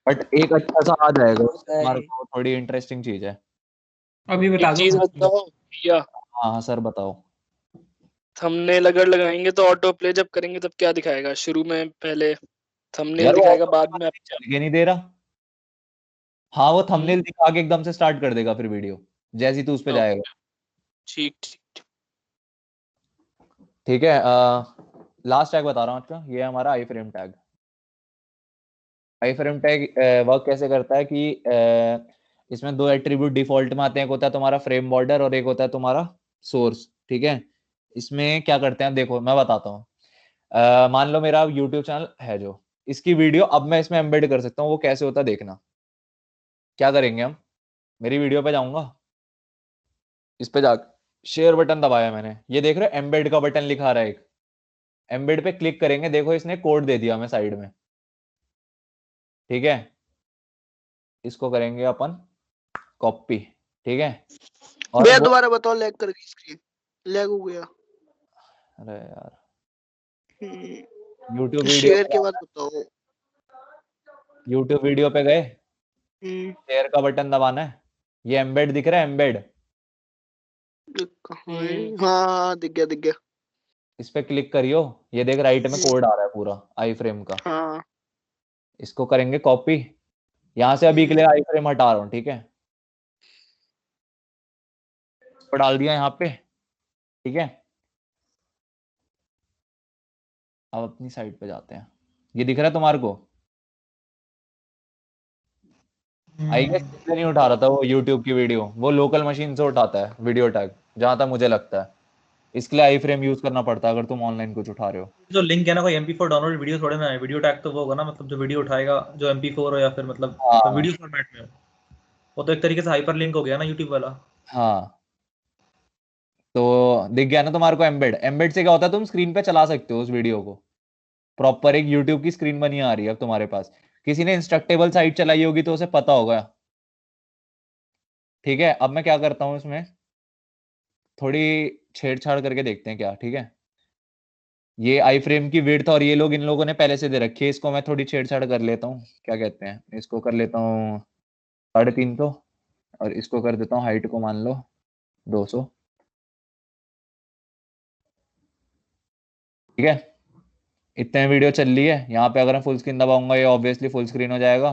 बट एक अच्छा सा आ जाएगा तुम्हारे को, थोड़ी इंटरेस्टिंग चीज है। अभी बता एक दो। चीज बताओ भैया, हाँ हाँ सर बताओ। थंबनेल अगर लगाएंगे तो ऑटो प्ले जब करेंगे तब क्या दिखाएगा? शुरू में पहले थंबनेल यार वो दिखाएगा, बाद में ये नहीं दे रहा। हाँ वो थंबनेल दिखा के एकदम से स्टार्ट कर देगा फिर वीडियो, जैसे ही तू उस पे जाएगा। ठीक ठीक। ठीक है, लास्ट टैग बता रहा हूँ आपका, ये है हमारा आई फ्रेम टैग। आई फ्रेम टैग वर्क कैसे करता है कि इसमें दो एट्रीब्यूट डिफॉल्ट में आते हैं, एक होता है तुम्हारा फ्रेम बॉर्डर और एक होता है तुम्हारा सोर्स। ठीक है, इसमें क्या करते हैं देखो मैं बताता हूँ। मान लो मेरा यूट्यूब चैनल है जो, इसकी वीडियो अब मैं इसमें एम्बेड कर सकता हूँ, वो कैसे होता है देखना। क्या करेंगे हम, मेरी वीडियो पे जाऊंगा, इस पे जा शेयर बटन दबाया मैंने, ये देख रहे हो एम्बेड का बटन लिखा रहा है एक, एम्बेड पे क्लिक करेंगे, देखो इसने कोड दे दिया हमें साइड में। ठीक है, इसको करेंगे अपन कॉपी। ठीक है, और भैया दोबारा बताओ, लैग कर गई स्क्रीन, लैग हो गया। अरे यार यूट्यूब वीडियो शेयर के बाद बताओ। यूट्यूब वीडियो पे गए, शेयर का बटन दबाना है, ये एम्बेड दिख रहा है, एम्बेड हाँ दिख गया दिख गया। इस पे क्लिक करियो, ये देख राइट में कोड आ रहा है पूरा आई फ्रेम का। हाँ इसको करेंगे कॉपी, यहां से अभी के लिए आई फ्रेम हटा रहा हूँ। ठीक है, इसको डाल दिया यहाँ पे। ठीक है, अब अपनी साइड पे जाते हैं, ये दिख रहा है तुम्हारे को? आई गेस नहीं उठा रहा था वो यूट्यूब की वीडियो, वो लोकल मशीन से उठाता है वीडियो टैग, जहां तक मुझे लगता है। इसके लिए आई फ्रेम यूज करना पड़ता है अगर तुम ऑनलाइन कुछ उठा रहे हो। जो लिंक है ना, कोई MP4 डाउनलोड वीडियो थोड़े ना है, वीडियो टैग तो वो होगा ना, मतलब जो वीडियो उठाएगा जो MP4 हो या फिर मतलब हाँ वीडियो फॉर्मेट में हो, वो तो एक तरीके से हाइपर लिंक हो गया ना यूट्यूब वाला। हाँ, तो दिख गया ना तुम्हारे को एम्बेड। एम्बेड से क्या होता है, तुम स्क्रीन पे चला सकते हो उस वीडियो को, प्रॉपर एक यूट्यूब की स्क्रीन बनी आ रही है अब तुम्हारे पास। किसी ने इंस्ट्रक्टेबल साइट चलाई होगी तो उसे पता होगा। ठीक है, अब मैं क्या करता हूँ इसमें, थोड़ी छेड़छाड़ करके देखते हैं क्या। ठीक है, ये आई फ्रेम की विड्थ और ये लोग इन लोगों ने पहले से दे रखी है, इसको मैं थोड़ी छेड़छाड़ कर लेता हूँ। क्या कहते हैं, इसको कर लेता हूँ 350 और इसको कर देता हूँ हाइट को मान लो 200। ठीक है, इतने वीडियो चल रही है, यहाँ पे अगर मैं फुल स्क्रीन दबाऊंगा ये ऑब्वियसली फुल स्क्रीन हो जाएगा।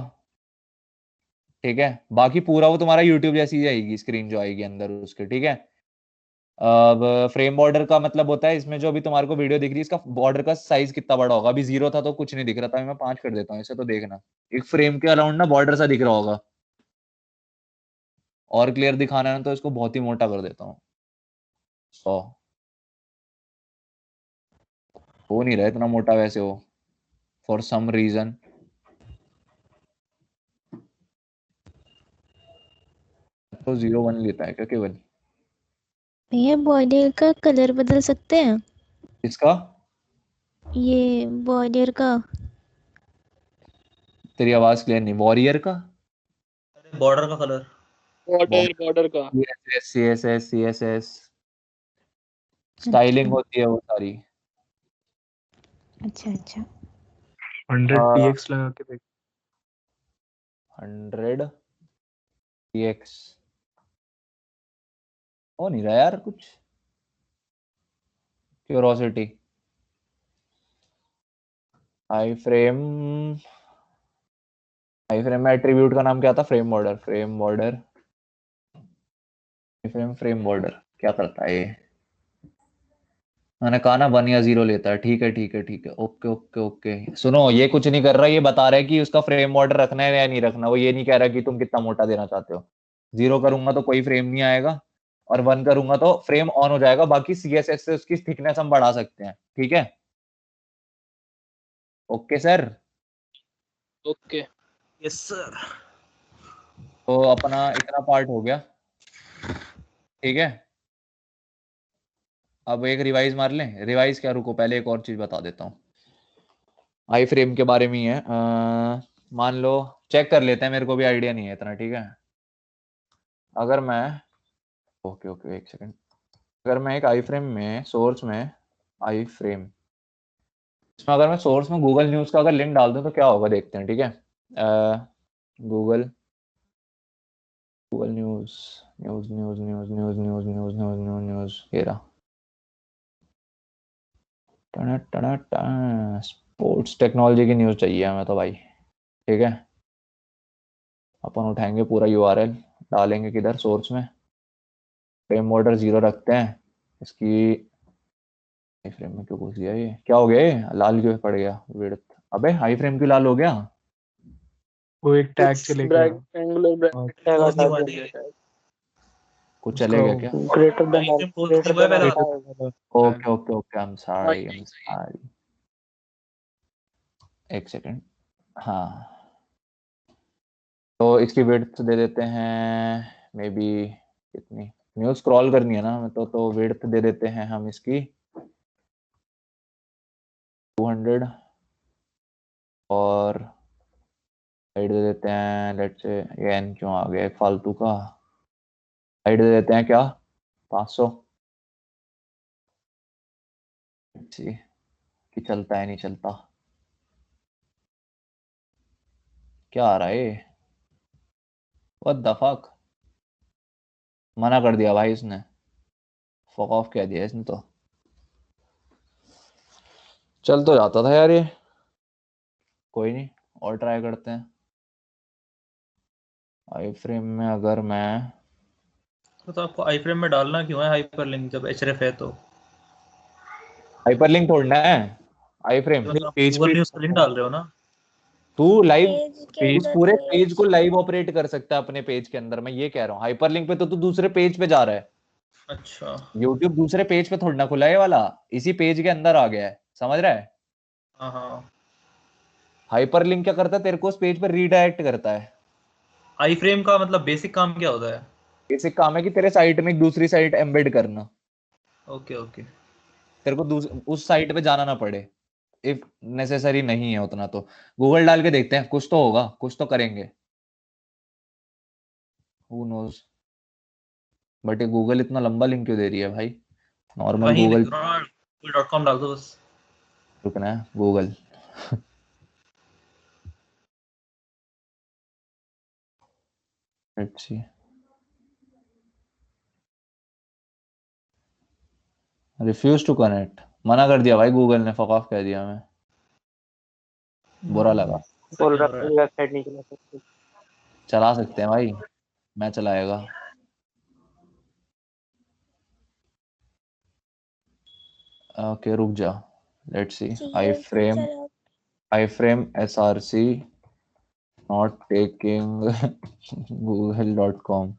ठीक है, बाकी पूरा वो तुम्हारा यूट्यूब जैसी जाएगी स्क्रीन जो आएगी अंदर उसके। ठीक है, अब फ्रेम बॉर्डर का मतलब होता है इसमें जो अभी तुम्हारे को वीडियो दिख रही है इसका बॉर्डर का साइज कितना बड़ा होगा। अभी 0 था तो कुछ नहीं दिख रहा था, मैं 5 कर देता हूँ इसे, तो देखना एक फ्रेम के अराउंड ना बॉर्डर सा दिख रहा होगा। और क्लियर दिखाना है तो इसको बहुत ही मोटा कर देता हूँ 100। हो नहीं रहा इतना मोटा वैसे वो, फॉर सम रीजन। तो 0.1 लेता है क्या केवल? भैया बॉर्डर का कलर बदल सकते हैं? इसका ये बॉर्डर का। तेरी आवाज क्लियर नहीं, वॉरियर का बॉर्डर का कलर, बॉर्डर का CSS स्टाइलिंग होती है वो सारी। अच्छा अच्छा 100px लगा के देख। 100px हो नहीं रहा यार कुछ। क्यूरोसिटी आई फ्रेम में एट्रीब्यूट का नाम क्या था? Frame border. फ्रेम बॉर्डर क्या करता है ये? मैंने कहा ना 1 या 0 लेता है। ठीक है ओके ओके ओके। सुनो ये कुछ नहीं कर रहा, ये बता रहा है कि उसका फ्रेम बॉर्डर रखना है या नहीं रखना। वो ये नहीं कह रहा कि तुम कितना मोटा देना चाहते हो। 0 करूंगा तो कोई फ्रेम नहीं आएगा और 1 करूंगा तो फ्रेम ऑन हो जाएगा। बाकी CSS से उसकी थिकनेस हम बढ़ा सकते हैं, ठीक है? Okay sir. Okay. Yes sir. तो अपना इतना पार्ट हो गया, ठीक है? अब एक रिवाइज मार लें। रिवाइज क्या, रुको पहले एक और चीज बता देता हूँ। आई फ्रेम के बारे में ही है। मान लो चेक कर लेते हैं, मेरे को भी आइडिया नहीं है इतना, ठीक है? अगर मैं ओके ओके एक सेकंड, अगर मैं एक आई फ्रेम में सोर्स में आई फ्रेम इसमें अगर मैं सोर्स में गूगल न्यूज का अगर लिंक डाल दूं तो क्या होगा, देखते हैं, ठीक है? Google news news news news news news news news news news ये रहा। स्पोर्ट्स टेक्नोलॉजी की न्यूज चाहिए हमें तो भाई, ठीक है? अपन उठाएंगे पूरा URL, डालेंगे किधर, सोर्स में। फ्रेम बॉर्डर 0 रखते हैं। इसकी फ्रेम में क्यों घुस गया ये, क्या हो गया ये लाल क्यों पड़ गया विड्थ? अबे हाई फ्रेम क्यों लाल हो गया? वो एक टैग चले गया। रेक्टेंगुलर ब्रैकेट टैग क्लोज नहीं हटा हुआ दिया। दिया है। कुछ चले गया क्या? Greater than iframe close नहीं हुआ है, पहले okay okay okay, I am sorry. एक सेकंड। हाँ, तो इसकी विड्थ दे देते हैं मे बी कितनी, न्यूज स्क्रॉल करनी है ना हमें तो विड्थ दे देते हैं हम इसकी 200 और हाइट दे देते हैं, लेट्स से ये एन क्यों आ गया एक फालतू का, हाइट दे देते हैं क्या 500 जी, कि चलता है नहीं चलता, क्या आ रहा है ये, व्हाट द फक, मना कर दिया भाई इसने, फक ऑफ कह दिया इसने तो। चल तो जाता था यार ये, कोई नहीं और ट्राई करते हैं। आई फ्रेम में अगर मैं तो आपको आई फ्रेम में डालना क्यों है हाइपरलिंक जब href है तो? हाइपरलिंक तोड़ना है आई फ्रेम, मतलब गूगल न्यूज़ का लिंक डाल रहे हो ना? तू लाइव पेज के उस अंदर पूरे से पेज को लाइव ऑपरेट कर सकता है अपने पेज के अंदर, मैं ये कह रहा हूँ। हाइपरलिंक पे तो तू दूसरे पेज पे जा रहा है। अच्छा। यूट्यूब दूसरे पेज पे थोड़ा ना खुला है ये वाला, इसी पेज के अंदर आ गया है, समझ रहा है? हाँ हाँ। हाइपरलिंक क्या करता है, तेरे को उस पेज पर रीडायरेक्ट करता है। आई फ्रेम का मतलब बेसिक काम क्या होता है? बेसिक काम है कि तेरे साइट में एक दूसरी साइट एम्बेड करना, ओके ओके। तेरे को उस साइट पे जाना ना पड़े, इफ नेसेसरी नहीं है उतना तो। गूगल डाल के देखते हैं, कुछ तो होगा, कुछ तो करेंगे, हु नोज। बट ये गूगल इतना लंबा लिंक क्यों दे रही है भाई? नॉर्मल वहीं गूगल .com डाल दो बस। रुकना है Google let's see, refuse to connect, मना कर दिया भाई गूगल ने, फक ऑफ कह दिया हमें, बुरा लगा। बोल रहा है वेबसाइट नहीं चला सकते। चला सकते हैं भाई, मैं चलाएगा। ओके रुक जा, let's see, I frame SRC not taking google.com.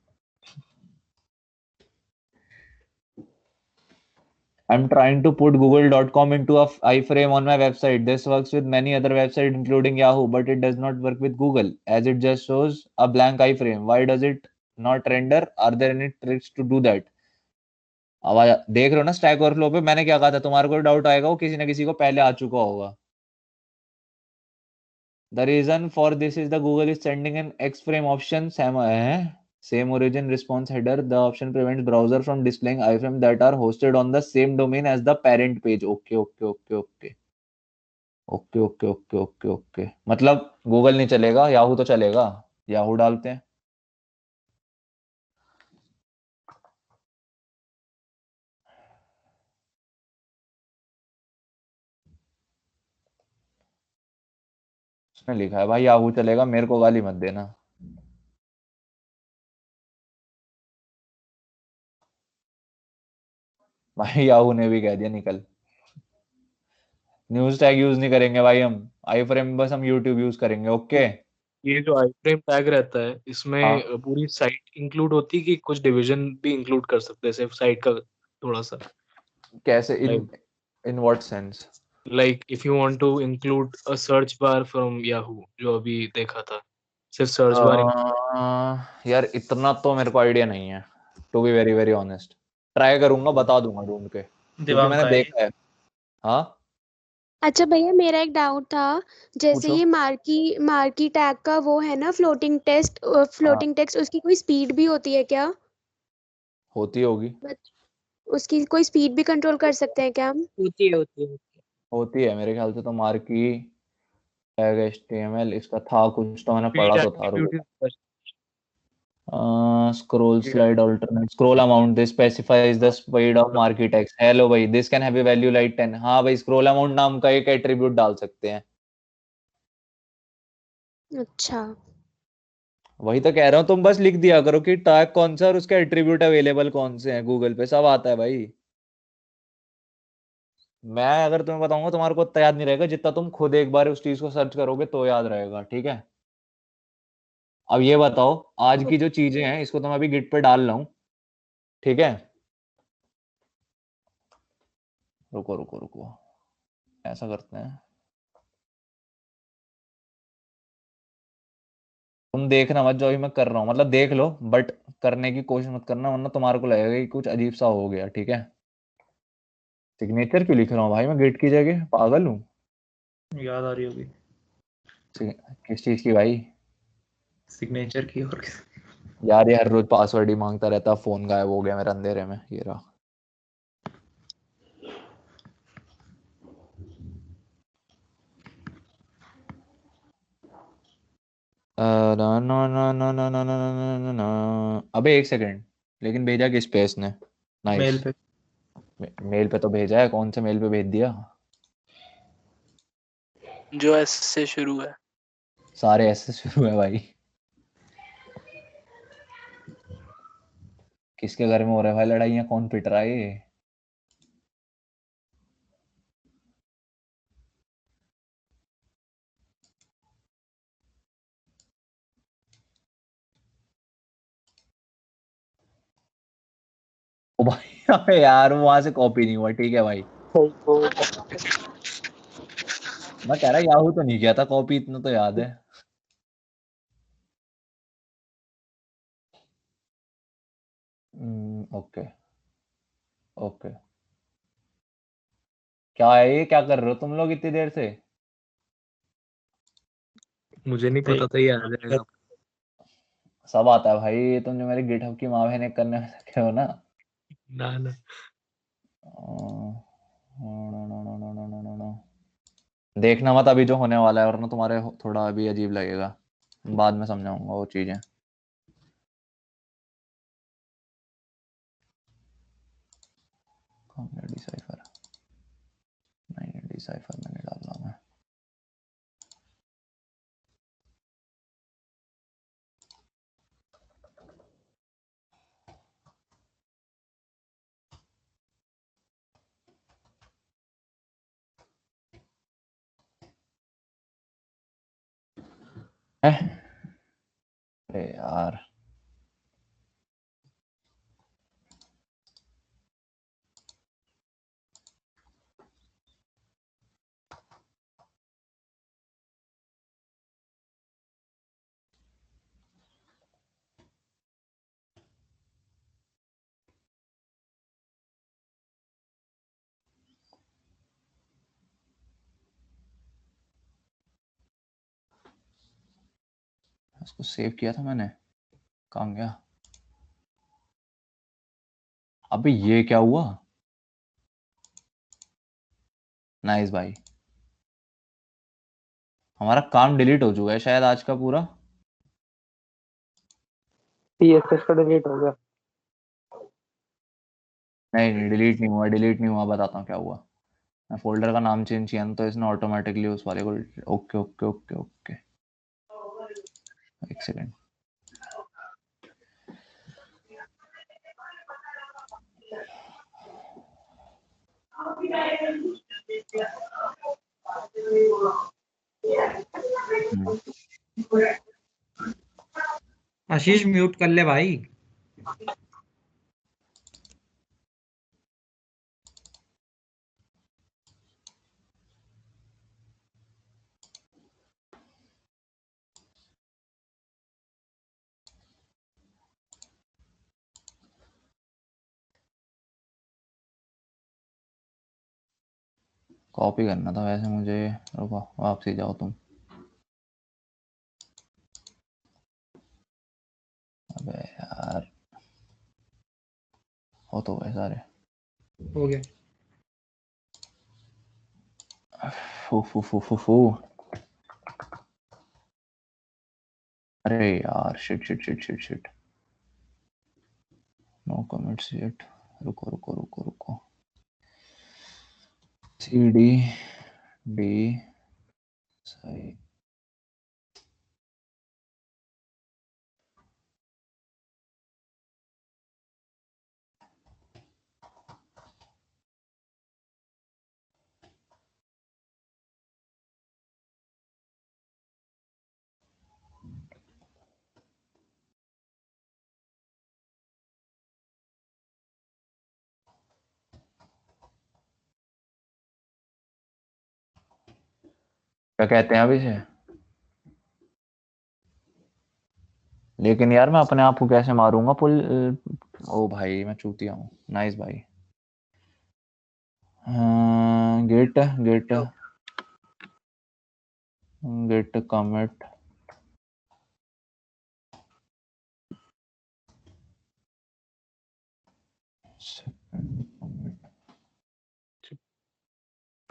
I'm trying to put google.com into a iframe on my website. This works with many other websites including Yahoo, but it does not work with Google as it just shows a blank iframe. Why does it not render? Are there any tricks to do that? आवाज देख रहे हो ना stack overflow पे, मैंने क्या कहा था, तुम्हारे को डाउट आएगा वो किसी ना किसी को पहले आ चुका होगा। The reason for this is the Google is sending an X-frame option, same origin response header. The option prevents browser from displaying iframe that are hosted on the same domain as the parent page. Okay, okay, okay, okay. Okay okay okay okay okay, मतलब Google नहीं चलेगा, Yahoo तो चलेगा, Yahoo डालते हैं। उसने लिखा है भाई याहू चलेगा, मेरे को गाली मत देना। भाई याहू ने भी कह दिया निकल। न्यूज टैग यूज नहीं करेंगे भाई हम, आई फ्रेम बस हम यूट्यूब यूज करेंगे। ओके ये जो आई फ्रेम टैग रहता है इसमें हाँ पूरी साइट इंक्लूड होती है कि कुछ डिवीजन भी इंक्लूड कर सकते हैं सिर्फ साइट का थोड़ा सा कैसे like in what sense? Like if you want to include a search bar from Yahoo जो अभी देखा था सिर्फ सर्च बार यार इतना तो मेरे को आइडिया नहीं है, to be very very honest. Try करूंगा, बता दूंगा ढूंढ के, क्योंकि दिमाग मैंने का है ये। देखा है। हाँ अच्छा भैया मेरा एक डाउट था, जैसे पूछो। ये मार्की टैग का वो है ना फ्लोटिंग हाँ टेक्स्ट, उसकी कोई स्पीड भी होती है क्या? होती होगी, उसकी कोई स्पीड भी कंट्रोल कर सकते हैं क्या हम? होती है। होती है मेरे ख्याल से तो। मार्की टैग HTML इसका था कुछ तो मैंने पढ़ा स्पीड तो था, रुको। Attribute scroll slide alternate scroll amount, this specifies the speed of marquee text। Hello भाई, this can have a value like 10। हाँ भाई, scroll amount नाम का एक एट्रीब्यूट डाल सकते हैं। अच्छा वही तो कह रहा हूँ, तुम बस लिख दिया करो कि टैग कौन सा और उसके एट्रीब्यूट अवेलेबल कौन से हैं, गूगल पे सब आता है भाई। मैं अगर तुम्हें बताऊंगा तुम्हारे को उतना याद नहीं रहेगा जितना तुम खुद एक बार उस चीज को सर्च करोगे तो याद रहेगा, ठीक है। अब ये बताओ, आज की जो चीजें हैं इसको तो मैं अभी गिट पे डाल रहा हूँ, ठीक है। रुको रुको रुको, ऐसा करते हैं, तुम देखना मत जो अभी मैं कर रहा हूँ, मतलब देख लो बट करने की कोशिश मत करना, वरना तुम्हारे को लगेगा कि कुछ अजीब सा हो गया, ठीक है। सिग्नेचर क्यों लिख रहा हूँ भाई मैं गिट की जगह, पागल हूँ? याद आ रही होगी किस चीज की भाई? सिग्नेचर की और यार ये हर रोज पासवर्ड ही मांगता रहता, फोन गायब हो गया मेरा अंधेरे में, ये रहा। ना ना ना ना ना ना ना ना ना ना। अबे एक सेकंड, लेकिन भेजा किस पे इसने? Mail nice. पे। मेल पे तो भेजा है, कौन से मेल पे भेज दिया? जो एस से शुरू है। सारे ऐसे शुरू है भाई। किसके घर में हो रहा है भाई लड़ाइयाँ, कौन पिट रहा है ये? ओ भाई अबे यार वहां से कॉपी नहीं हुआ, ठीक है भाई। मैं कह रहा याहू तो नहीं किया था कॉपी, इतना तो याद है। Okay okay. क्या है ये, क्या कर रहे हो तुम लोग इतनी देर से? मुझे नहीं पता था ये आ जाएगा। सब आता है भाई, तुम जो मेरे गिटहब की माँ बहन करने में लगे हो ना। ना ना देखना मत अभी जो होने वाला है, वरना तुम्हारे थोड़ा अभी अजीब लगेगा, बाद में समझाऊंगा वो चीजें। डिसाइफर नहीं, डिसाइफर मैंने डालना मैं। अरे यार इसको सेव किया था मैंने, कहाँ गया? अबे ये क्या हुआ? नाइस भाई, हमारा काम डिलीट हो चुका है शायद आज का पूरा। CSS का डिलीट हो गया। नहीं नहीं डिलीट नहीं हुआ, डिलीट नहीं हुआ, बताता हूँ क्या हुआ। मैं फोल्डर का नाम चेंज किया ना, तो इसने ऑटोमेटिकली उस वाले को। ओके ओके ओके ओके, एक सेकेंड। आशीष म्यूट कर ले भाई। कॉपी करना था वैसे मुझे। रुको, वापसी जाओ तुम। अबे यार, हो तो गए सारे। हो गया। फू फू फू फू फू। अरे यार, shit shit shit shit shit. No comments yet. रुको रुको रुको रुको। सी डी डी सही। क्या कहते हैं अभी से? लेकिन यार मैं अपने आप को कैसे मारूंगा पुल? ओ भाई मैं चूतिया हूँ। नाइस भाई। Git git git commit.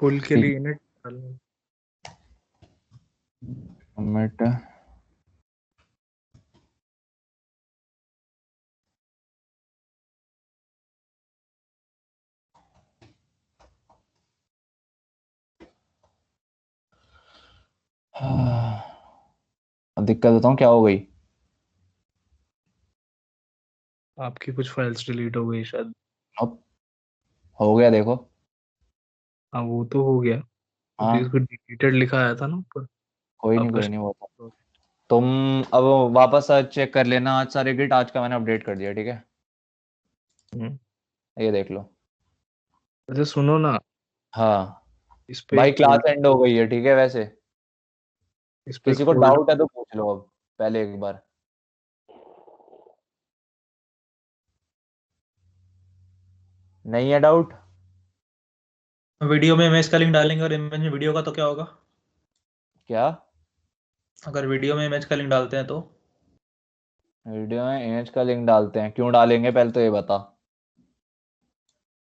Pull के लिए इनट डालना। कमिट अब दिक्कत बताऊं क्या हो गई? आपकी कुछ फाइल्स डिलीट हो गई शायद। अब हो गया देखो। हाँ वो तो हो गया। हाँ उसको डिलीटेड लिखा आया था ना ऊपर। कोई नहीं आपका कोई नहीं, वो तो तुम अब वापस चेक कर लेना। आज सारे गिट आज का मैंने अपडेट कर दिया, ठीक है? ये देख लो। वैसे सुनो ना, हाँ इस पे भाई एक क्लास फोल्डर एंड हो गई है, ठीक है? वैसे इस पे एक किसी को फोल्डर डाउट है तो पूछ लो अब पहले एक बार। नहीं है डाउट? वीडियो में इमेज का लिंक डालेंगे और इमेज में वीडियो का तो क्या होगा? क्या? अगर वीडियो में इमेज का लिंक डालते हैं तो? वीडियो में इमेज का लिंक डालते हैं, क्यों डालेंगे पहले तो ये बता।